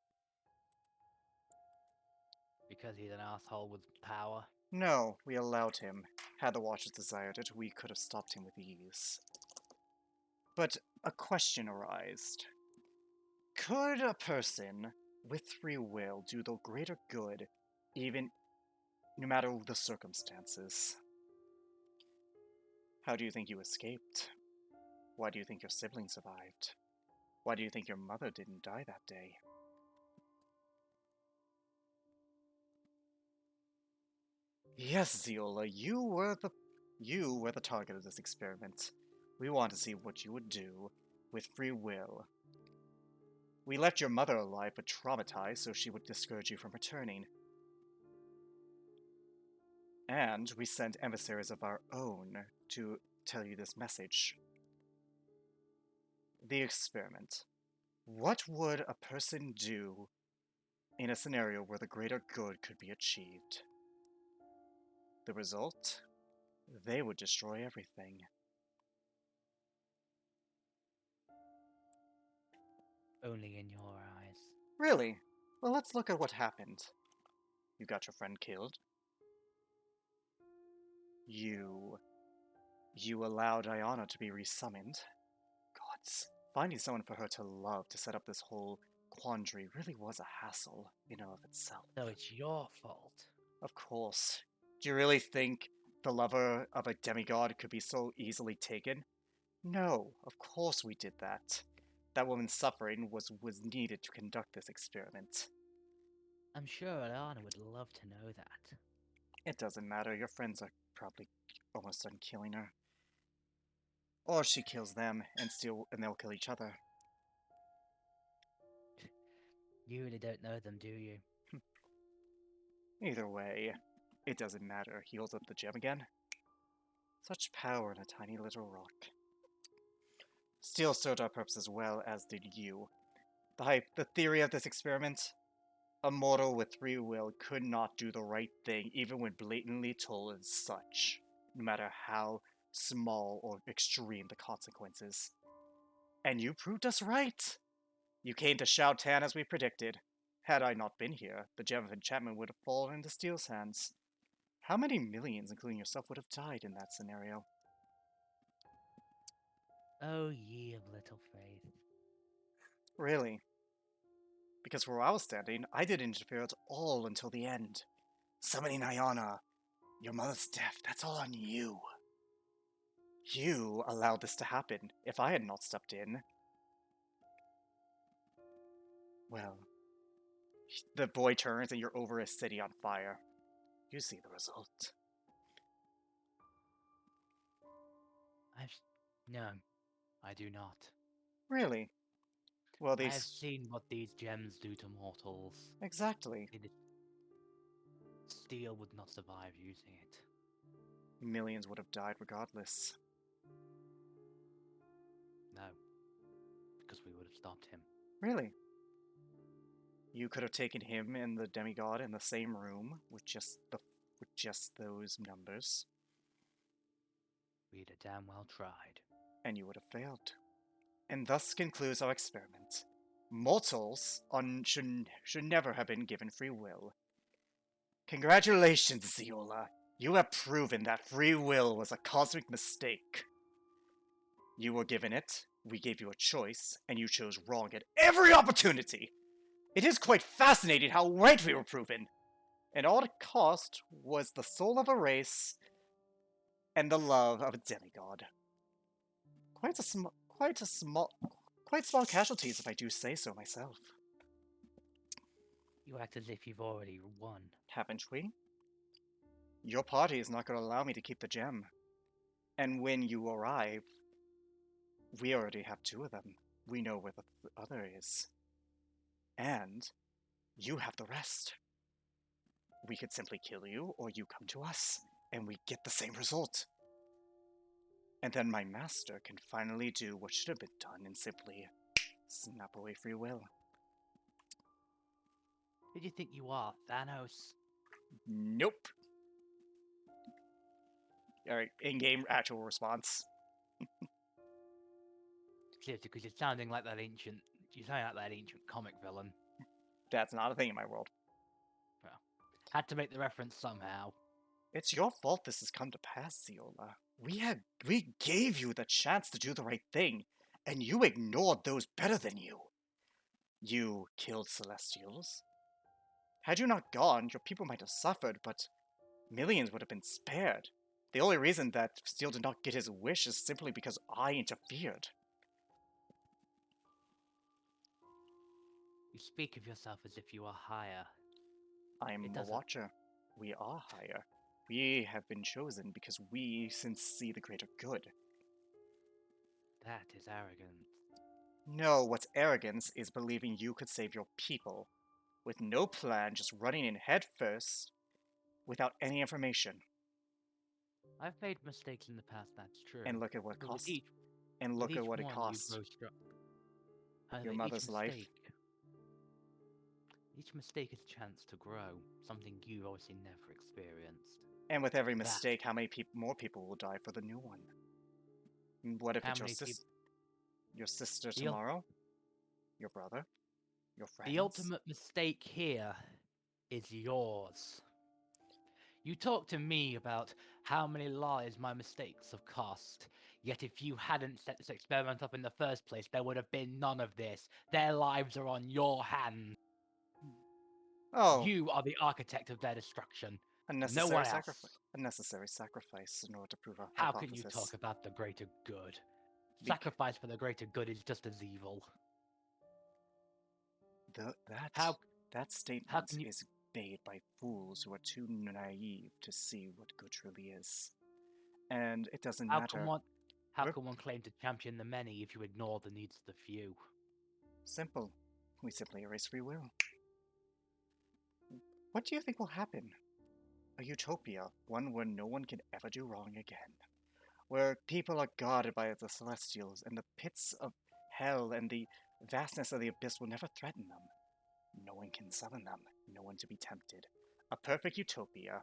Because he's an asshole with power. No, we allowed him. Had the Watchers desired it, we could have stopped him with ease. But a question arose. Could a person with free will do the greater good, even no matter the circumstances? How do you think you escaped? Why do you think your siblings survived? Why do you think your mother didn't die that day? Yes, Ziola, you were the target of this experiment. We want to see what you would do with free will. We left your mother alive but traumatized so she would discourage you from returning. And we sent emissaries of our own to tell you this message. The experiment. What would a person do in a scenario where the greater good could be achieved? The result? They would destroy everything. Only in your eyes. Really? Well, let's look at what happened. You got your friend killed. You allowed Iona to be resummoned. Gods, finding someone for her to love to set up this whole quandary really was a hassle in and of itself. So it's your fault. Of course. Do you really think the lover of a demigod could be so easily taken? No, of course we did that. That woman's suffering was needed to conduct this experiment. I'm sure Alana would love to know that. It doesn't matter, your friends are probably almost done killing her. Or she kills them and they'll kill each other. You really don't know them, do you? Either way, it doesn't matter. He holds up the gem again. Such power in a tiny little rock. Still served our purpose as well as did you. The theory of this experiment? A mortal with free will could not do the right thing even when blatantly told as such, no matter how small or extreme the consequences. And you proved us right! You came to Shao Tan as we predicted. Had I not been here, the Gem of Enchantment would have fallen into Steel's hands. How many millions, including yourself, would have died in that scenario? Oh, ye of little faith. Really? Because where I was standing, I didn't interfere at all until the end. Summoning Iona, your mother's death, that's all on you. You allowed this to happen. If I had not stepped in... Well... The boy turns and you're over a city on fire. You see the result. No, I do not. Really? Well, I have seen what these gems do to mortals. Exactly. Steel would not survive using it. Millions would have died regardless. No, because we would have stopped him. Really? You could have taken him and the demigod in the same room with just those numbers. We'd have damn well tried. And you would have failed. And thus concludes our experiment. Mortals should never have been given free will. Congratulations, Ziola. You have proven that free will was a cosmic mistake. You were given it, we gave you a choice, and you chose wrong at every opportunity. It is quite fascinating how right we were proven. And all it cost was the soul of a race and the love of a demigod. Quite small casualties, if I do say so myself. You act as if you've already won. Haven't we? Your party is not going to allow me to keep the gem. And when you arrive, we already have 2 of them. We know where the other is. And you have the rest. We could simply kill you, or you come to us, and we get the same result. And then my master can finally do what should have been done and simply snap away free will. Who do you think you are, Thanos? Nope. Alright, in-game actual response. Seriously, because you're sounding like that ancient... You sound like that ancient comic villain. That's not a thing in my world. Well, had to make the reference somehow. It's your fault this has come to pass, Ziola. We gave you the chance to do the right thing, and you ignored those better than you. You killed Celestials. Had you not gone, your people might have suffered, but millions would have been spared. The only reason that Steel did not get his wish is simply because I interfered. You speak of yourself as if you are higher. I'm a watcher. We are higher. We have been chosen because we see the greater good. That is arrogant. No, what's arrogance is believing you could save your people. With no plan, just running in head first, without any information. I've made mistakes in the past, that's true. And look at what it But cost. with And look with at each what it one, you cost. grow strong. Your Each mother's life. Each mistake is a chance to grow, something you've obviously never experienced. And with every mistake, how many more people will die for the new one? What if How it's your sister tomorrow? Your brother? Your friends? The ultimate mistake here is yours. You talk to me about how many lives my mistakes have cost. Yet if you hadn't set this experiment up in the first place, there would have been none of this. Their lives are on your hands. Oh, You are the architect of their destruction. No unnecessary one sacrifice. else. Unnecessary sacrifice in order to prove a How can you hypothesis. talk about the greater good? Bec- Sacrifice for the greater good is just as evil. That How statement can you is made by fools who are too naive to see what good truly is. And it doesn't how matter. can one how We're can one claim to champion the many if you ignore the needs of the few? simple. We simply erase free will. What do you think will happen? A utopia, one where no one can ever do wrong again. Where people are guarded by the celestials, and the pits of hell and the vastness of the abyss will never threaten them. No one can summon them, no one to be tempted. A perfect utopia,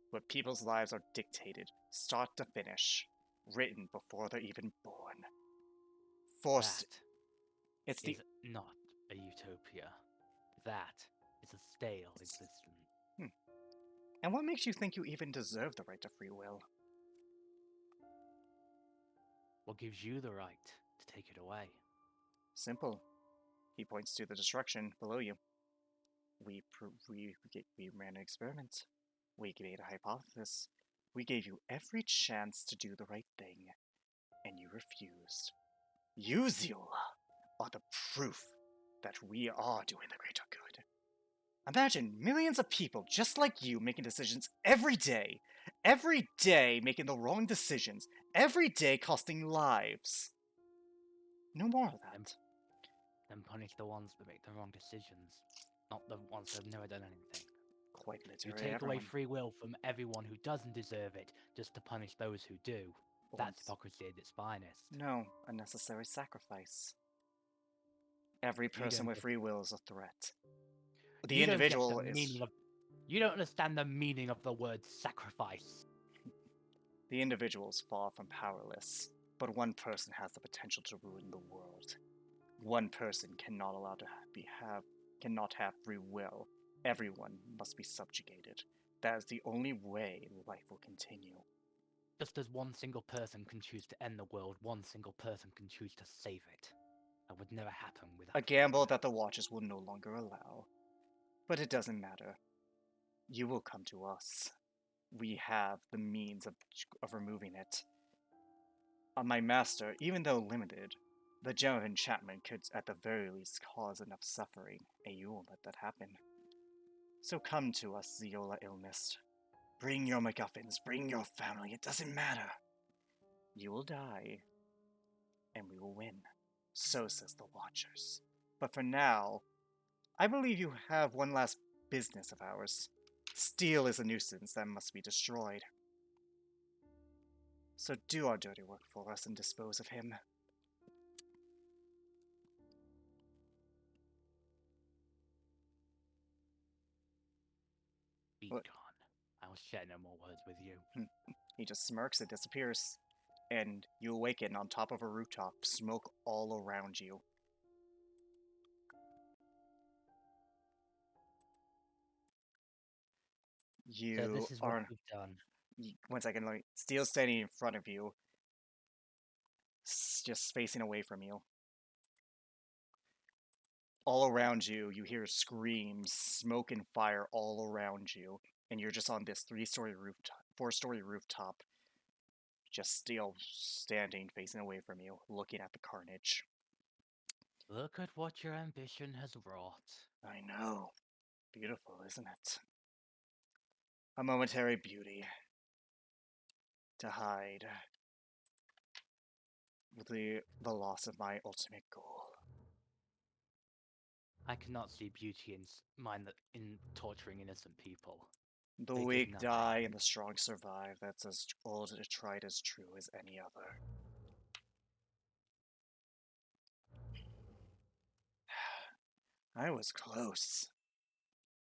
where people's lives are dictated, start to finish, written before they're even born. Forced. That It's the. is not a utopia. That is a stale existence. And what makes you think you even deserve the right to free will? What gives you the right to take it away? Simple. He points to the destruction below you. We ran an experiment. We made a hypothesis. We gave you every chance to do the right thing, and you refused. You, Ziola, are the proof that we are doing the greater good. Imagine millions of people just like you making decisions every day making the wrong decisions, every day costing lives. No more of that. Then punish the ones that make the wrong decisions, not the ones that have never done anything. Quite You literally, take away everyone. free will from everyone who doesn't deserve it just to punish those who do. That's Once. hypocrisy at its finest. No, unnecessary sacrifice. Every You person don't with get- free will is a threat. The you don't get individual the is. meaning of. You don't understand the meaning of the word sacrifice. The individual is far from powerless, but one person has the potential to ruin the world. One person cannot allow to cannot have free will. Everyone must be subjugated. That is the only way life will continue. Just as one single person can choose to end the world, one single person can choose to save it. That would never happen without. A gamble that the Watchers will no longer allow. But it doesn't matter. You will come to us. We have the means of removing it. My master, even though limited, the gem of enchantment could at the very least cause enough suffering, and you won't let that happen. So come to us, Ziola Illmist. Bring your MacGuffins, bring your family, it doesn't matter. You will die, and we will win. So says the Watchers. But for now, I believe you have one last business of ours. Steel is a nuisance that must be destroyed. So do our dirty work for us and dispose of him. Be What? gone. I will share no more words with you. He just smirks and disappears. And you awaken on top of a rooftop, smoke all around you. You So this is what are. we've done. 1 second, like, Steel's standing in front of you, just facing away from you. All around you, you hear screams, smoke and fire all around you, and you're just on this 4-story rooftop, just Steel standing, facing away from you, looking at the carnage. Look at what your ambition has wrought. I know. Beautiful, isn't it? A momentary beauty to hide the loss of my ultimate goal. I cannot see beauty in torturing innocent people. The They did weak nothing. die and the strong survive. That's as old and tried as true as any other. I was close.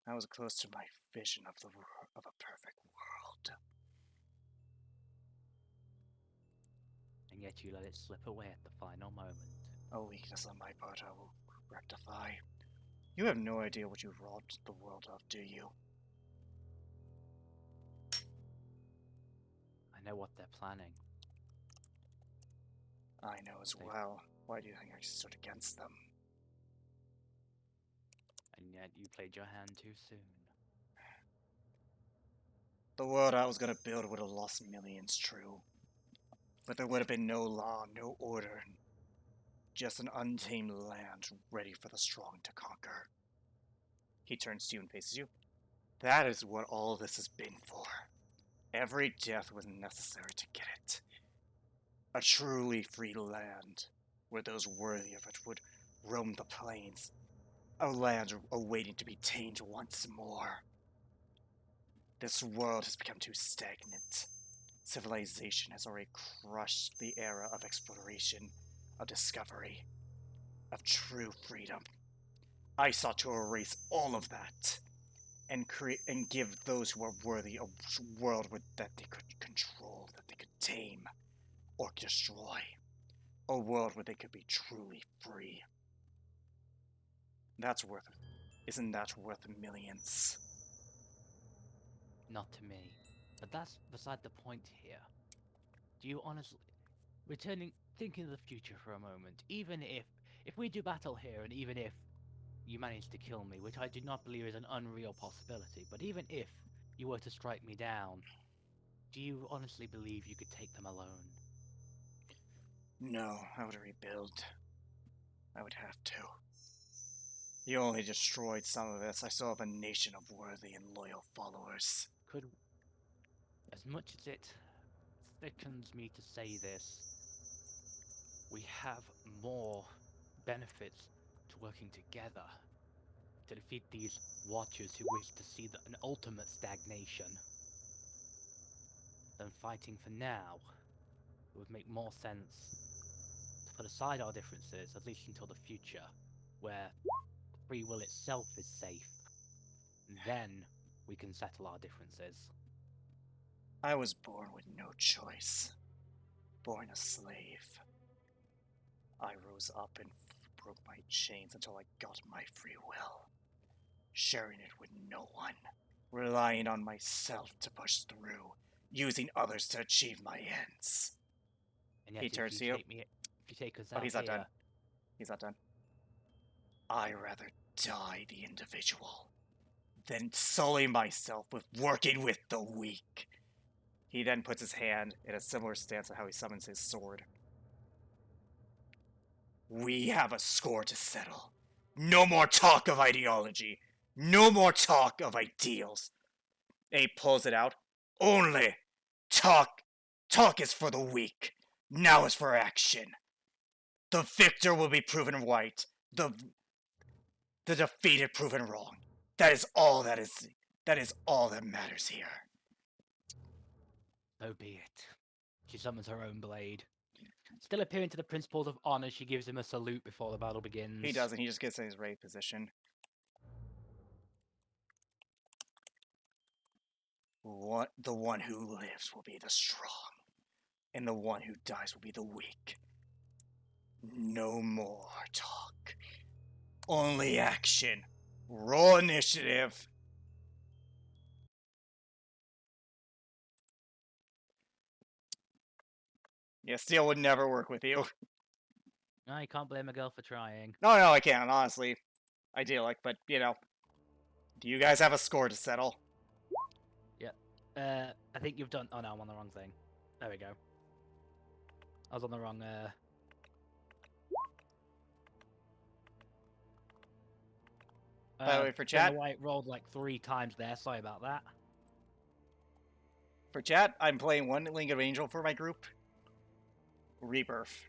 I was close to my vision of a perfect world. And yet you let it slip away at the final moment. A weakness on my part I will rectify. You have no idea what you've robbed the world of, do you? know what they're planning. I know as They- well. Why do you think I stood against them? And yet you played your hand too soon. The world I was gonna build would have lost millions, true. But there would have been no law, no order. Just an untamed land ready for the strong to conquer. He turns to you and faces you. That is what all this has been for. Every death was necessary to get it. A truly free land, where those worthy of it would roam the plains. A land awaiting to be tamed once more. This world has become too stagnant. Civilization has already crushed the era of exploration, of discovery, of true freedom. I sought to erase all of that and create and give those who are worthy a world that they could control, that they could tame or destroy. A world where they could be truly free. Isn't that worth millions? Not to me. But that's beside the point here. Do you honestly... thinking of the future for a moment, even if we do battle here, and even if you manage to kill me, which I do not believe is an unreal possibility, but even if you were to strike me down, do you honestly believe you could take them alone? No, I would rebuild. I would have to. You only destroyed some of us. I still have a nation of worthy and loyal followers. Could... As much as it thickens me to say this, we have more benefits to working together to defeat these watchers who wish to see an ultimate stagnation than fighting for now. It would make more sense to put aside our differences, at least until the future, where free will itself is safe. Then we can settle our differences. I was born with no choice. Born a slave. I rose up and broke my chains until I got my free will. Sharing it with no one. Relying on myself to push through. Using others to achieve my ends. And yet, He turns to you. if you take us Oh, out he's not here, done. He's not done. I rather die the individual than sully myself with working with the weak. He then puts his hand in a similar stance to how he summons his sword. We have a score to settle. No more talk of ideology. No more talk of ideals. And he pulls it out. Only talk. Talk is for the weak. Now is for action. The victor will be proven right. The defeated proven wrong. That is all that matters here. so be it. She summons her own blade. Still adhering to the principles of honor, she gives him a salute before the battle begins. He doesn't, he just gets in his right position. The one who lives will be the strong, and the one who dies will be the weak. No more talk. Only action. Roll initiative. Yeah, Steel would never work with you. No, you can't blame a girl for trying. No, I can't, honestly. Idyllic, but, you know. Do you guys have a score to settle? I think you've done... Oh no, I'm on the wrong thing. There we go. I was on the wrong, By the way, for don't know chat, why it rolled like 3 times there, sorry about that. I'm playing one Link of Angel for my group. Rebirth.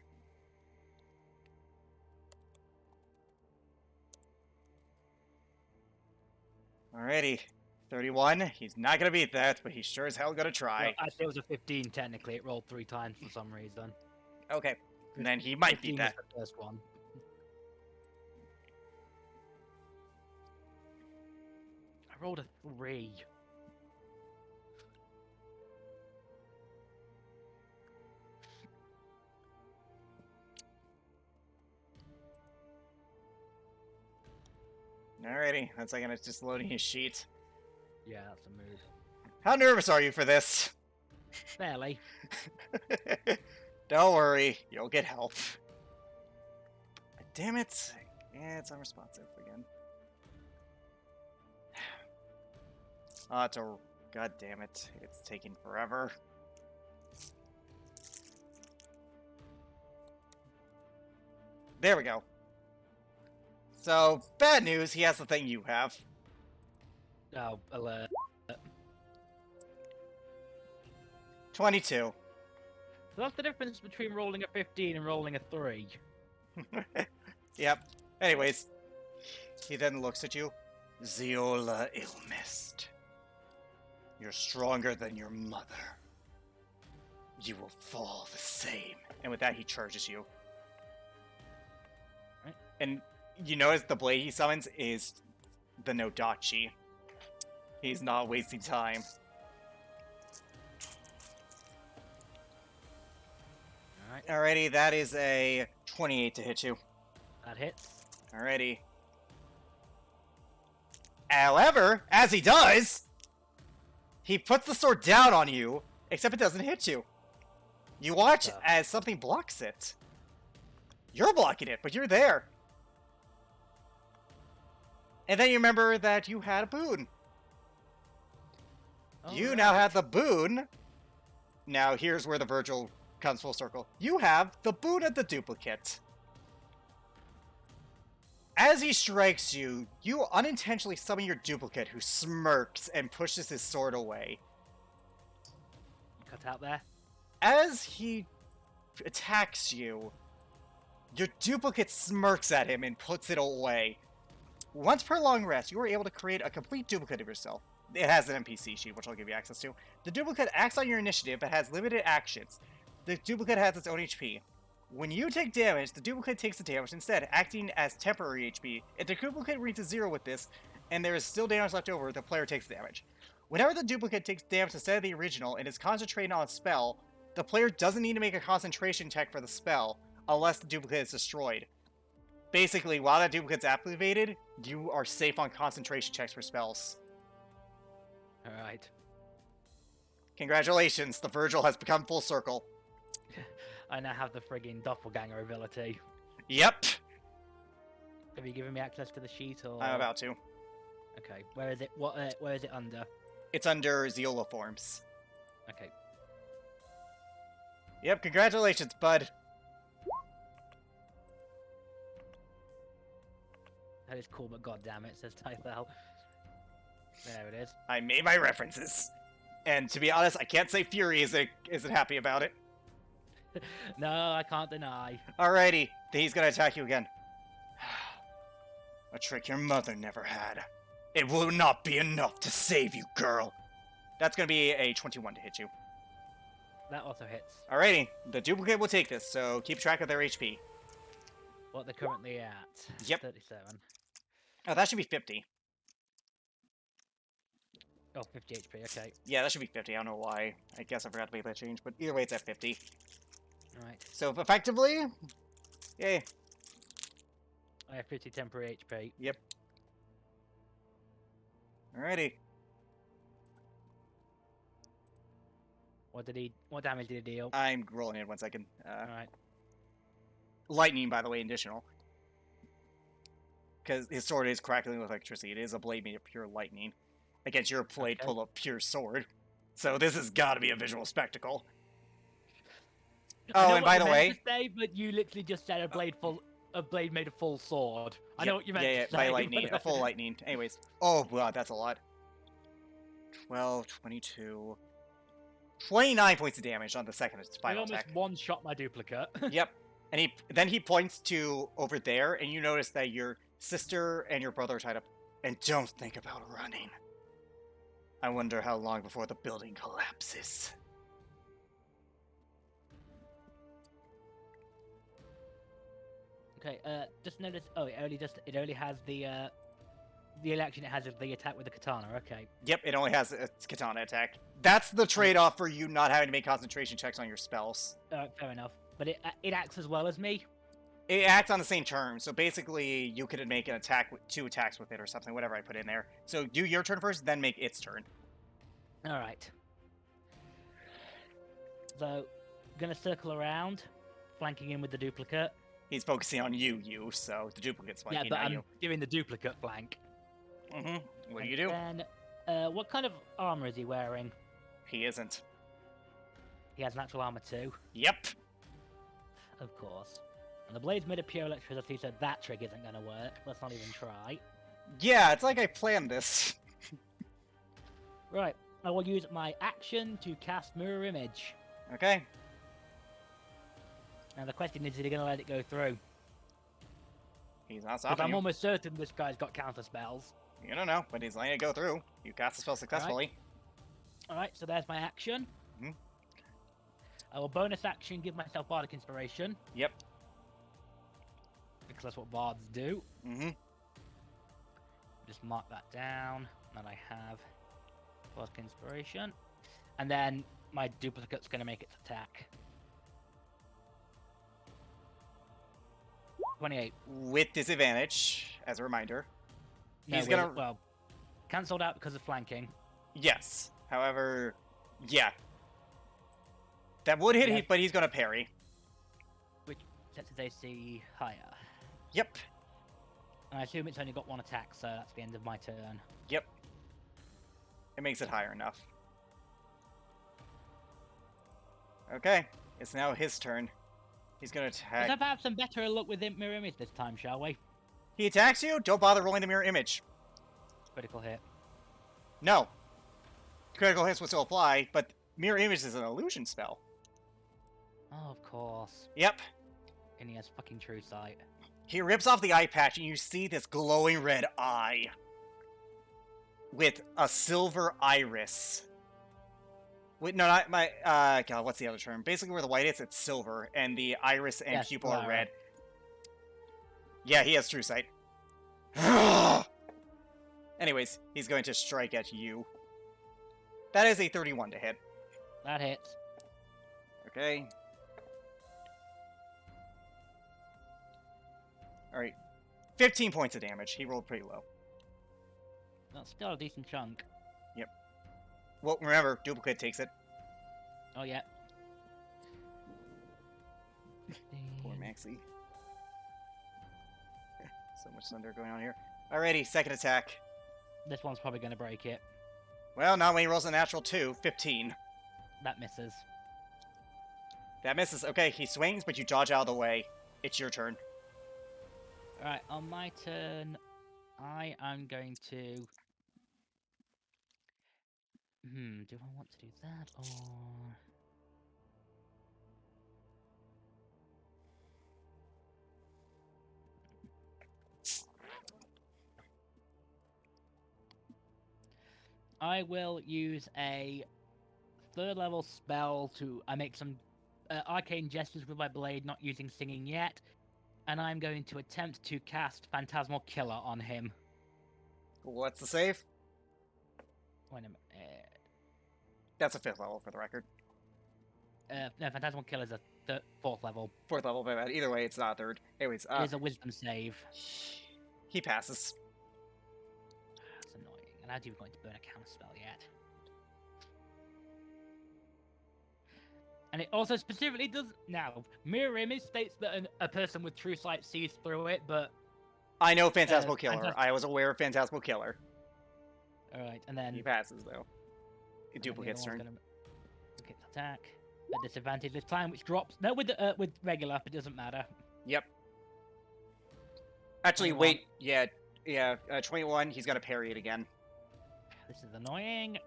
Alrighty. 31. He's not gonna beat that, but he's sure as hell gonna try. Well, I say it was a 15 technically, it rolled 3 times for some reason. Okay. And then he might 15 beat was that. the first one. I rolled a 3. Alrighty. That's like it's just loading his sheet. Yeah, that's a mood. How nervous are you for this? Barely. Don't worry, you'll get help. Damn it. Yeah, it's unresponsive again. God damn it. It's taking forever. There we go. So, bad news, he has the thing you have. Oh, alert. 22. So that's the difference between rolling a 15 and rolling a 3. Yep. Anyways, he then looks at you. Zeola Ilmist. You're stronger than your mother. You will fall the same. And with that, he charges you. Right. And you notice the blade he summons is the Nodachi. He's not wasting time. Alright, Alrighty, that is a 28 to hit you. that hits. Alrighty. However, as he does, he puts the sword down on you, except it doesn't hit you. You watch as something blocks it. You're blocking it, but you're there. And then you remember that you had a boon. You now have the boon. Now here's where the Virgil comes full circle. You have the boon of the duplicate. As he strikes you, you unintentionally summon your duplicate, who smirks and pushes his sword away. Cut out there. As he attacks you, your duplicate smirks at him and puts it away. Once per long rest, you are able to create a complete duplicate of yourself. It has an NPC sheet, which I'll give you access to. The duplicate acts on your initiative, but has limited actions. The duplicate has its own HP. When you take damage, the duplicate takes the damage instead, acting as temporary HP. If the duplicate reaches 0 with this, and there is still damage left over, the player takes damage. Whenever the duplicate takes damage instead of the original and is concentrating on a spell, the player doesn't need to make a concentration check for the spell, unless the duplicate is destroyed. Basically, while that duplicate's activated, you are safe on concentration checks for spells. Alright. Congratulations, the Virgil has become full circle. I now have the friggin' doppelganger ability. Yep, Have you given me access to the sheet or? I'm about to. Okay. Where is it? Where is it under? It's under Zeola forms. Okay. Yep, congratulations, bud. That is cool, but goddammit, says Tythel. There it is. I made my references. And to be honest, I can't say Fury isn't happy about it. No, I can't deny. Alrighty, he's gonna attack you again. A trick your mother never had. It will not be enough to save you, girl. That's gonna be a 21 to hit you. That also hits. Alrighty, the duplicate will take this, so keep track of their HP. What they're currently at. Yep. 37. Oh, that should be 50. Oh, 50 HP, okay. Yeah, that should be 50. I don't know why. I guess I forgot to make that change, but either way, it's at 50. Alright. So effectively, yay. I have 50 temporary HP. Yep. Alrighty. What damage did he deal? I'm rolling in 1 second. Alright. Lightning, by the way, additional. Because his sword is crackling with electricity. It is a blade made of pure lightning. Against your blade Okay. full of pure sword. So this has got to be a visual spectacle. I know Oh, and what by you the meant way... to say, but you literally just said a blade made a full sword. I know what you meant yeah, to say. by lightning. A full lightning. Anyways. Oh, wow, that's a lot. 12, 22... 29 points of damage on the second I final almost attack. one-shot my duplicate. Yep. And then he points to over there, and you notice that your sister and your brother are tied up. And don't think about running. I wonder how long before the building collapses. Okay, just notice. Oh, it only has the action it has is the attack with the katana. Okay. Yep, it only has a katana attack. That's the trade-off for you not having to make concentration checks on your spells. Fair enough. But it acts as well as me. It acts on the same terms, so basically you could make an attack with 2 attacks with it or something, whatever I put in there. So do your turn first, then make its turn. All right. So, gonna circle around, flanking in with the duplicate. He's focusing on you, so the duplicate's Yeah, flanking, but not I'm you. doing the duplicate flank. What do And you do? Then, what kind of armor is he wearing? He isn't. He has natural armor too, Yep. of course. And the blade's made of pure electricity, so that trick isn't gonna work. Let's not even try. Yeah, it's like I planned this. Right, I will use my action to cast Mirror Image. Okay. Now the question is he gonna let it go through? He's not Because stopping I'm you. almost certain this guy's got counter spells. You don't know, but he's letting it go through. You cast the spell successfully. Alright, so there's my action. Mhm. I will bonus action give myself Bardic Inspiration, Yep. because that's what bards do. Mm-hmm. Just mark that down, and I have Bardic Inspiration. And then my duplicate's going to make its attack. 28. With disadvantage, as a reminder. No, He's wait, gonna... Well, cancelled out because of flanking. Yes. However, yeah. That would hit, Yeah. but he's gonna parry. Which sets his AC higher. Yep. And I assume it's only got one attack, so that's the end of my turn. Yep. It makes it higher enough. Okay. It's now his turn. He's gonna Let's attack. have perhaps some better luck with Mirror Image this time, shall we? He attacks you, don't bother rolling the mirror image. Critical hit. No. Critical hits will still apply, but mirror image is an illusion spell. Oh, of course. Yep. And he has fucking true sight. He rips off the eye patch and you see this glowing red eye with a silver iris. Wait, no, not my, God, what's the other term? Basically where the white is, it's silver, and the iris and Yes, pupil are right, red. right. Yeah, he has true sight. Anyways, he's going to strike at you. That is a 31 to hit. That hits. Okay. Alright. 15 points of damage. He rolled pretty low. That's still a decent chunk. Well, remember, duplicate takes it. Oh, yeah. Poor Maxie. So much thunder going on here. Alrighty, second attack. This one's probably going to break it. Well, not when he rolls a natural 2. 15. That misses. That misses. Okay, he swings, but you dodge out of the way. It's your turn. Alright, on my turn, I am going to... do I want to do that, or... I will use a third level spell to make some arcane gestures with my blade, not using singing yet, and I'm going to attempt to cast Phantasmal Killer on him. What's the save? Wait a minute. That's a 5th level, for the record. No, Phantasmal Killer is a 4th level. 4th level, my bad. Either way, it's not 3rd. Anyways, It is a Wisdom save. he passes. That's annoying. And I do going to burn a counter spell yet. And it also specifically does... Now, Mirror Image states that a person with true sight sees through it, but... I know Phantasmal Killer. Phantas- I was aware of Phantasmal Killer. Alright, and then... He passes, though. It and then the duplicates other turn. one's gonna- Duplicate attack. At disadvantage this time, which drops... No, with regular, but it doesn't matter. Yep. Actually, 21. wait. Yeah, 21. He's gonna parry it again. This is annoying.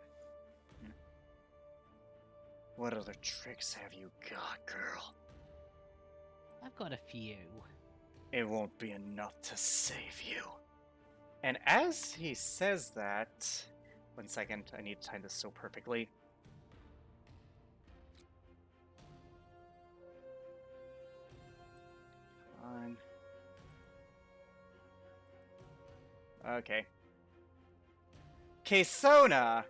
What other tricks have you got, girl? I've got a few. It won't be enough to save you. And as he says that... 1 second, I need to time this so perfectly. Come on. Okay. Kesona!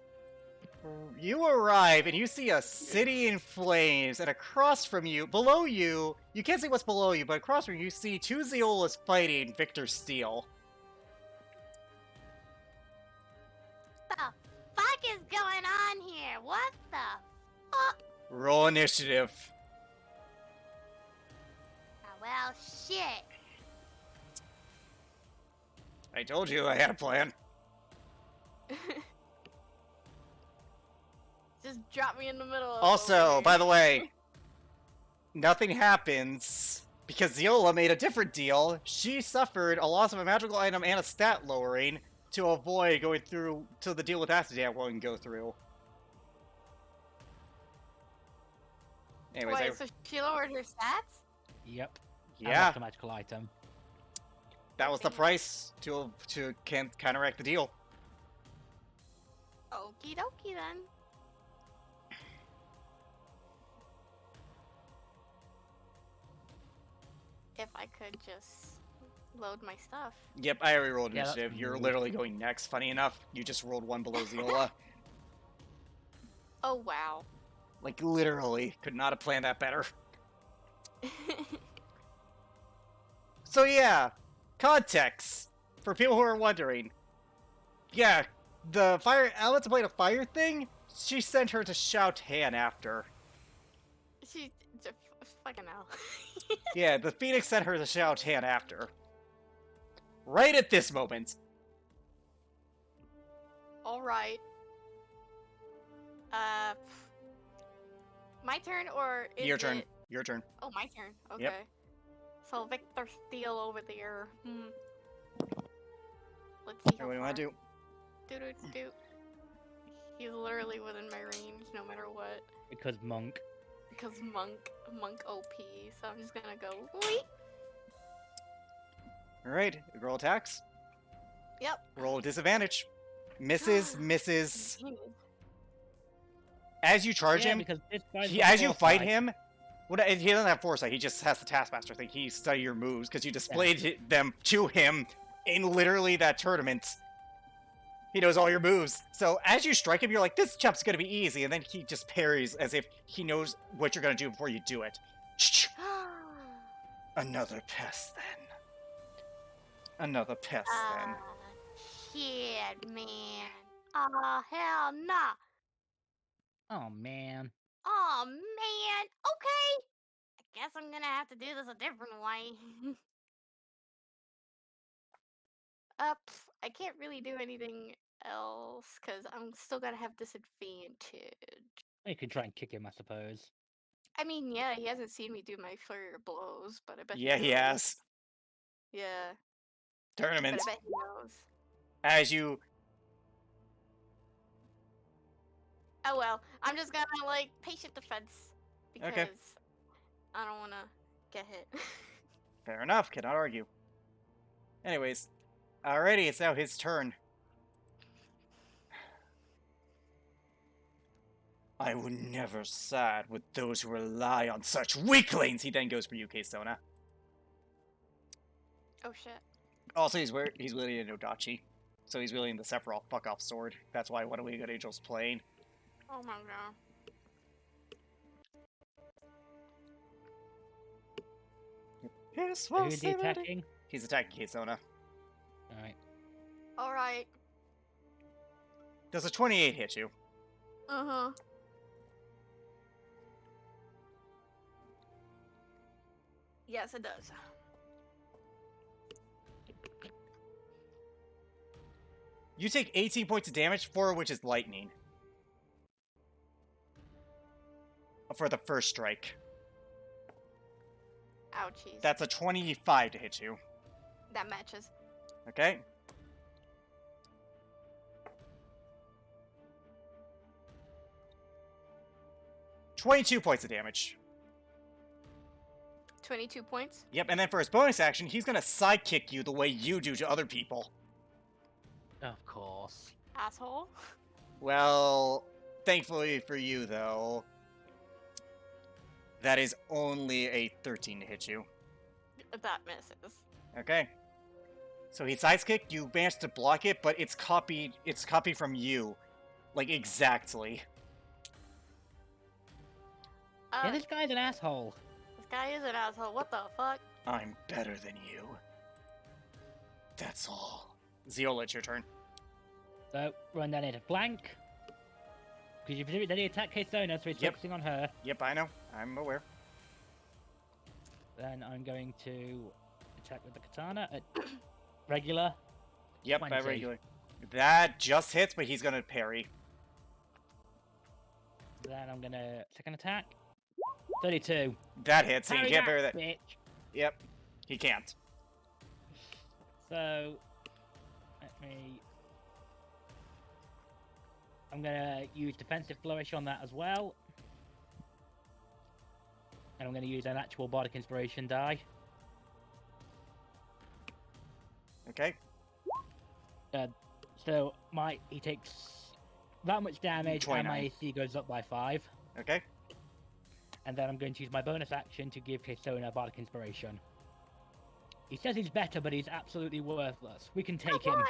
You arrive and you see a city in flames, and across from you, below you, you can't see what's below you, but across from you, you see two Zeolas fighting Victor Steele. The fuck is going on here? What the fuck? Roll initiative. Ah, well, shit. I told you I had a plan. Just drop me in the middle of Also, over by here. the way, nothing happens because Ziola made a different deal. She suffered a loss of a magical item and a stat lowering to avoid going through to the deal with Accident won't go through. Anyways, Wait, so she lowered her stats? Yep. And yeah, lost a magical item. that was the price to counteract the deal. Okie dokie then. If I could just load my stuff. Yep, I already rolled Yeah, that's initiative. You're rude. literally going next. Funny enough, you just rolled one below Ziola. Oh wow. Like, literally. Could not have planned that better. So, yeah. Context. For people who are wondering. Yeah, the fire Elemental Blade of Fire thing, she sent her to shout Han after. She fucking hell. Yeah, the Phoenix sent her to shout Han after. Right at this moment. All right. My turn or is Your turn. it- Your turn. Oh, my turn. Okay. Yep. So Victor Steele over there. Let's see. What do you want to do? Do. He's literally within my range, no matter what. Because monk. Because monk OP. So I'm just gonna go. Wait. Alright, roll attacks. Yep. Roll disadvantage. Misses, misses. Dang it. As you charge Yeah, him, because this guy's he, got as you fight foresight. him, he doesn't have foresight. He just has the Taskmaster thing. He study your moves because you displayed them to him in literally that tournament. He knows all your moves. So as you strike him, you're like, this jump's gonna be easy, and then he just parries as if he knows what you're gonna do before you do it. Another pest, then. Another pest, then. Shit, man. Aw, hell nah. Oh man. Aw, man. Okay. I guess I'm gonna have to do this a different way. I can't really do anything else because I'm still gonna have disadvantage. You could try and kick him, I suppose. I mean, yeah, he hasn't seen me do my flurry of blows, but I bet Yeah, he knows. has. Yeah, Tournament. but I bet he knows. As you... Oh well, I'm just gonna like patient defense because Okay. I don't wanna get hit. Fair enough, cannot argue. Anyways, alrighty, it's now his turn. I would never side with those who rely on such weaklings. He then goes for you, K-Sona. Oh shit. Also, he's wielding an Odachi, so he's wielding the Sephiroth fuck-off sword. That's why One of We Good Angel's playing. Oh my god. Yes, Who is he attacking? He's attacking K-Sona. Alright. Alright. Does a 28 hit you? Uh-huh. Yes, it does. You take 18 points of damage, 4 of which is lightning. For the first strike. Ouchies. That's a 25 to hit you. That matches. Okay? $22 points of damage. 22 points. Yep, and then for his bonus action, he's gonna sidekick you the way you do to other people. Of course. Asshole. Well, thankfully for you, though, that is only a 13 to hit you. That misses. Okay. So he sidekicked, you managed to block it, but it's copied from you. Like, exactly. Yeah, this guy's an asshole. This guy is an asshole. What the fuck? I'm better than you. That's all. Ziola, it's your turn. So, run down into flank. Because you've already attacked Keystona, so he's Yep. focusing on her. Yep, I know. I'm aware. Then I'm going to attack with the katana at regular. Yep, by 20. regular. That just hits, but he's gonna parry. Then I'm gonna second attack. 32. That hits, so you Parry can't parry that. bitch. Yep, he can't. So let me. I'm gonna use defensive flourish on that as well. And I'm gonna use an actual bardic inspiration die. Okay. So he takes that much damage, and my 29. AC goes up by 5. Okay. And then I'm going to use my bonus action to give Keystona bardic inspiration. He says he's better, but he's absolutely worthless. We can take him.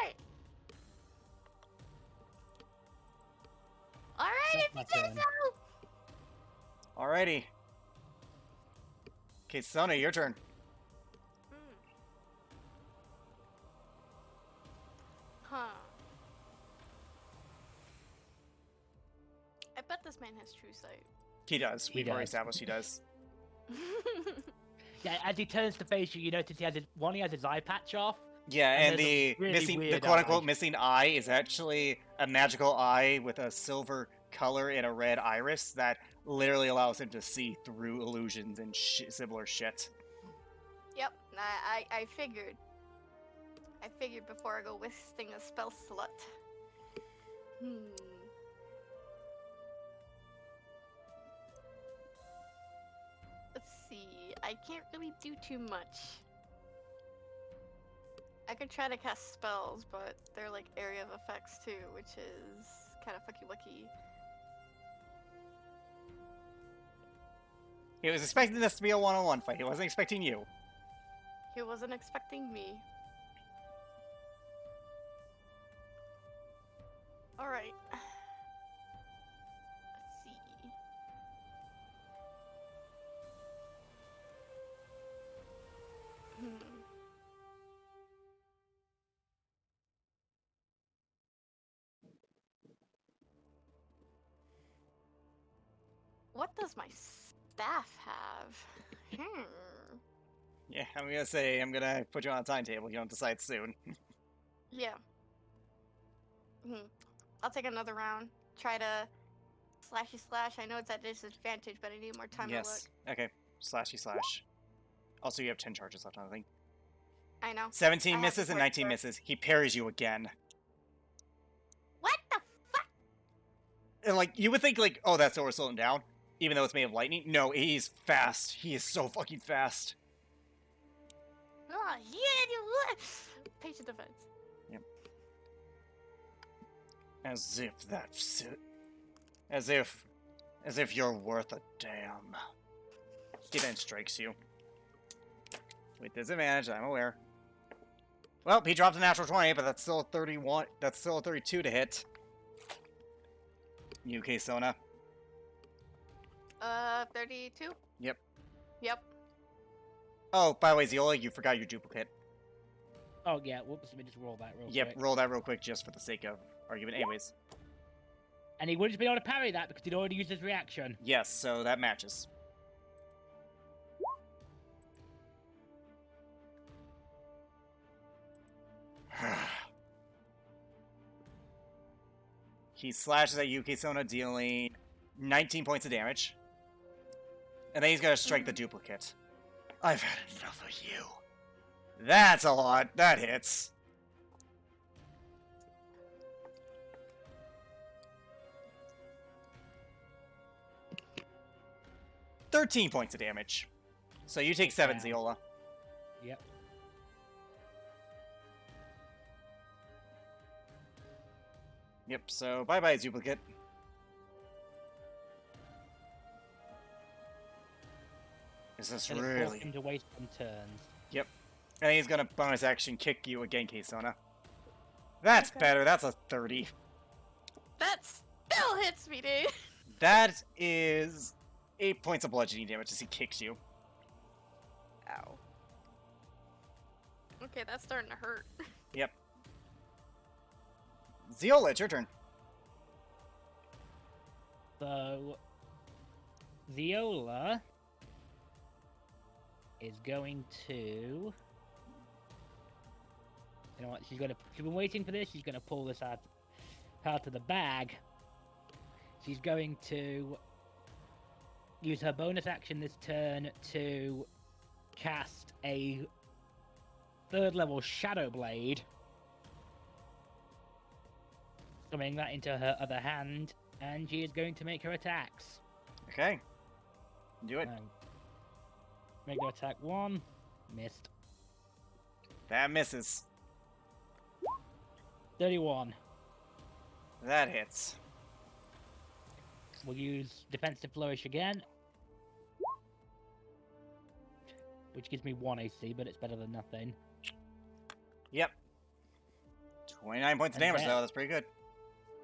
Alright, if That's you my say turn. so. Alrighty. Okay, Sona, your turn. Hmm. Huh. I bet this man has true sight. He does. He We've already does. established he does. Yeah, as he turns to face you, you notice he has his eye patch off. Yeah, And and there's a the really missing, the weird quote-unquote eye. missing eye is actually a magical eye with a silver color and a red iris that literally allows him to see through illusions and similar shit. Yep, I figured. I figured before I go wasting a spell slot. Let's see. I can't really do too much. I could try to cast spells, but they're like area of effects too, which is kind of fucky wucky. He was expecting this to be a one-on-one fight. He wasn't expecting you. He wasn't expecting me. Alright. Let's see. What does my staff have? Yeah, I'm gonna say I'm gonna put you on a timetable. You don't decide soon. Yeah. I'll take another round. Try to slashy slash. I know it's at disadvantage, but I need more time to look. Yes. Okay. Slashy slash. Also, you have 10 charges left on the thing. I know. 17 I have misses and before, 19 sir. misses. He parries you again. What the fuck? And like, you would think like, oh, that's over slowing down, even though it's made of lightning. No, he's fast. He is so fucking fast. Oh, yeah, you would. Patient defense. As if you're worth a damn. He then strikes you. With disadvantage, I'm aware. Well, he dropped a natural 20, but that's still a 31. That's still a 32 to hit. UK Sona. 32? Yep. Yep. Oh, by the way, Ziola, you forgot your duplicate. Oh yeah, whoops, let me just roll that real Yep, quick. roll that real quick just for the sake of argument. Anyways. And he wouldn't be able to parry that because he'd already used his reaction. Yes, so that matches. He slashes at UK Sona, dealing 19 points of damage. And then he's gonna strike the duplicate. I've had enough of you. That's a lot. That hits. "13 points of damage. So you take 7, Wow. Ziola. Yep. Yep, so bye-bye, duplicate. Is this And it forced really... him to waste some turns. Yep. And he's gonna bonus action kick you again, Keysona. That's Okay. better. That's a 30. That still hits me, dude. That is 8 points of bludgeoning damage as he kicks you. Ow. Okay, that's starting to hurt. Yep. Ziola, it's your turn. So, Viola is going to. You know what? She's been waiting for this. She's gonna pull this out of the bag. She's going to use her bonus action this turn to cast a 3rd level Shadow Blade, summoning that into her other hand, and she is going to make her attacks. Okay. Do it. Make her attack 1, missed. That misses. 31. That hits. We'll use Defensive Flourish again, which gives me 1 AC, but it's better than nothing. Yep. 29 points of And damage, then- though. That's pretty good.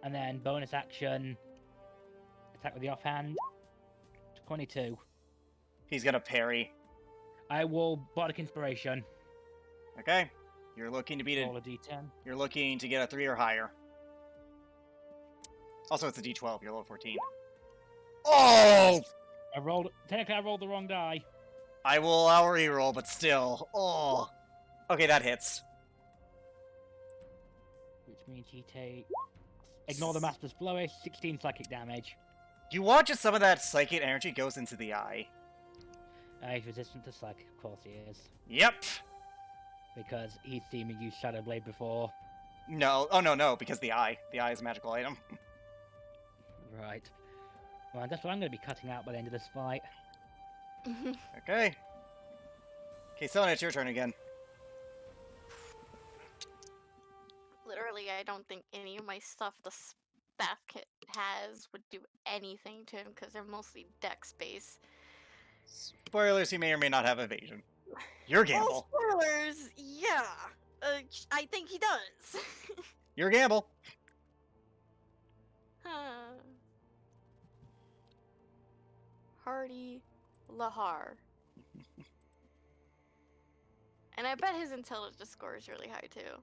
And then bonus action, attack with the offhand, 22. He's gonna parry. I will Bardic Inspiration. Okay. You're looking to beat it. Roll a d10. You're looking to get a 3 or higher. Also, it's a D12. You're level 14. Oh! Technically, I rolled the wrong die. I will allow a reroll, but still. Oh. Okay, that hits. Which means he takes. Ignore the Master's Flourish, 16 psychic damage. You watch as some of that psychic energy goes into the eye. He's resistant to psychic, of course he is. Yep. Because he's seen me use Shadow Blade before. No. Oh, no, because the eye. The eye is a magical item. Right. Well, that's what I'm going to be cutting out by the end of this fight. Okay. Okay, Selena, it's your turn again. Literally, I don't think any of my stuff the staff kit has would do anything to him because they're mostly dex based. Spoilers, he may or may not have evasion. Your gamble. Oh, spoilers! Yeah, I think he does. Your gamble. Hardy Lahar. And I bet his intelligence score is really high too.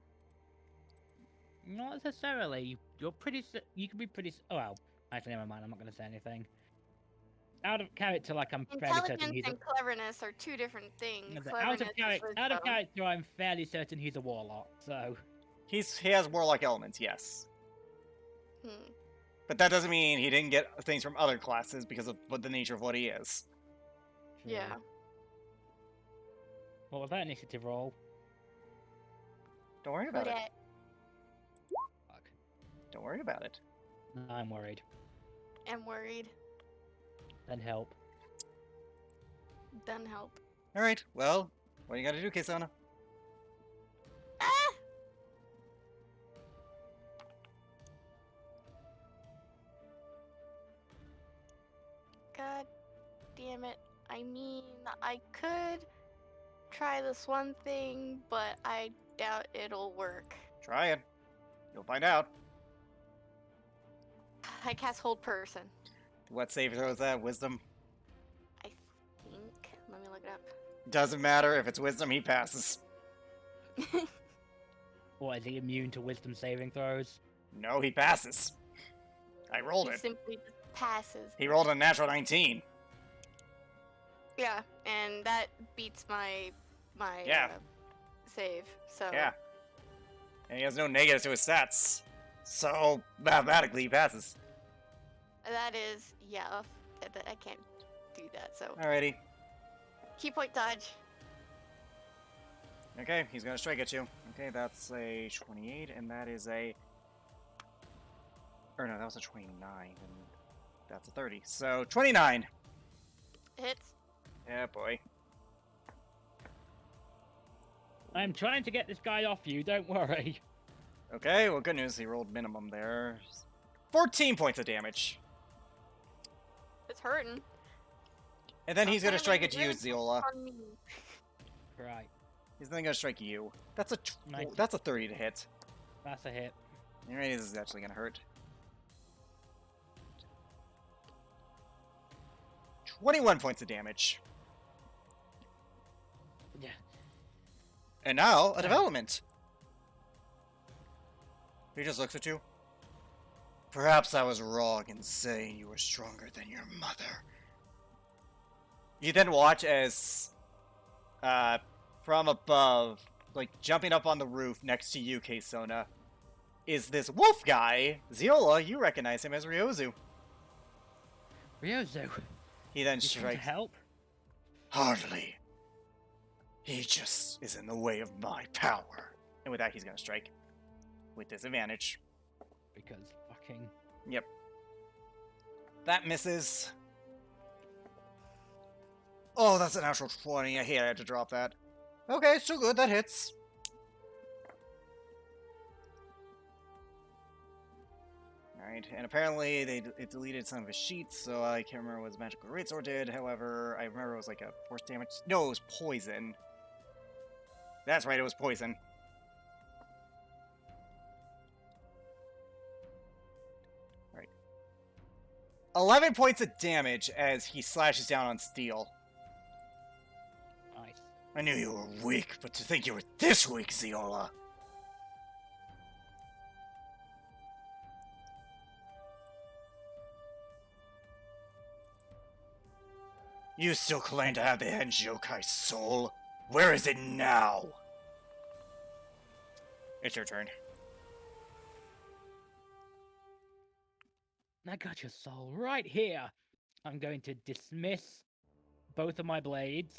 Not necessarily. You're pretty. You can be pretty. Oh well. Actually, never mind. I'm not going to say anything. Out of character, like I'm fairly certain Intelligence he's. and cleverness are two different things. Out of Cleverness is out of wisdom. character, I'm fairly certain he's a warlock. So. He has warlock elements, yes. Hmm. But that doesn't mean he didn't get things from other classes because of the nature of what he is. Yeah. True. What was that initiative roll? Don't worry about But it. Fuck. Don't worry about it. I'm worried. I'm worried. Then help. Done help. Alright, well, what do you gotta do, Kesana? Ah! God damn it. I mean, I could try this one thing, but I doubt it'll work. Try it. You'll find out. I cast Hold Person. What save throw is that? Wisdom? I think. Let me look it up. Doesn't matter. If it's wisdom, he passes. What, is he immune to wisdom saving throws? No, he passes. I rolled He it. simply just passes. He rolled a natural 19. Yeah, and that beats my Yeah. save. So Yeah. And he has no negatives to his stats. So, mathematically, he passes. that is I can't do that. So Alrighty. key point dodge. Okay, he's gonna strike at you. Okay, that's a 28, and that is a... Or no, that was a 29, and that's a 30. So, 29! Hits. Yeah, boy. I'm trying to get this guy off you, don't worry. Okay, well, good news, he rolled minimum there. 14 points of damage. It's hurting. And then he's gonna Okay, strike maybe at you, really Ziola. On me. Right, He's then gonna strike you. That's a Nice. that's a 30 to hit. that's a hit. Alright, this is actually gonna hurt. 21 points of damage. Yeah. And now, a development. He just looks at you. Perhaps I was wrong in saying you were stronger than your mother. You then watch as, from above, like jumping up on the roof next to you, Keisona, is this wolf guy. Ziola, you recognize him as Ryozu. Ryozo, He then you come to strikes. help? Hardly. He just is in the way of my power. And with that, he's gonna strike. With disadvantage. Because fucking... Yep. That misses. Oh, that's a natural 20. I hate I had to drop that. Okay, still good. That hits. Alright, and apparently it deleted some of his sheets, so I can't remember what his magical greatsword did. However, I remember it was like a force damage. No, it was poison. That's right, it was poison. Right. 11 points of damage as he slashes down on steel. Nice. I knew you were weak, but to think you were this weak, Ziola. You still claim to have the Henjokai soul. Where is it now? It's your turn. I got your soul right here. I'm going to dismiss both of my blades.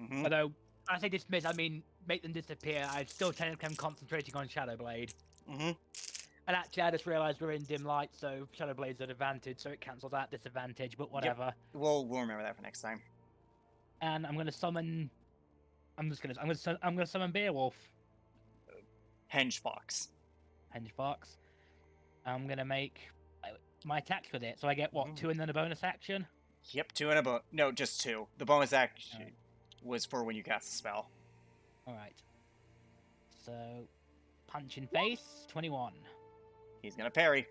Mm-hmm. Although, I say dismiss, I mean make them disappear. I still technically am concentrating on Shadow Blade. Mm-hmm. And actually, I just realised we're in dim light, so Shadow Blade's at advantage, so it cancels that disadvantage, but whatever. We'll remember that for next time. And I'm gonna summon. I'm gonna summon Beowulf, Hengefox. Hengefox. I'm gonna make my attacks with it, so I get what, Ooh. 2 and then a bonus action. Yep, 2 and a no, just 2. The bonus action Alright. was for when you cast a spell. All right. So, punch in face, 21. He's gonna parry.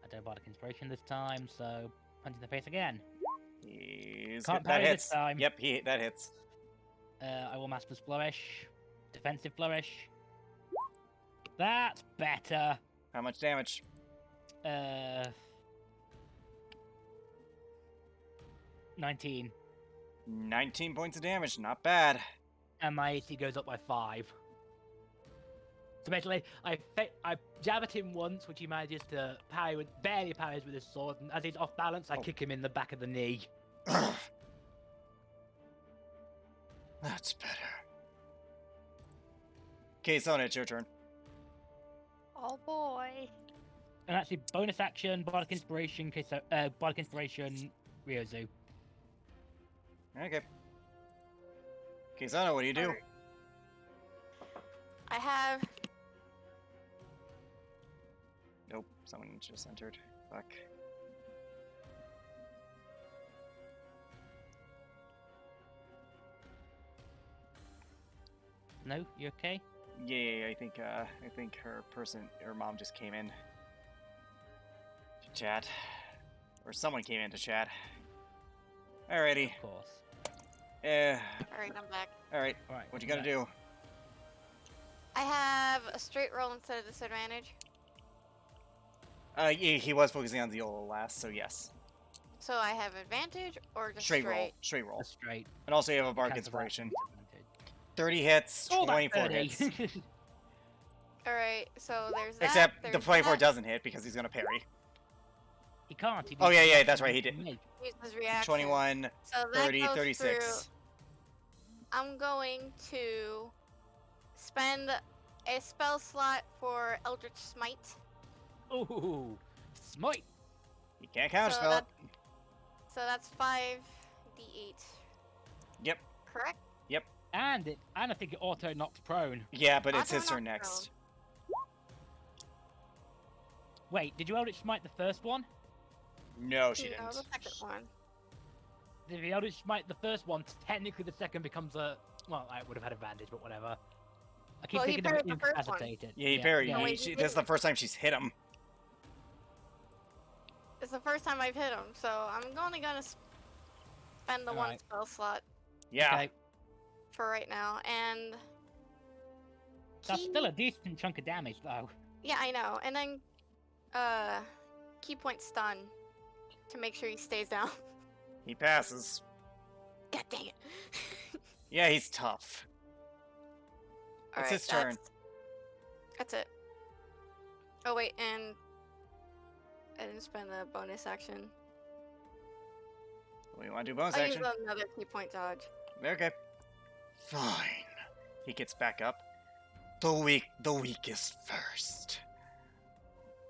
I don't bardic inspiration this time, so punch in the face again. He's Can't that parry this hits. time. Yep, that hits. I will Master's Flourish, defensive flourish. That's better. How much damage? 19. 19 points of damage. Not bad. And my AC goes up by 5. So basically, I jab at him once, which he manages to parry with, barely parries with his sword, and as he's off balance, I Oh. kick him in the back of the knee. That's better. Okay, Sona, it's your turn. Oh boy. And actually, bonus action, bardic inspiration, bardic inspiration, Ryozu. Okay. Okay, Sona, what do you do? Alright. I have. Nope, someone just entered. Fuck. No, you okay? Yeah, I think her mom just came in to chat, or someone came in to chat. Alrighty. Of course. Alright, I'm back. Alright. All right. What you gotta do? I have a straight roll instead of disadvantage. He was focusing on Ziola last, so yes. So I have advantage or just Straight roll. Straight roll. That's straight. And also you have a bark Cancel that inspiration. disadvantage. 30 hits, Oh, that's 24 30. hits. Alright, so there's that. Except the there's 24 that. doesn't hit because he's gonna parry. He can't. He Oh, needs yeah, to that's right, he action did. make. Use his reaction. 21, So that 30, goes 36. through. I'm going to spend a spell slot for Eldritch Smite. Ooh, smite. You can't counterspell So it. So that's 5d8. Yep. Correct? And I think it auto knocks prone. Yeah, but it's Auto his turn knock next. Wait, did you Eldritch Smite the first one? No, she No, didn't. the second one. If you Eldritch Smite the first one, technically the second becomes a... Well, I would have had advantage, but whatever. I keep Well, he thinking of parried the first one. incapacitated. Yeah, he parried. No, He- wait, he this is the didn't. first time she's hit him. It's the first time I've hit him, so I'm only gonna spend the one Alright. spell slot Yeah. Okay, for right now, and that's still a decent chunk of damage, though. Yeah, I know. And then, key point stun to make sure he stays down. He passes. God dang it. Yeah, he's tough. It's Alright, his turn. That's it. Oh, wait, and I didn't spend the bonus action. We want to do bonus I'll action? use another key point dodge. Okay. Fine. He gets back up. The weakest first.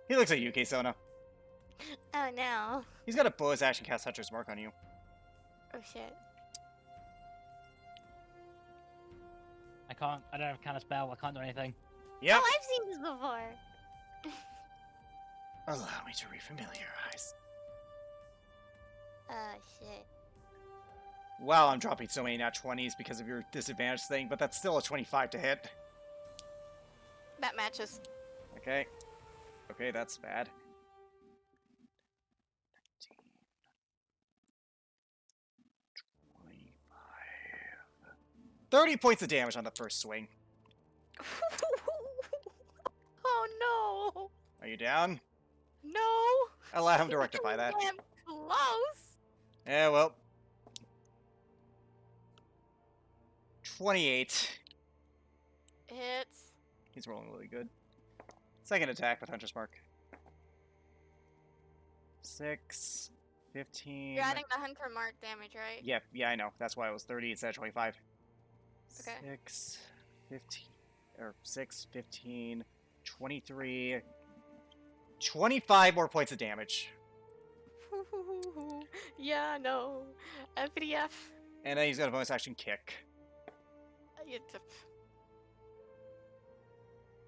He looks at you, Keisona. Oh, no. He's got a bonus action cast Hunter's Mark on you. Oh, shit. I don't have kind of spell. I can't do anything. Yep. Oh, I've seen this before. Allow me to refamiliarize. Oh, shit. Wow, I'm dropping so many nat 20s because of your disadvantage thing, but that's still a 25 to hit. That matches. Okay. Okay, that's bad. 19, 25. 30 points of damage on the first swing. Oh, no. Are you down? No. Allow him to rectify that. I'm close. Yeah, well. 28. Hits. He's rolling really good. Second attack with Hunter's Mark. 6, 15. You're adding the hunter mark damage, right? Yeah, I know. That's why it was 30 instead of 25. Okay. 6, 15, or 6, 15, 23, 25 more points of damage. Yeah, no. FDF. And then he's got a bonus action kick.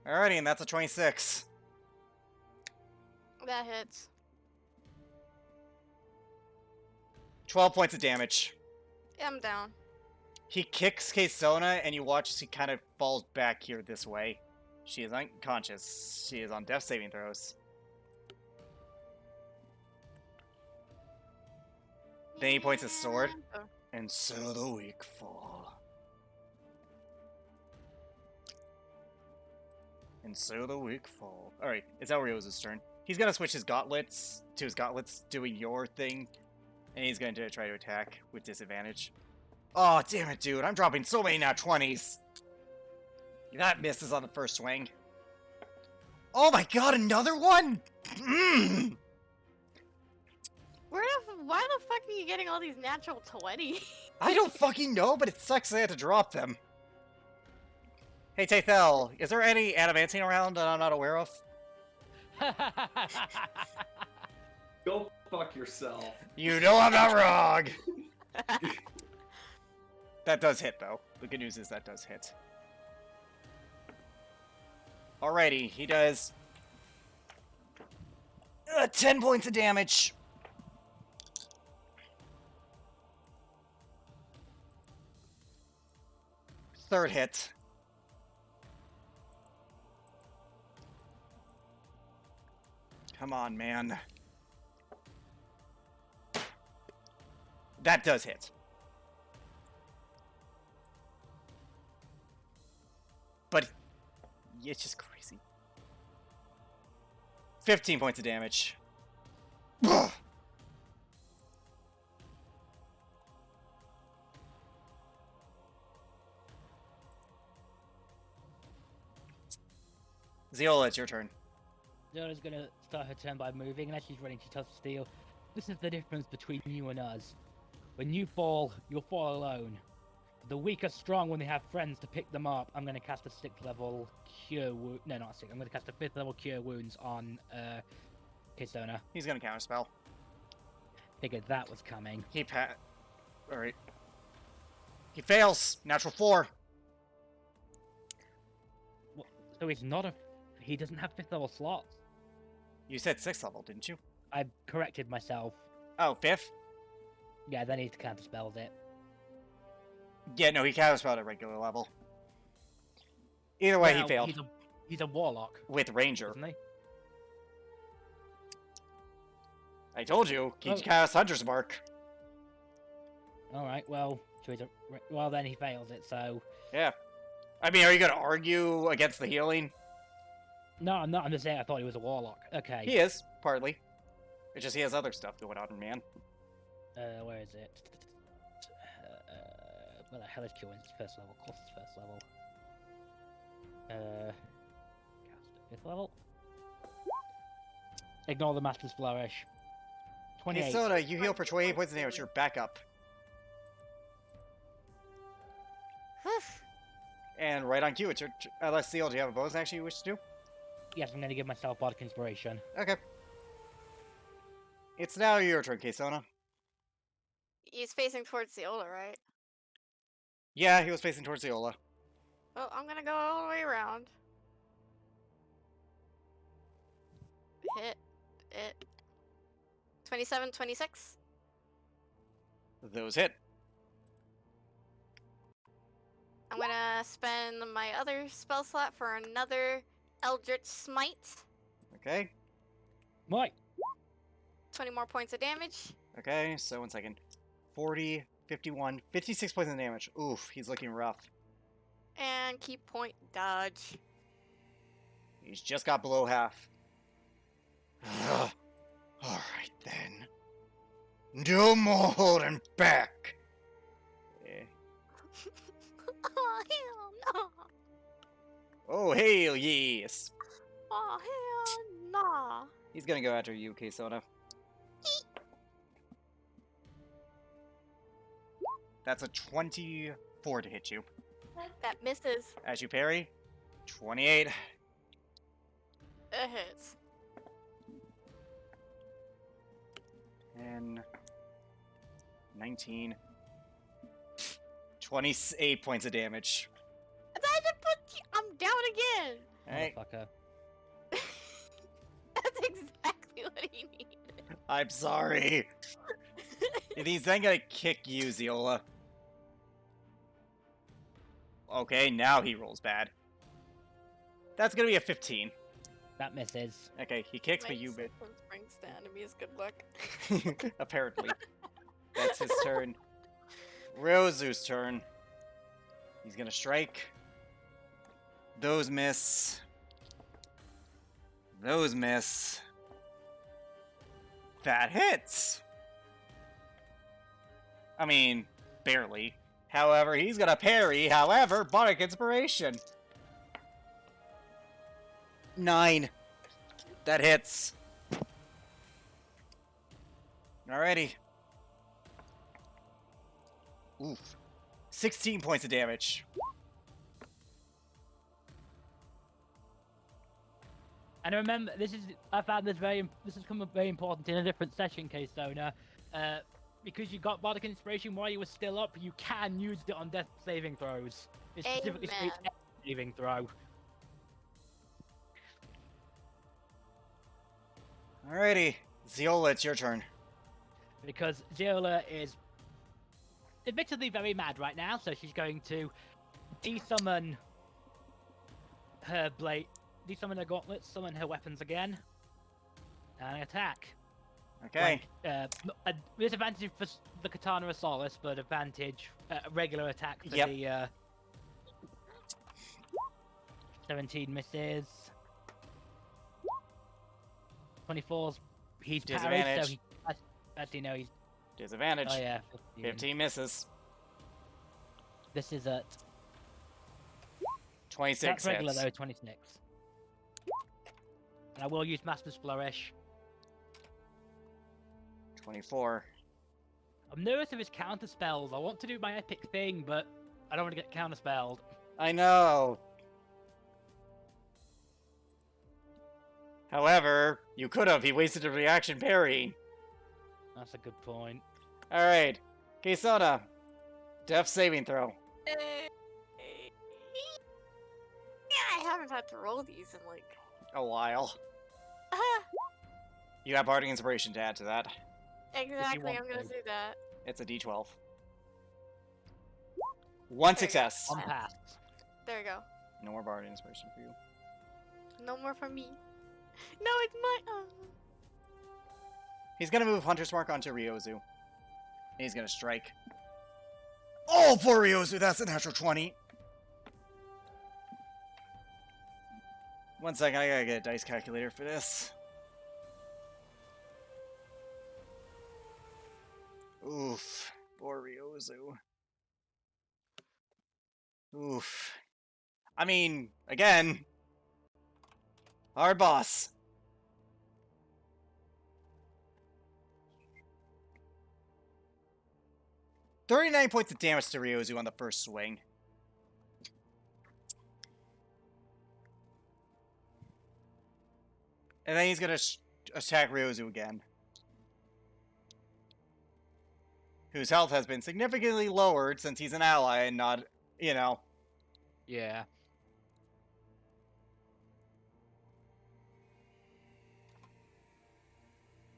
Alrighty, and that's a 26. That hits. 12 points of damage. Yeah, I'm down. He kicks Keisona, and you watch as he kind of falls back here this way. She is unconscious. She is on death saving throws. Then he points his sword. Oh. And so the weak fall. And so the weak fall. Alright, it's Elrio's turn. He's gonna switch his gauntlets to his gauntlets doing your thing. And he's going to try to attack with disadvantage. Oh, damn it, dude. I'm dropping so many nat 20s. That misses on the first swing. Oh my god, another one? Mm. Why the fuck are you getting all these natural 20? I don't fucking know, but it sucks I had to drop them. Hey, Tathel, is there any adamantine around that I'm not aware of? Go fuck yourself. You know I'm not wrong! That does hit, though. The good news is that does hit. Alrighty, he does 10 points of damage. Third hit. Come on, man. That does hit. But it's just crazy. 15 points of damage. Ziola, it's your turn. Zola's gonna start her turn by moving, and as she's running, she tells Steel, "This is the difference between you and us. When you fall, you'll fall alone. The weak are strong when they have friends to pick them up." I'm gonna cast a 6th level cure wound. No, not a 6. I'm gonna cast a 5th level cure wounds on Keisona. He's gonna counterspell. Figured that was coming. Alright. He fails. Natural 4. So he's not a. He doesn't have 5th level slots. You said 6th level, didn't you? I corrected myself. Oh, 5th? Yeah, then he counterspells it. Yeah, no, he counterspelled at regular level. Either way, he Well, failed. He's a warlock, With Ranger. isn't he? I told you, he Oh. cast Hunter's Mark. All right. Well, well then he fails it. So Yeah. I mean, are you gonna argue against the healing? No, I'm not. I'm just saying I thought he was a warlock. Okay. He is, partly. It's just he has other stuff going on, man. Where is it? Where the hell is Q in first level? Of course it's first level. Cast at 5th level. Ignore the Master's Flourish. 28. Hey, Soda, you heal for 28 points of damage. You're back up. And right on cue, it's your... Seal, do you have a bonus action you wish to do? Yes, I'm going to give myself Bardic Inspiration. Okay. It's now your turn, Kesona. He's facing towards Ziola, right? Yeah, he was facing towards Ziola. Well, I'm gonna go all the way around. Hit it. 27, 26. Those hit. I'm gonna spend my other spell slot for another Eldritch Smite. Okay. Right. 20 more points of damage. Okay, so 1 second. 40, 51, 56 points of damage. Oof, he's looking rough. And keep point dodge. He's just got below half. Alright then. No more holding back. Eh. Oh, hell no. Oh, hail yes. Oh, hell no. He's gonna go after you, Kesona. That's a 24 to hit you. That misses. As you parry, 28. It hits. And 19. 28 points of damage. I'm down again. Alright, Motherfucker. That's exactly what he needed. I'm sorry. If he's then gonna kick you, Ziola. Okay, now he rolls bad. That's gonna be a 15. That misses. Okay, he kicks, but My you bit. sequence brings the enemies good luck. Apparently. That's his turn. Ryozu's turn. He's gonna strike. Those miss. Those miss. That hits! I mean, barely. However, he's gonna parry. However, Bardic Inspiration. 9. That hits. Alrighty. Oof. 16 points of damage. And remember, I found this has come up very important in a different session, Kesona. Because you got Bardic Inspiration while you were still up, you can use it on death saving throws. It specifically states Amen. saving throw. Alrighty. Ziola, it's your turn. Because Ziola is admittedly very mad right now, so she's going to desummon her blade, desummon her gauntlets, summon her weapons again, and attack. Okay. Disadvantage for the Katana Assaulus, but advantage, regular attack for Yep. the 17 misses. 24's, he's parried, so Disadvantage. he, actually no, he's, Disadvantage. oh yeah, 15 misses. This is at, 26 that's regular hits. though, 26. And I will use Master's Flourish. 24. I'm nervous of his counter spells. I want to do my epic thing, but I don't want to get counter spelled. I know. However, you could have. He wasted a reaction parrying. That's a good point. Alright. Kesona. Death saving throw. Yeah, I haven't had to roll these in like. A while. You have Bardic Inspiration to add to that. Exactly, want I'm gonna to. do that. It's a d12. One success. On pass. There we go. No more Bardic Inspiration for you. No more from me. No, it's my. He's gonna move Hunter's Mark onto Ryozu. And he's gonna strike. Oh, for Ryozu, that's a natural 20. 1 second, I gotta get a dice calculator for this. Oof. Poor Ryozu. Oof. I mean, again, our boss. $39 points of damage to Ryozu on the first swing. And then he's gonna attack Ryozu again. Whose health has been significantly lowered since he's an ally and not, you know. Yeah.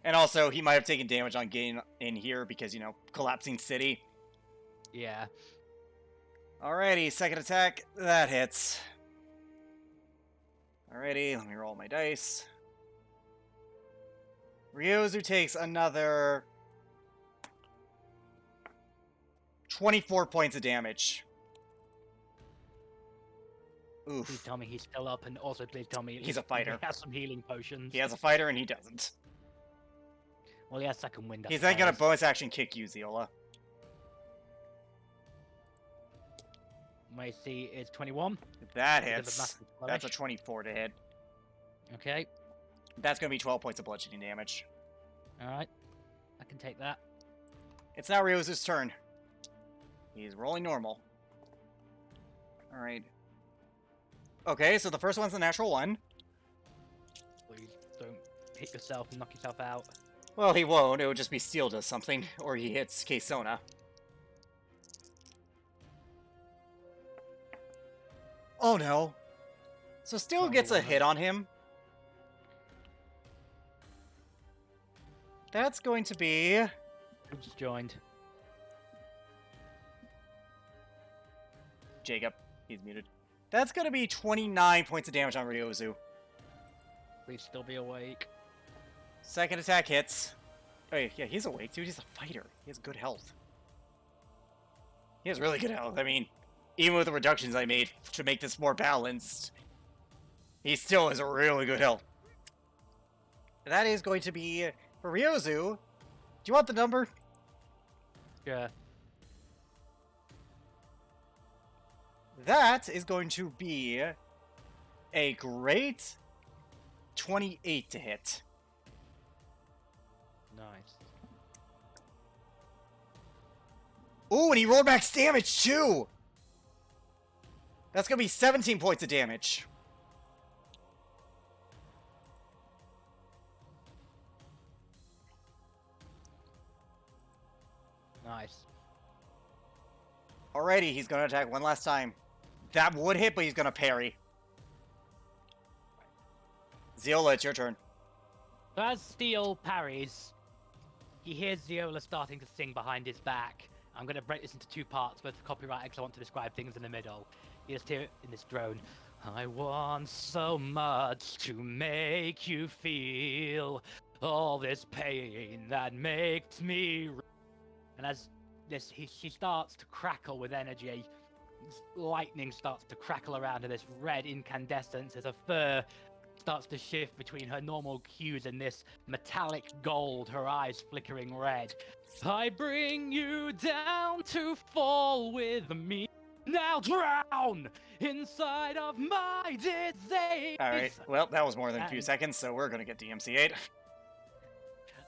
And also, he might have taken damage on getting in here because, you know, collapsing city. Yeah. Alrighty, second attack. That hits. Alrighty, let me roll my dice. Ryozu takes another 24 points of damage. Please Oof. tell me he's still up, and also please tell me He's a fighter. he has some healing potions. He has a fighter and he doesn't. Well, he has second wind. I He's then gonna suppose. bonus action kick you, Ziola. My AC is 21. That Bit of a hits. massive That's a flourish. 24 to hit. Okay. That's gonna be 12 points of bludgeoning damage. All right. I can take that. It's now Ryozu's turn. He's rolling normal. Alright. Okay, so the first one's a natural 1. Please don't hit yourself and knock yourself out. Well, he won't. It would just be Steel does something, or he hits K-Sona. Oh no. So Steel Number gets a one. hit on him. That's going to be... Who just joined? Jacob. He's muted. That's going to be 29 points of damage on Ryozu. Please still be awake. Second attack hits. Oh, yeah, he's awake, dude. He's a fighter. He has good health. He has really good health. I mean, even with the reductions I made to make this more balanced, he still has a really good health. That is going to be for Ryozu. Do you want the number? Yeah. That is going to be a great 28 to hit. Nice. Ooh, and he rolled max damage too! That's gonna be 17 points of damage. Nice. Alrighty, he's gonna attack one last time. That would hit, but he's gonna parry. Ziola, it's your turn. So as Steel parries, he hears Ziola starting to sing behind his back. I'm going to break this into two parts, both for copyright because I want to describe things in the middle. You just hear it in this drone. I want so much to make you feel all this pain that makes me... And as she starts to crackle with energy, lightning starts to crackle around her, this red incandescence as her fur starts to shift between her normal hues and this metallic gold, her eyes flickering red. I bring you down to fall with me. Now drown inside of my disease. Alright, well, that was more than a few And- seconds, so we're gonna get DMCA'd.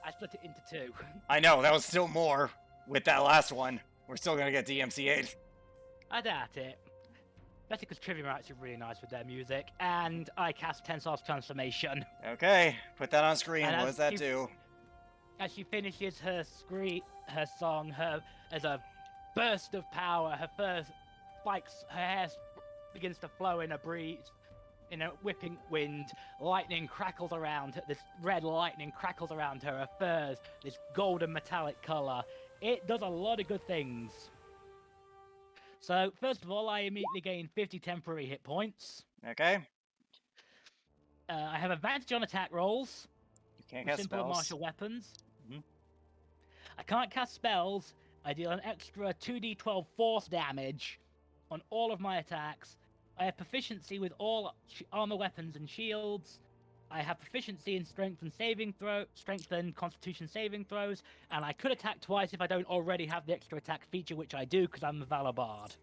I split it into two. I know, that was still more with that last one. We're still gonna get DMCA'd. I doubt it. Especially because Trivium are actually really nice with their music. And I cast Tensor's Transformation. Okay, put that on screen. And What as does that you- do? As she finishes her song, as a burst of power, her fur spikes, her hair begins to flow in a breeze, in a whipping wind. Lightning crackles around her. This red lightning crackles around her. Her furs, this golden metallic color. It does a lot of good things. So first of all, I immediately gain 50 temporary hit points. Okay, I have advantage on attack rolls. you can't With cast simple and spells. martial weapons. Mhm. I can't cast spells. I deal an extra 2d12 force damage on all of my attacks, I have proficiency with all armor, weapons, and shields. I have proficiency in strength and constitution saving throws, and I could attack twice if I don't already have the extra attack feature, which I do because I'm a Valor Bard.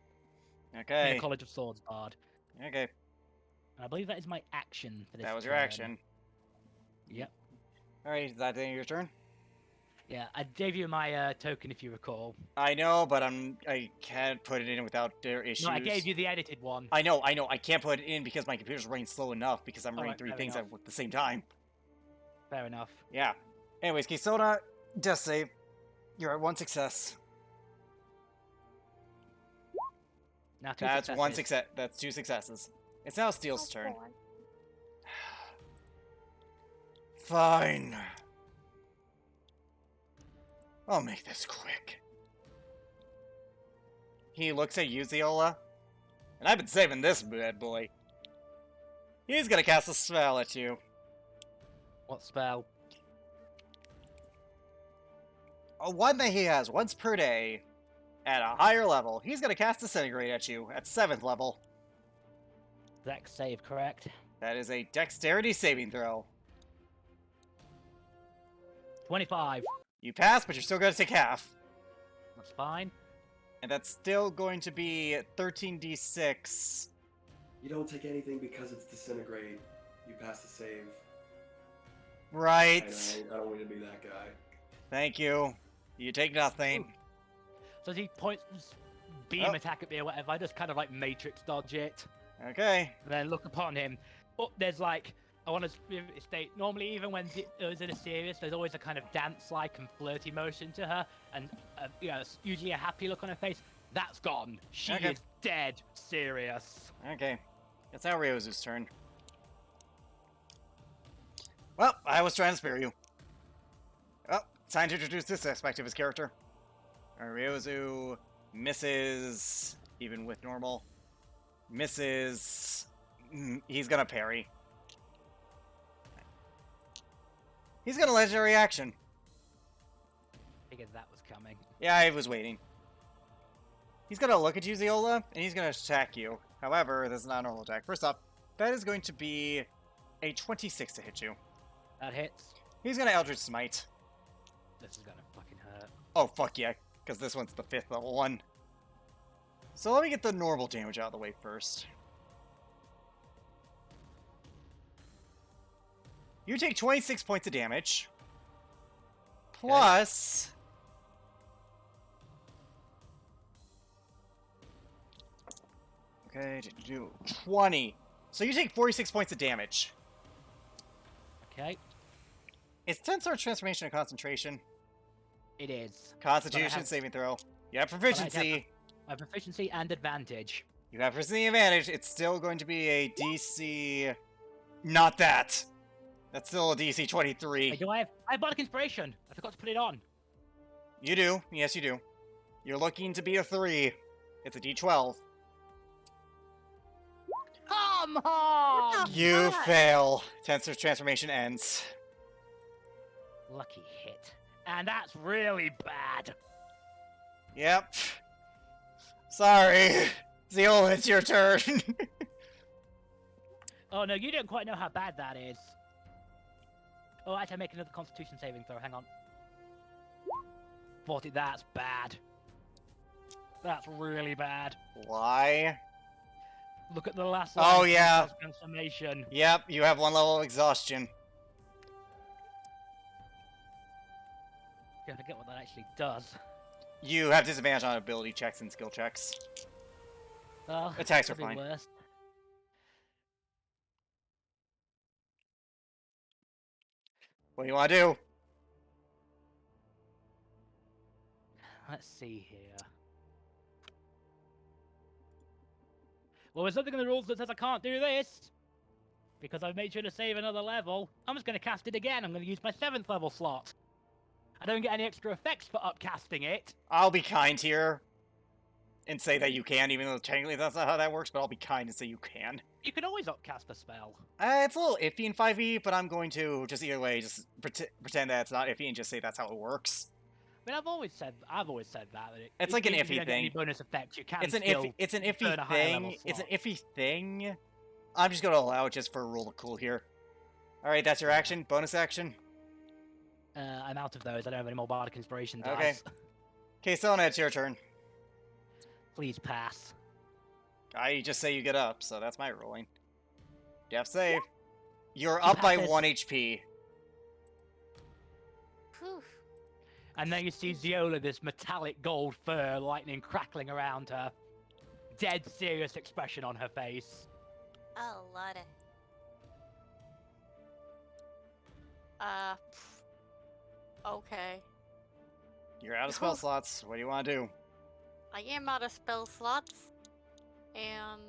I'm a Okay. College of Swords Bard. Okay. And I believe that is my action for this That was your turn. action. Yep. Alright, is that the end of your turn? Yeah, I gave you my token if you recall. I know, but I can't put it in without their issues. No, I gave you the edited one. I know. I can't put it in because my computer's running slow enough because I'm running Alright, 3 fair things enough. at the same time. Fair enough. Yeah. Anyways, Kisona, death save. You're at 1 success. Now two That's 1 successes. success. That's 2 successes. It's now Steel's Oh, turn. boy. Fine. I'll make this quick. He looks at you, Ziola. And I've been saving this bad boy. He's gonna cast a spell at you. What spell? One that he has once per day at a higher level. He's gonna cast Disintegrate at you at 7th level. Dex save, correct? That is a dexterity saving throw. 25. You pass, but you're still gonna take half. That's fine. And that's still going to be 13d6. You don't take anything because it's disintegrate. You pass the save. Right. I don't want to be that guy. Thank you. You take nothing. So as he points his beam Oh. attack at me or whatever, I just kind of like matrix dodge it. Okay. And then look upon him. Oh, there's like, I want to state, normally even when it's in a serious, there's always a kind of dance-like and flirty motion to her, and usually a happy look on her face. That's gone. She Okay. is dead serious. Okay. It's now Ryozu's turn. Well, I was trying to spare you. Well, it's time to introduce this aspect of his character. Ryozu misses, even with normal. Misses. He's gonna parry. He's gonna legendary action. Figured that was coming. Yeah, I was waiting. He's gonna look at you, Ziola, and he's gonna attack you. However, this is not a normal attack. First up, that is going to be a 26 to hit you. That hits. He's gonna Eldritch Smite. This is gonna fucking hurt. Oh, fuck yeah, because this one's the 5th level one. So let me get the normal damage out of the way first. You take 26 points of damage. Plus... Okay, 20. So you take 46 points of damage. Okay, It's 10 sword transformation and concentration. it is. Constitution have- saving throw. You have I have- proficiency. My proficiency and advantage. You have proficiency advantage. It's still going to be a DC. Not that. That's still a DC 23. Wait, do I have Bardic Inspiration? I forgot to put it on. You do. Yes, you do. You're looking to be a 3. It's a D12. Come on! You Fuck. fail. Tensor transformation ends. Lucky hit. And that's really bad. Yep. Sorry. Ziola, it's your turn. Oh no, you don't quite know how bad that is. Oh, actually, I make another Constitution saving throw. Hang on. 40. That's bad. That's really bad. Why? Look at the last Oh, line. yeah. Transformation. Yep, you have 1 level of exhaustion. I forget what that actually does. You have disadvantage on ability checks and skill checks. Oh, Attacks are could be fine. worse. What do you want to do? Let's see here. Well, there's nothing in the rules that says I can't do this. Because I've made sure to save another level. I'm just going to cast it again. I'm going to use my 7th level slot. I don't get any extra effects for upcasting it. I'll be kind here and say that you can, even though technically that's not how that works, but I'll be kind and say you can. You can always upcast a spell. It's a little iffy in 5e, but I'm going to just either way just pretend that it's not iffy and just say that's how it works. mean, I've always said that. It's like an if you iffy don't get any thing. bonus effects, you can It's an still iffy. It's an burn iffy a higher level thing. It's an slot. iffy thing. I'm just gonna allow it just for a rule of cool here. All right, that's your action. Bonus action. I'm out of those. I don't have any more bardic inspiration dice. Okay. Okay, Sona, it's your turn. Please pass. I just say you get up, so that's my ruling. Death save. You're She up by passes. 1 HP. Phew. And then you see Ziola, this metallic gold fur, lightning crackling around her. Dead serious expression on her face. A lot of. Okay. You're out of spell slots. What do you want to do? I am out of spell slots, and.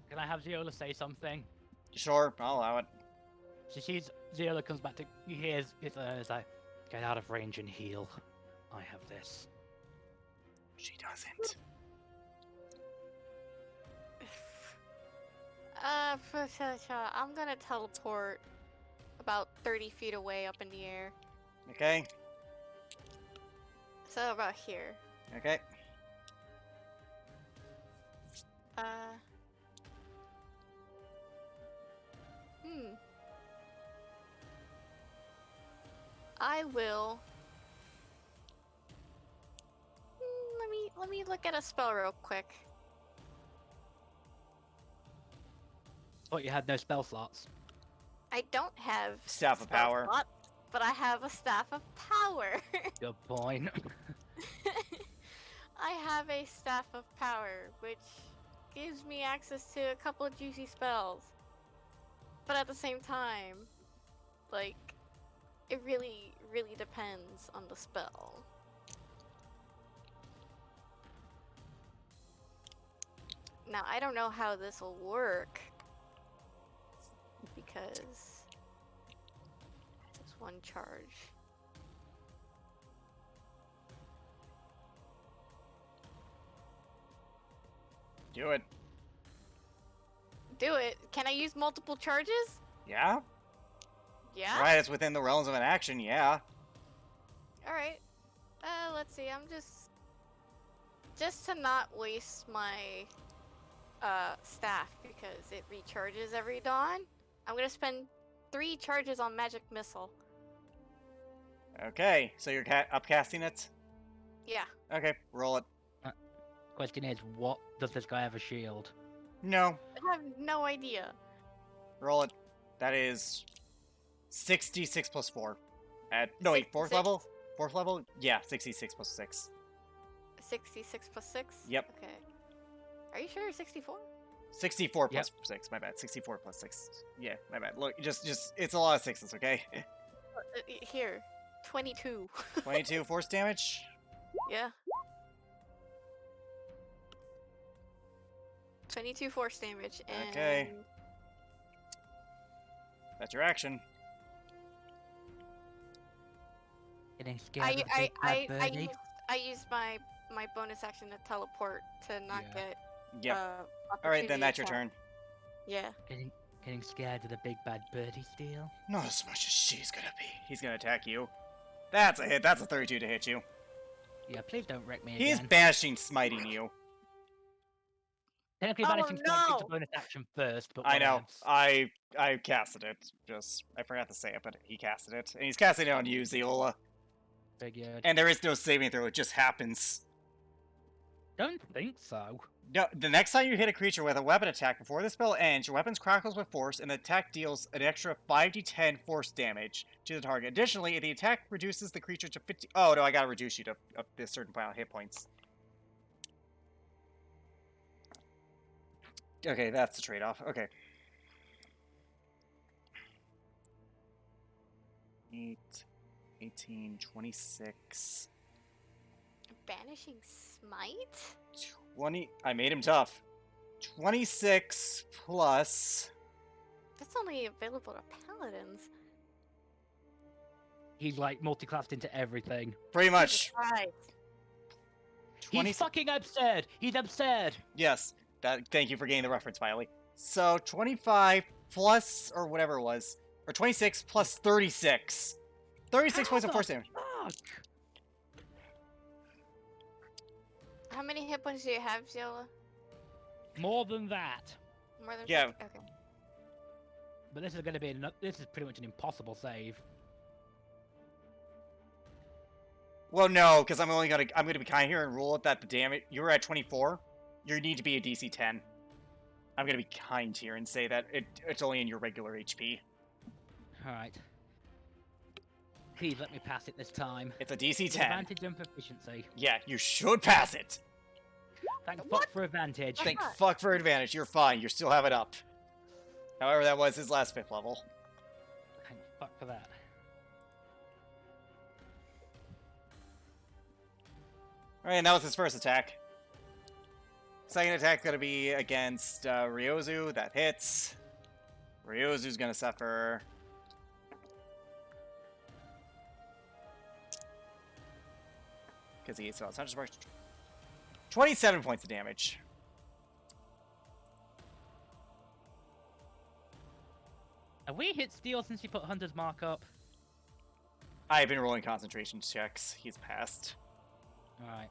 Can I have Ziola say something? Sure, I'll allow it. She sees Ziola comes back to. He hears it's like, get out of range and heal. I have this. She doesn't. I'm gonna teleport about 30 feet away up in the air. Okay. So about here. Okay. I will. Let me look at a spell real quick. Thought you had no spell slots. I don't have Staff of spell Power. slot, but I have a staff of power. Good point. I have a staff of power, which gives me access to a couple of juicy spells. But at the same time, like, it really, really depends on the spell. Now, I don't know how this will work, because it's one charge. Do it. Do it. Can I use multiple charges? Yeah? Yeah? Right, it's within the realms of an action, yeah. Alright. Let's see, I'm just to not waste my staff because it recharges every dawn, I'm gonna spend 3 charges on magic missile. Okay, so you're upcasting it? Yeah. Okay, roll it. Question is, what does this guy have a shield? No, I have no idea. roll it. That is 66 plus 4. No, wait, 4th 66? level? 4th level? Yeah, 66 plus 6. 66 plus 6? Yep. Okay. Are you sure 64? 64 plus 6, my bad. 64 plus 6. Yeah, my bad. Look, just, it's a lot of sixes, okay? Here. 22. 22 force damage? Yeah. 22 force damage and Okay. That's your action. Getting scared of the big bad birdie? I used my bonus action to teleport to not Yeah. get Yep. Alright, then opportunity that's your attack. turn. Yeah. Getting scared of the big bad birdie steal? Not as much as she's gonna be. He's gonna attack you. That's a hit. That's a 32 to hit you. Yeah, please don't wreck me He's again. banishing smiting you. Technically, Oh, banishing strike takes a no! bonus action first, but I know. whatevs. I casted it. Just I forgot to say it, but he casted it. And he's casting it on you, Ziola. Figured. And there is no saving throw, it just happens. Don't think so. No, the next time you hit a creature with a weapon attack before the spell ends, your weapon crackles with force, and the attack deals an extra 5d10 force damage to the target. Additionally, the attack reduces the creature to 50. Oh no, I gotta reduce you to this certain amount of hit points. Okay, that's the trade-off. Okay. 8, 18, 26, Banishing smite? 20. I made him tough. 26 plus. That's only available to paladins. He's like multi-classed into everything. Pretty much. Right. 20. He's fucking absurd. He's absurd. Yes. Thank you for getting the reference, Viley. So 25 plus, or whatever it was, or 26 plus 36. 36 points of force damage. Fuck! How many hit points do you have, Ziola? More than that. More than Yeah. 50? Okay. But this is going to be this is pretty much an impossible save. Well, no, because I'm gonna be kind here and rule it that the damage you were at 24. You need to be a DC 10. I'm gonna be kind here and say that it's only in your regular HP. All right. Please let me pass it this time. It's a DC With 10. advantage and proficiency. Yeah, you should pass it. Thank What? fuck for advantage. Thank not? fuck for advantage. You're fine. You still have it up. However, that was his last 5th level. Thank fuck for that. Alright, and that was his first attack. Second attack gonna be against Ryozu. That hits. Ryozu's gonna suffer. Because he still has Hunter's Mark. 27 points of damage. Have we hit steel since he put Hunter's Mark up? I've been rolling concentration checks. He's passed. Alright.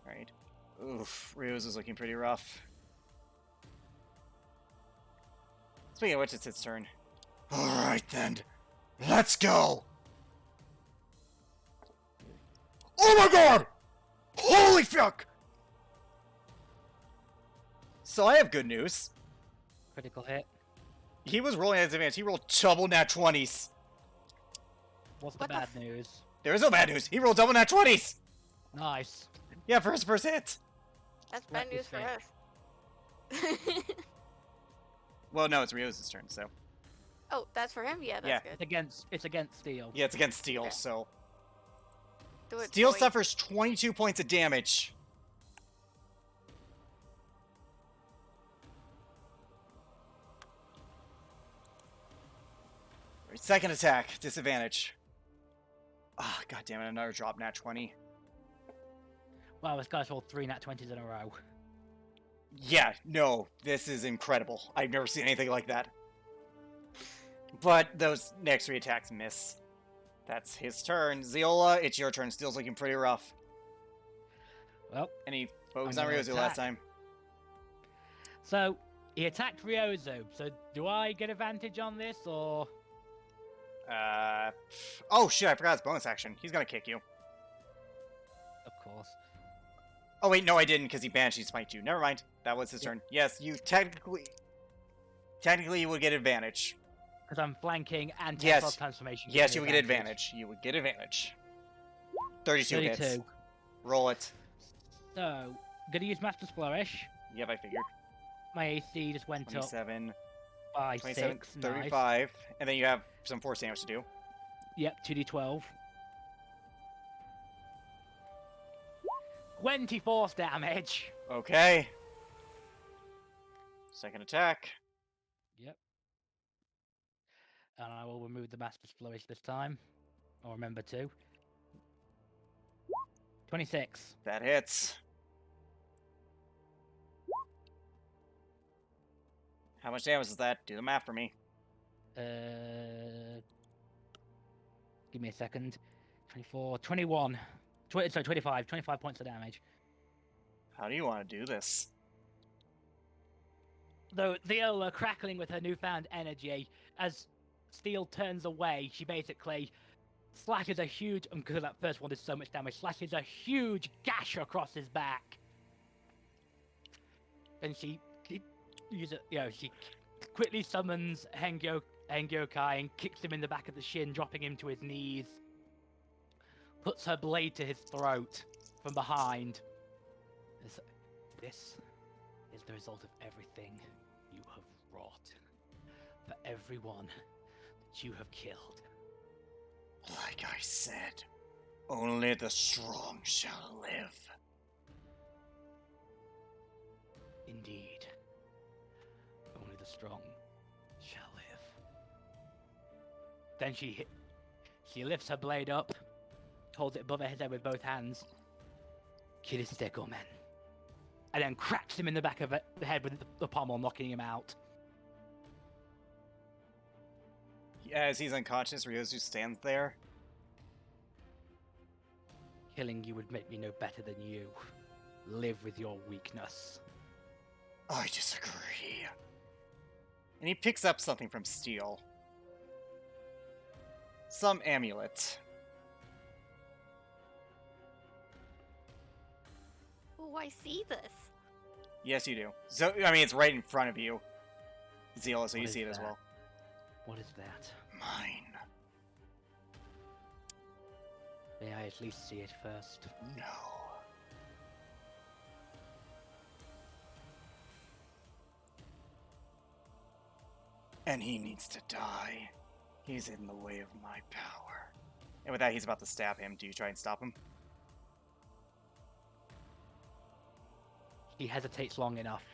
Alright. Oof, Ryozu's looking pretty rough. Speaking of which, it's its turn. Alright then. Let's go! Oh my god! Holy fuck! So I have good news. Critical hit. He was rolling at his advantage. He rolled double nat 20s. What's the What the bad f- news? There is no bad news. He rolled double nat 20s! Nice. Yeah, for his first hit. That's Let bad me news for think. us. Well, no, it's Ryozu's turn, so. Oh, that's for him? Yeah, that's Yeah. good. It's against steel. Yeah, it's against Steel, Okay. so. Do it, Steel boy. suffers 22 points of damage. Second attack, disadvantage. Ah, god damn it, another drop nat 20. Wow, this guy's rolled 3 nat 20s in a row. Yeah, no, this is incredible. I've never seen anything like that. But those next 3 attacks miss. That's his turn. Ziola, it's your turn. Steel's looking pretty rough. Well, Any focus I'm on gonna Ryozu last attack. time? so he attacked Ryozu. So do I get advantage on this or? Oh shit, I forgot his bonus action. He's gonna kick you. Of course. Oh wait, no I didn't, because he Banshee Smite you. Never mind. That was his Yeah. turn. Yes, you technically you would get advantage. Because I'm flanking and Yes. Temporal transformation. gives Yes, me you would get advantage. You would get advantage. 32 hits. 32. Roll it. So gonna use Master's Flourish. Yep, I figured. My AC just went up 27, by 27, 6. Nice. 35, and then you have some force damage to do. Yep, 2d12. 20 force damage. Okay. Second attack. Yep. And I will remove the Master's Flourish this time. I'll remember to. 26. That hits. How much damage is that? Do the math for me. Give me a second. 24, 21. Sorry, 25. 25 points of damage. How do you want to do this? Though Viola, crackling with her newfound energy, as Steel turns away, she basically slashes a huge, because that first one did so much damage, slashes a huge gash across his back. And she she quickly summons Hengyokai and kicks him in the back of the shin, dropping him to his knees. Puts her blade to his throat from behind. This is the result of everything you have wrought. For everyone that you have killed. Like I said, only the strong shall live. Indeed. Only the strong shall live. Then she lifts her blade up, holds it above her head with both hands. Kiriste Gomen. And then cracks him in the back of the head with the pommel, knocking him out. As he's unconscious, Ryozu stands there. Killing you would make me no better than you. Live with your weakness. I disagree. And he picks up something from Steel. Some amulet. Oh, I see this. Yes, you do. So, I mean, it's right in front of you, Zeal, so What you is see it as that? well. What is that? Mine. May I at least see it first? No. And he needs to die. He's in the way of my power. And with that, he's about to stab him. Do you try and stop him? He hesitates long enough.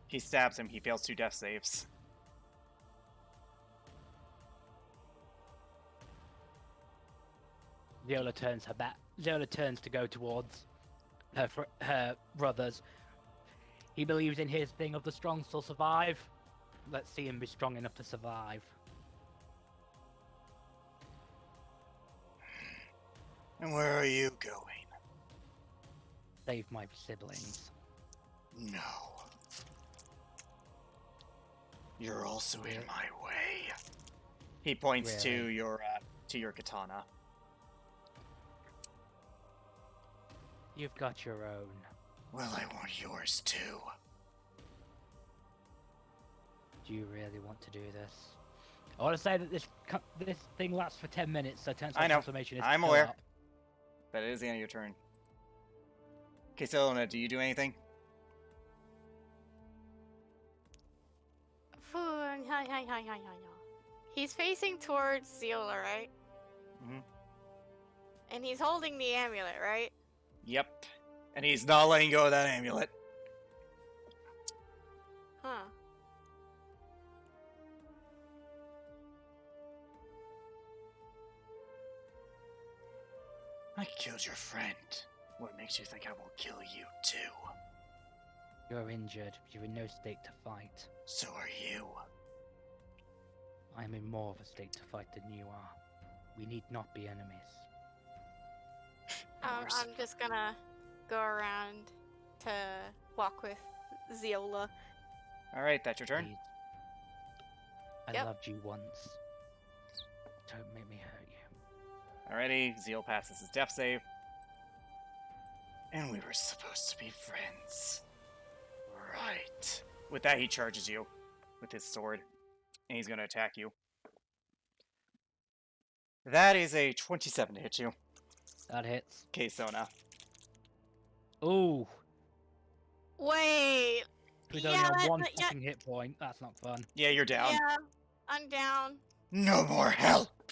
He stabs him. He fails 2 death saves. Viola turns her back. Viola turns to go towards her brothers. He believes in his thing of the strong still survive. Let's see him be strong enough to survive. And where are you going? Save my siblings. No. You're also in Really? my way. He points Really? to your katana. You've got your own. Well, I want yours too. Do you really want to do this? I want to say that this thing lasts for 10 minutes, so I know. transformation is I'm still aware. up. But it is the end of your turn. Okay, Selena, do you do anything? He's facing towards Ziola, right? Mhm. And he's holding the amulet, right? Yep. And he's not letting go of that amulet. Huh. I killed your friend. What makes you think I won't kill you too? You're injured. You're in no state to fight. So are you. I am in more of a state to fight than you are. We need not be enemies. I'm just gonna go around to walk with Ziola. Alright, that's your turn. Please. I Yep. loved you once. Don't make me hurt you. Alrighty, Zeal passes his death save. And we were supposed to be friends. Right. With that, he charges you with his sword. And he's going to attack you. That is a 27 to hit you. That hits. Okay, Sona. Ooh. Wait. With Yeah, only on that- one that- yeah. fucking hit point. That's not fun. Yeah, you're down. Yeah, I'm down. No more help!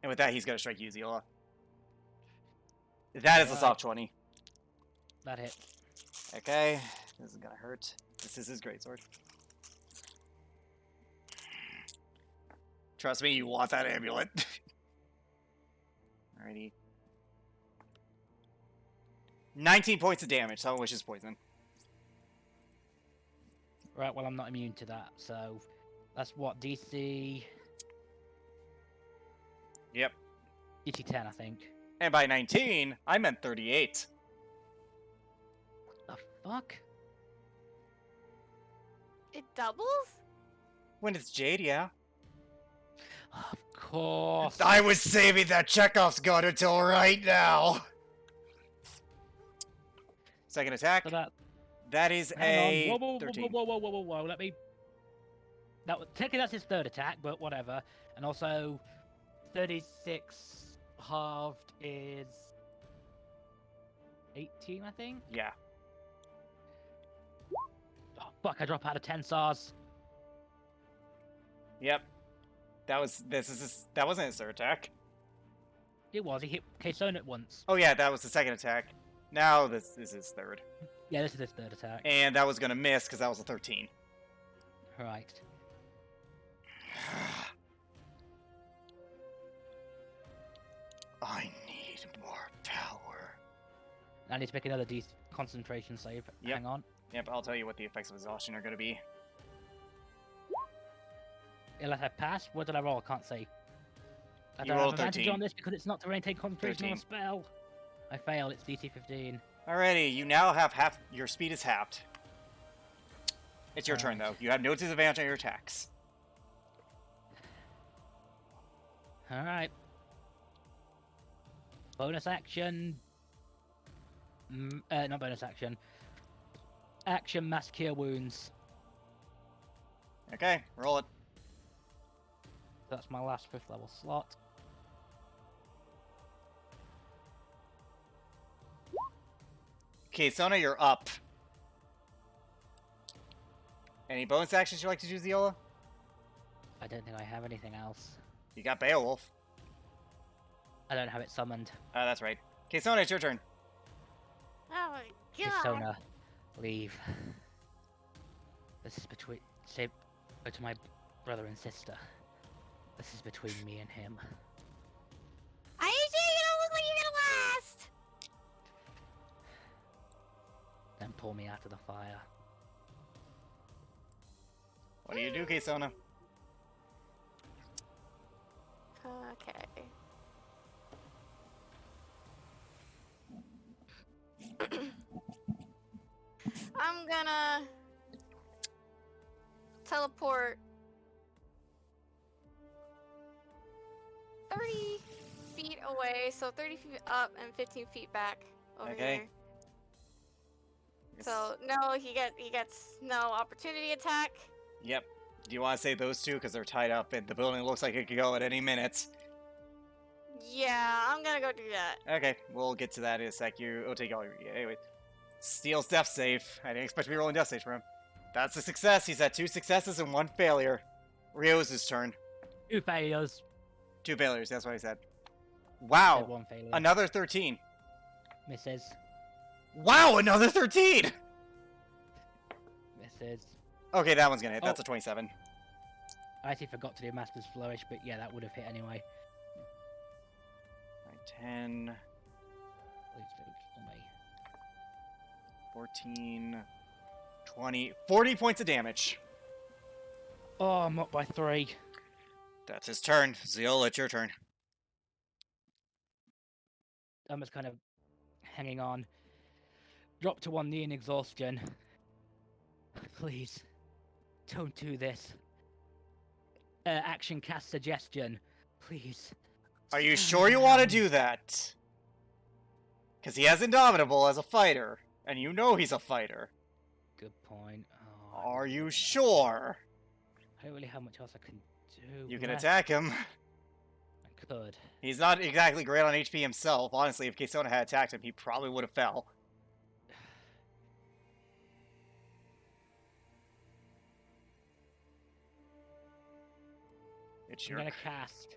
And with that, he's going to strike you, Zila. That is a Right. soft 20. That hit. Okay, this is going to hurt. This is his greatsword. Trust me, you want that amulet. Alrighty. 19 points of damage, some of which is poison. Right, well, I'm not immune to that, so that's what, DC... Yep. DC 10, I think. And by 19, I meant 38. The fuck? It doubles? When it's Jade, yeah. Of course. I was saving that Chekhov's gun until right now. Second attack. So that, That is hang a on. Whoa, whoa, 13. whoa. Let me... Technically, that's his third attack, but whatever. And also, 36 halved is 18, I think. Yeah. Oh, fuck! I drop out of 10 stars. Yep. That wasn't his third attack. It was. He hit K-Zone at once. Oh yeah, that was the second attack. Now this is his third. Yeah, this is his third attack. And that was gonna miss because that was a 13. Right. I need more power. I need to make another concentration save. Yep. Hang on. Yep, I'll tell you what the effects of exhaustion are gonna be. Unless I pass, what did I roll? I can't see. I You don't rolled have advantage 13. on this because it's not to maintain concentration on a 13. spell. I fail. It's DC 15. Alrighty, you now have half. Your speed is halved. It's your turn, though. Alright. You have no disadvantage on your attacks. All right. Bonus action. Not bonus action. Action mass cure wounds. Okay, roll it. That's my last 5th level slot. Okay, Sona, you're up. Any bonus actions you'd like to do, Ziola? I don't think I have anything else. You got Beowulf. I don't have it summoned. That's right. Okay, Sona, it's your turn. Oh my god. Persona, leave. This is between. Say, go to my brother and sister. This is between me and him. Are you sure you don't look like you're gonna last? Then pull me out of the fire. What do you do, Kesona? Okay. I'm gonna teleport 30 feet away, so 30 feet up and 15 feet back over Okay. here. So no, he gets no opportunity attack. Yep. Do you want to say those two because they're tied up and the building looks like it could go at any minute? Yeah, I'm gonna go do that. Okay, we'll get to that in a sec. It'll take all your. Yeah, anyway, Steel's death save. I didn't expect to be rolling death saves for him. That's a success. He's had 2 successes and 1 failure. Rio's turn. 2 failures. 2 failures. That's what I said. Said Wow. 1 failure. Another 13. Misses. Wow, another 13. Misses. Okay, that one's gonna hit. That's Oh. a 27. I actually forgot to do Master's Flourish, but yeah, that would have hit anyway. 10, Please don't kill me. 14, 20, 40 points of damage. Oh, I'm up by 3. That's his turn. Zeal, it's your turn. I'm just kind of hanging on. Drop to 1 knee in exhaustion. Please, don't do this. Action cast suggestion. Please. Are you sure you want to do that? Because he has Indomitable as a fighter, and you know he's a fighter. Good point. Oh, I Are don't you really- sure? I don't really have much else I can do. You can unless attack him. I could. He's not exactly great on HP himself. Honestly, if Kesona had attacked him, he probably would have fell. It's I'm your... gonna cast.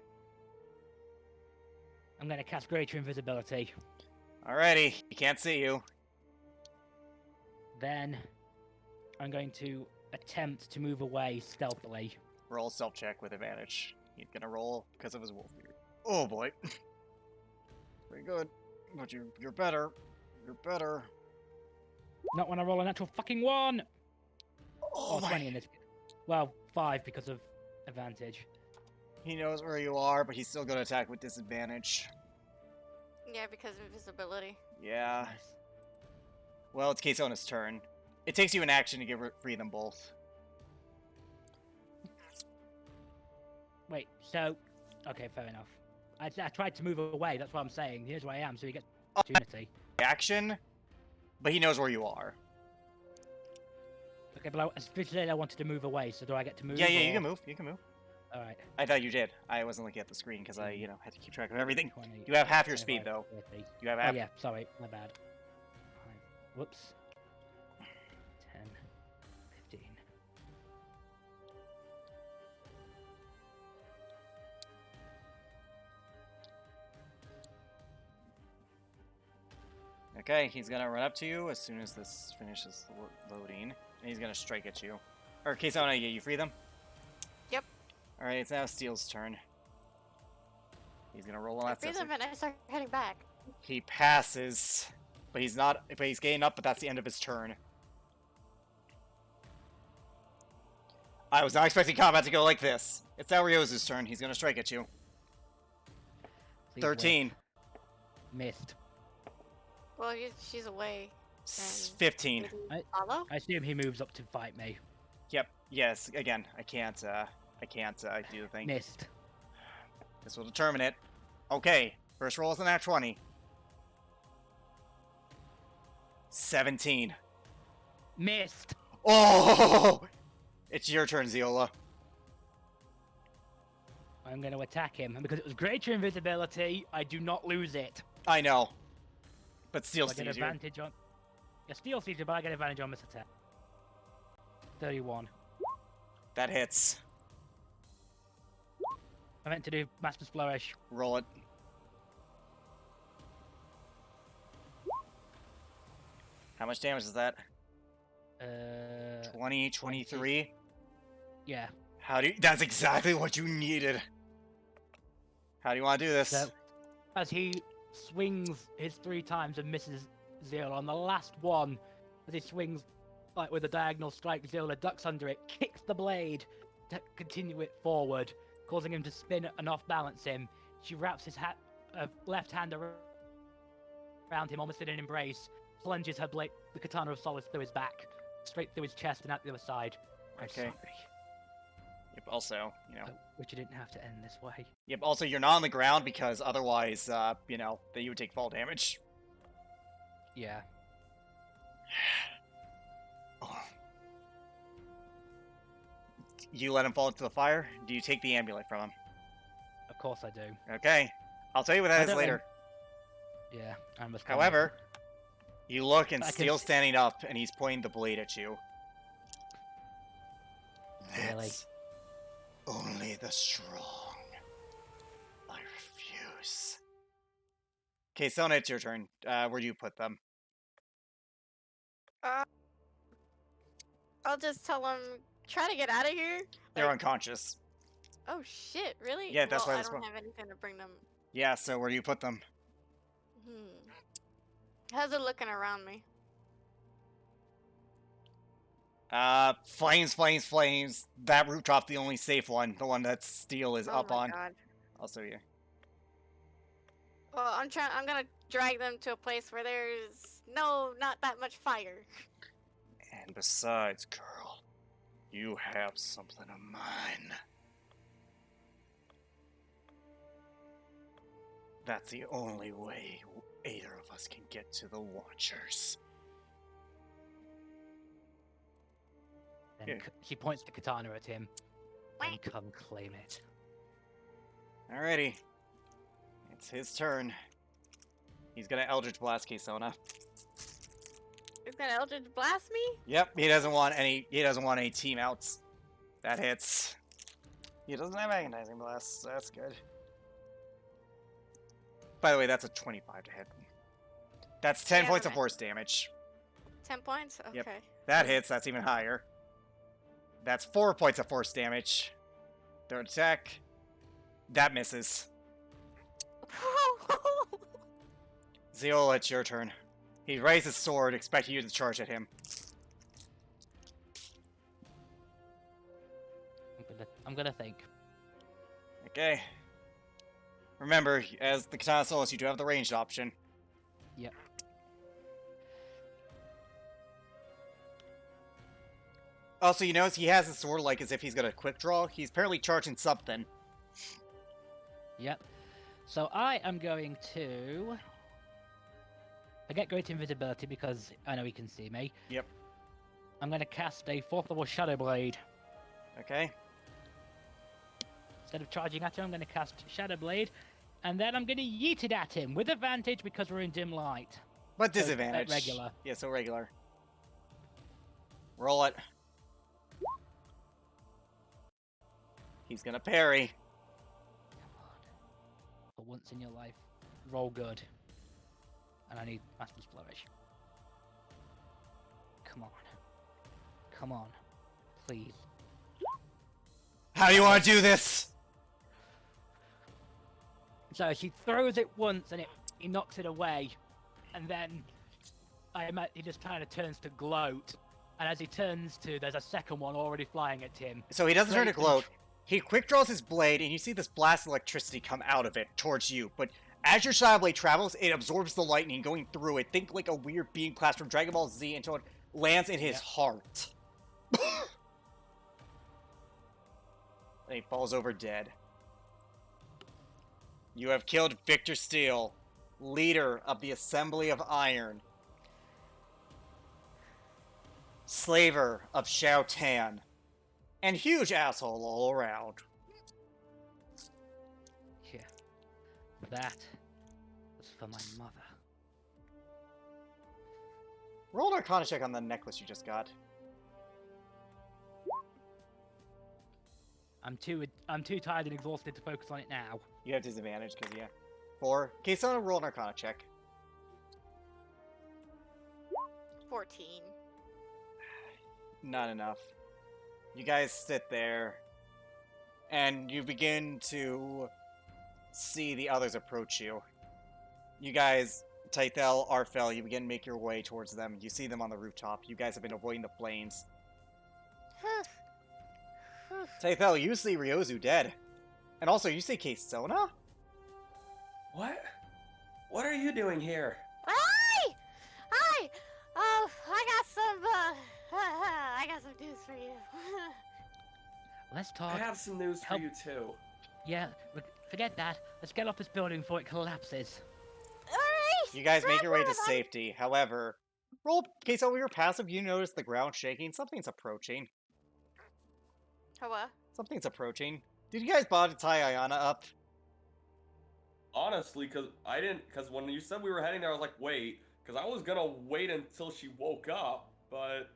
I'm gonna cast Greater Invisibility. Alrighty, he can't see you. Then I'm going to attempt to move away stealthily. Roll stealth check with advantage. He's gonna roll because of his wolf beard. Oh boy. Pretty good. But you're better. You're better. Not when I roll a natural fucking 1! Oh Or 20 in this. Well, 5 because of advantage. He knows where you are, but he's still gonna attack with disadvantage. Yeah, because of invisibility. Yeah. Nice. Well, it's Kesona's turn. It takes you an action to free them both. Wait, so. Okay, fair enough. I tried to move away, that's what I'm saying. Here's where I am, so he gets opportunity. Action, but he knows where you are. Okay, but I specifically said I wanted to move away, so do I get to move? Yeah, you or- can move. You can move. Alright. I thought you did. I wasn't looking at the screen because I, had to keep track of everything. 20, You have half your 25, speed, though. 30. You have Oh, half. yeah, sorry, my bad. 5. Whoops. 10, 15. Okay, he's gonna run up to you as soon as this finishes loading, and he's gonna strike at you. Or Kesona, you free them? Yep. All right, it's now Steel's turn. He's gonna roll on I that breathe sensor. him and I start heading back. He passes, but he's not. But he's getting up. But that's the end of his turn. I was not expecting combat to go like this. It's now Ryozu's turn. He's gonna strike at you. Please 13. whip. Missed. Well, she's away. 15. Maybe follow? I assume he moves up to fight me. Yep. Yes. Again, I can't do the thing. Missed. This will determine it. Okay. First roll is a nat 20. 17. Missed. Oh! It's your turn, Ziola. I'm going to attack him, and because it was greater invisibility, I do not lose it. I know. But still So I get sees you. advantage on. Yeah, still sees you, but I get advantage on this attack. 31. That hits. I meant to do Master's Flourish. Roll it. How much damage is that? 20, 23? Yeah. How do you... That's exactly what you needed. How do you want to do this? So, as he swings his 3 times and misses Zero on the last one, as he swings like with a diagonal strike, Zero ducks under it, kicks the blade to continue it forward, causing him to spin and off-balance him. She wraps his left hand around him, almost in an embrace, plunges her blade, the katana of solace, through his back, straight through his chest and out the other side. I'm Okay. sorry. Yep, also, I wish it didn't have to end this way. Yep, also, you're not on the ground because otherwise, then you would take fall damage. Yeah. Oh. You let him fall into the fire? Do you take the amulet from him? Of course I do. Okay. I'll tell you what that I is don't later. Yeah, I must. However, you look and I can Steel's s- standing up and he's pointing the blade at you. Really? That's only the strong. I refuse. Okay, Sona, it's your turn. Where do you put them? I'll just tell him, try to get out of here. They're Like, unconscious. oh shit, really? Yeah, that's well, why I this don't one- have anything to bring them. Yeah, so where do you put them? How's it looking around me? Flames, flames, flames. That rooftop's the only safe one. The one that Steel is Oh up my on. God. I'll show you. Well, I'm gonna drag them to a place where there's not that much fire. And besides, girl, you have something of mine. That's the only way either of us can get to the Watchers. Then Yeah. she points the katana at him. And come claim it. Alrighty. It's his turn. He's gonna Eldritch Blast Kesona. He's gonna Eldritch Blast me? Yep, he doesn't want any team outs. That hits. He doesn't have Agonizing Blast, so that's good. By the way, that's a 25 to hit. That's 10 Yeah, points of but- force damage. 10 points? Okay. Yep. That hits, that's even higher. That's 4 points of force damage. Third attack. That misses. Ziola, it's your turn. He raised his sword, expecting you to charge at him. I'm gonna think. Okay. Remember, as the Katana Solace, you do have the ranged option. Yep. Also, you notice he has his sword like as if he's gonna quick draw. He's apparently charging something. Yep. So I am going to. I get great invisibility because I know he can see me. Yep. I'm going to cast a 4th level Shadow Blade. Okay. Instead of charging at him, I'm going to cast Shadow Blade. And then I'm going to yeet it at him with advantage because we're in dim light. But So, at disadvantage. regular. Yeah, so regular. Roll it. He's gonna parry. Come on. For once in your life, roll good. And I need Master's Flourish. Come on. Come on. Please. How do you want to do this? So she throws it once and he knocks it away. And then he just kind of turns to gloat And as he turns to, there's a second one already flying at him. So he doesn't turn to Straight gloat. He quick draws his blade, and you see this blast of electricity come out of it towards you. But as your shadow blade travels, it absorbs the lightning going through it. Think like a weird beam blast from Dragon Ball Z until it lands in his heart. And he falls over dead. You have killed Victor Steele, leader of the Assembly of Iron, slaver of Shao Tan, and huge asshole all around. Yeah. That was for my mother. Roll an Arcana check on the necklace you just got. I'm too tired and exhausted to focus on it now. You have disadvantage because, yeah. 4. Okay, so roll an Arcana check. 14. Not enough. You guys sit there, and you begin to see the others approach you. You guys, Tythel, Arfel, you begin to make your way towards them. You see them on the rooftop. You guys have been avoiding the flames. Tythel, you see Ryozu dead. And also, you see Keisona? What? What are you doing here? Hi! Hi! I got some, I got some news for you. Let's I talk. have some news for Help. you too. Yeah, forget that. Let's get off this building before it collapses. Alright! You guys make grab your way one to of them. safety. However, roll Keisona, your passive, you notice the ground shaking. Something's approaching. What? Something's approaching. Did you guys bother to tie Ayana up? Honestly, because when you said we were heading there, I was like, wait, because I was gonna wait until she woke up, but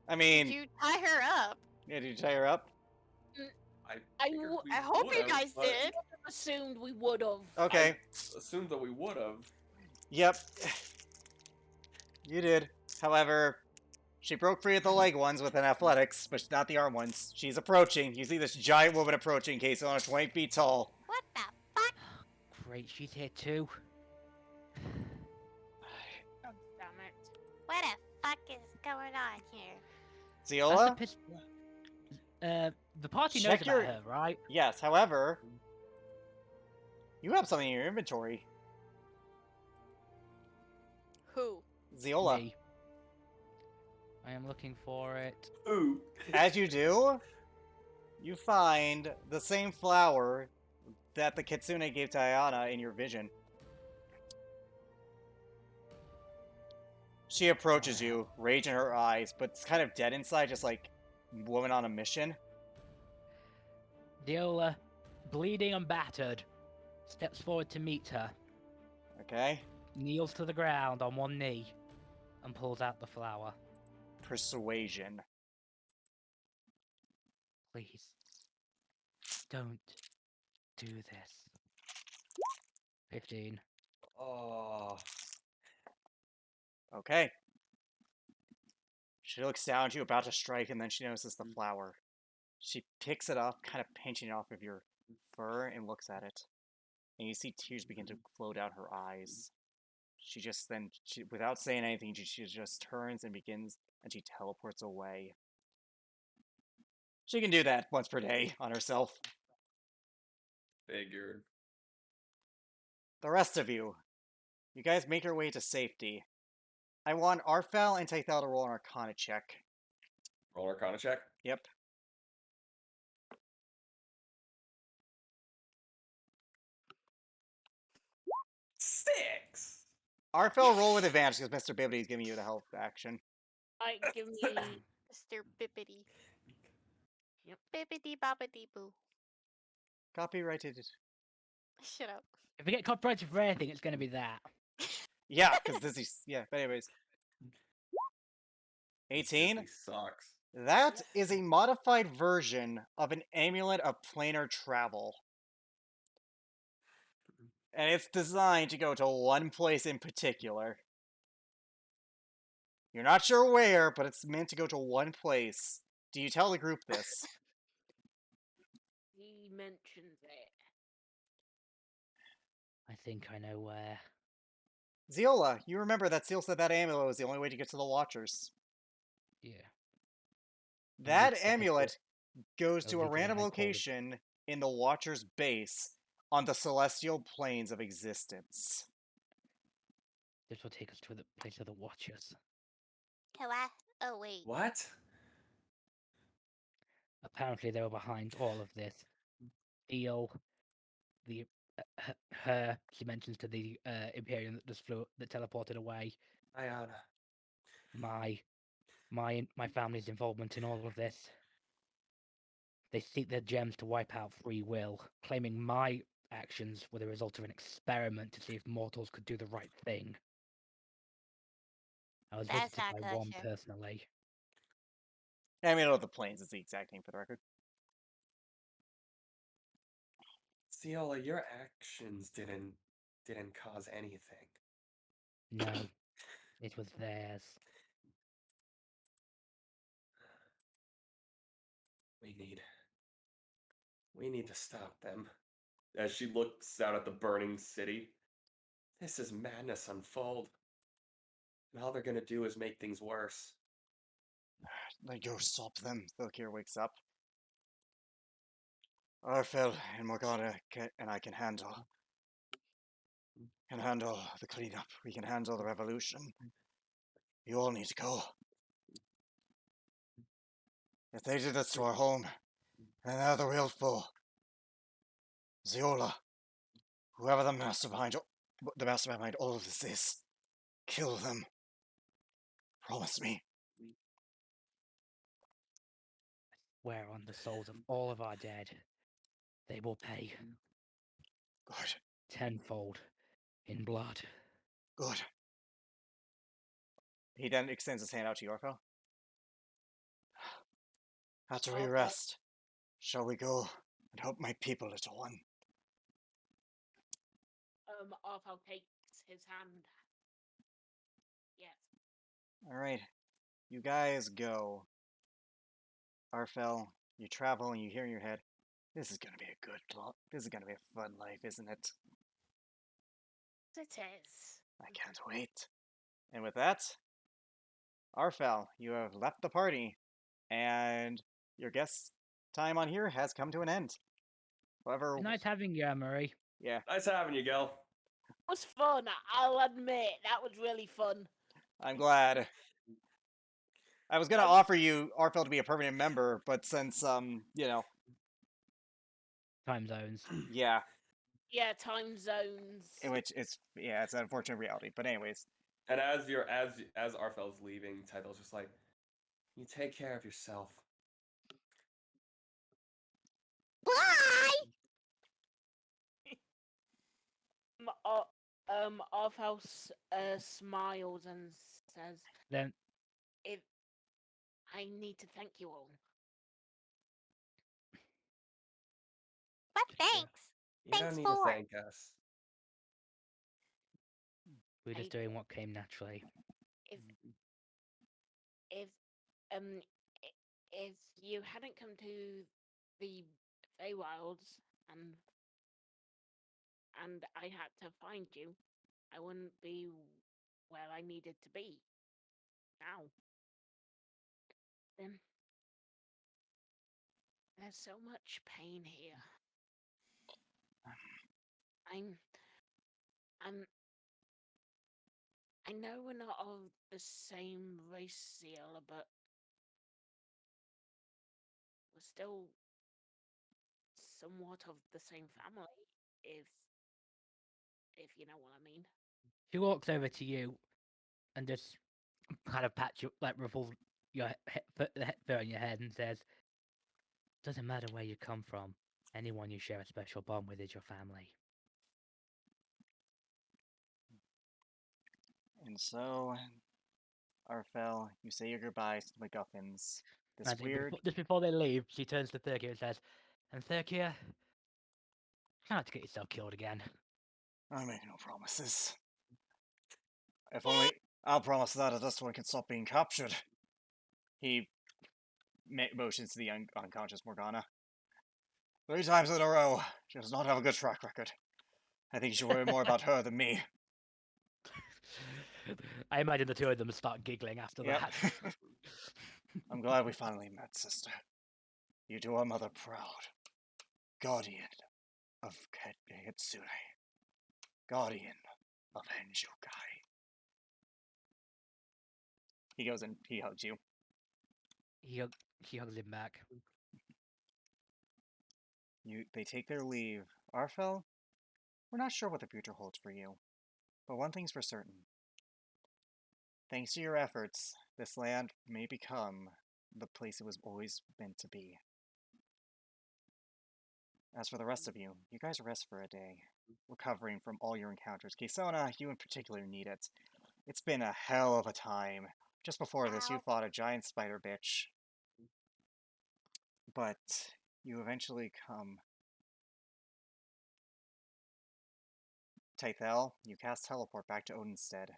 I mean, Did you tie her up? yeah, did you tie her up? I figured w- we I hope you would've, guys but did. assumed we would have. Okay. Assumed that we would have. Yep. You did. However, she broke free of the leg ones with an athletics, but not the arm ones. She's approaching. You see this giant woman approaching, Keisona, 20 feet tall. What the fuck? Great, she's here too. God damn it. What the fuck is going on here? That's the Ziola? the party Check knows your- about her, right? Yes, however, you have something in your inventory. Who? Ziola. Me. I am looking for it. Ooh. As you do, you find the same flower that the Kitsune gave to Ayana in your vision. She approaches you, rage in her eyes, but it's kind of dead inside, just like woman on a mission. Diola, bleeding and battered, steps forward to meet her, Okay? kneels to the ground on one knee, and pulls out the flower. Persuasion. Please, don't do this. 15. Oh. Okay. She looks down at you, about to strike, and then she notices the flower. She picks it up, kind of pinching it off of your fur, and looks at it. And you see tears begin to flow down her eyes. She just then, without saying anything, she just turns and begins, and she teleports away. She can do that once per day on herself. Figured. The rest of you, you guys make your way to safety. I want Arfel and Tythel to roll an Arcana check. Roll Arcana check. Yep. Six. Arfel, roll with advantage because Mr. Bibbity is giving you the help action. I give me. Mr. Bippity. Yep. Bippity boppity boo. Copyrighted. Shut up. If we get copyrighted for anything, it's going to be that. Yeah, because this is, yeah, but anyways. 18? Disney sucks. That is a modified version of an amulet of planar travel. And it's designed to go to one place in particular. You're not sure where, but it's meant to go to one place. Do you tell the group this? He mentions it. I think I know where. Ziola, you remember that Seal said that amulet was the only way to get to the Watchers. Yeah. That Reach the head amulet goes It'll to a reach the random headquarters. location in the Watcher's base on the celestial planes of existence. This will take us to the place of the Watchers. Oh, wait. What? Apparently, they were behind all of this. Theo, the her, she mentions to the Imperium that just flew, that teleported away. Iona. My family's involvement in all of this. They seek their gems to wipe out free will, claiming my actions were the result of an experiment to see if mortals could do the right thing. I was That's visited not by one kosher. personally. Amulet of the Plains is the exact name for the record. Ciola, your actions didn't cause anything. No, it was theirs. We need to stop them. As she looks out at the burning city. This is madness unfold. And all they're gonna do is make things worse. Like, go stop them. Thilkir wakes up. Arfel and Morgana and I can handle the cleanup. We can handle the revolution. You all need to go. If they did this to our home, then they're the real foe. Ziola, whoever the mastermind behind all of this is, kill them. Promise me. Swear on the souls of all of our dead, they will pay Good, tenfold in blood. good. He then extends his hand out to Yorfel. After we Okay. rest, shall we go and help my people, little one? Arthur takes his hand. Yes. Alright, you guys go. Arfel, you travel and you hear in your head, this is gonna be a this is gonna be a fun life, isn't it? It is. I can't wait. And with that, Arfel, you have left the party, and your guest time on here has come to an end. However, Nice having you, Murray. yeah, Nice having you, Gil. It was fun. I'll admit that was really fun. I'm glad. I was gonna offer you Arfel to be a permanent member, but since Time zones. yeah, Yeah, time zones. in which it's an unfortunate reality. But anyways, And as Arfel's leaving, Title's just like, you take care of yourself. Bye! Arthur smiles and says, Then I need to thank you all. What thanks? You Thanks don't need for? to thank us. we're just doing what came naturally. If if you hadn't come to the Feywilds and I had to find you, I wouldn't be where I needed to be now. Then there's so much pain here. I know we're not of the same race, Ciela, but we're still somewhat of the same family, if you know what I mean. She walks over to you and just kind of pats you, like ruffles your fur on your head and says, "Doesn't matter where you come from. Anyone you share a special bond with is your family." and so Arfel, you say your goodbyes to the MacGuffins. This And weird. just before they leave, she turns to Thurkia and says, "And Thurkia, try not to get yourself killed again." I make no promises. If only I'll promise that if this one can stop being captured. He motions to the unconscious Morgana. 3 times in a row. She does not have a good track record. I think you should worry more about her than me. I imagine the two of them start giggling after Yep. that. I'm glad we finally met, sister. You do our mother proud. Guardian of Hitsune. Guardian of Henjukai. He goes and he hugs you. He hugs him back. They take their leave. Arfel, we're not sure what the future holds for you, but one thing's for certain. Thanks to your efforts, this land may become the place it was always meant to be. As for the rest of you, you guys rest for a day, recovering from all your encounters. Kisona, you in particular need it. It's been a hell of a time. Just before this, you Ow. fought a giant spider bitch. But you eventually come. Tythel, you cast teleport back to Odinstead.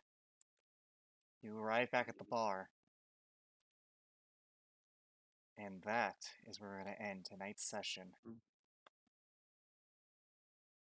You arrive back at the bar. And that is where we're going to end tonight's session.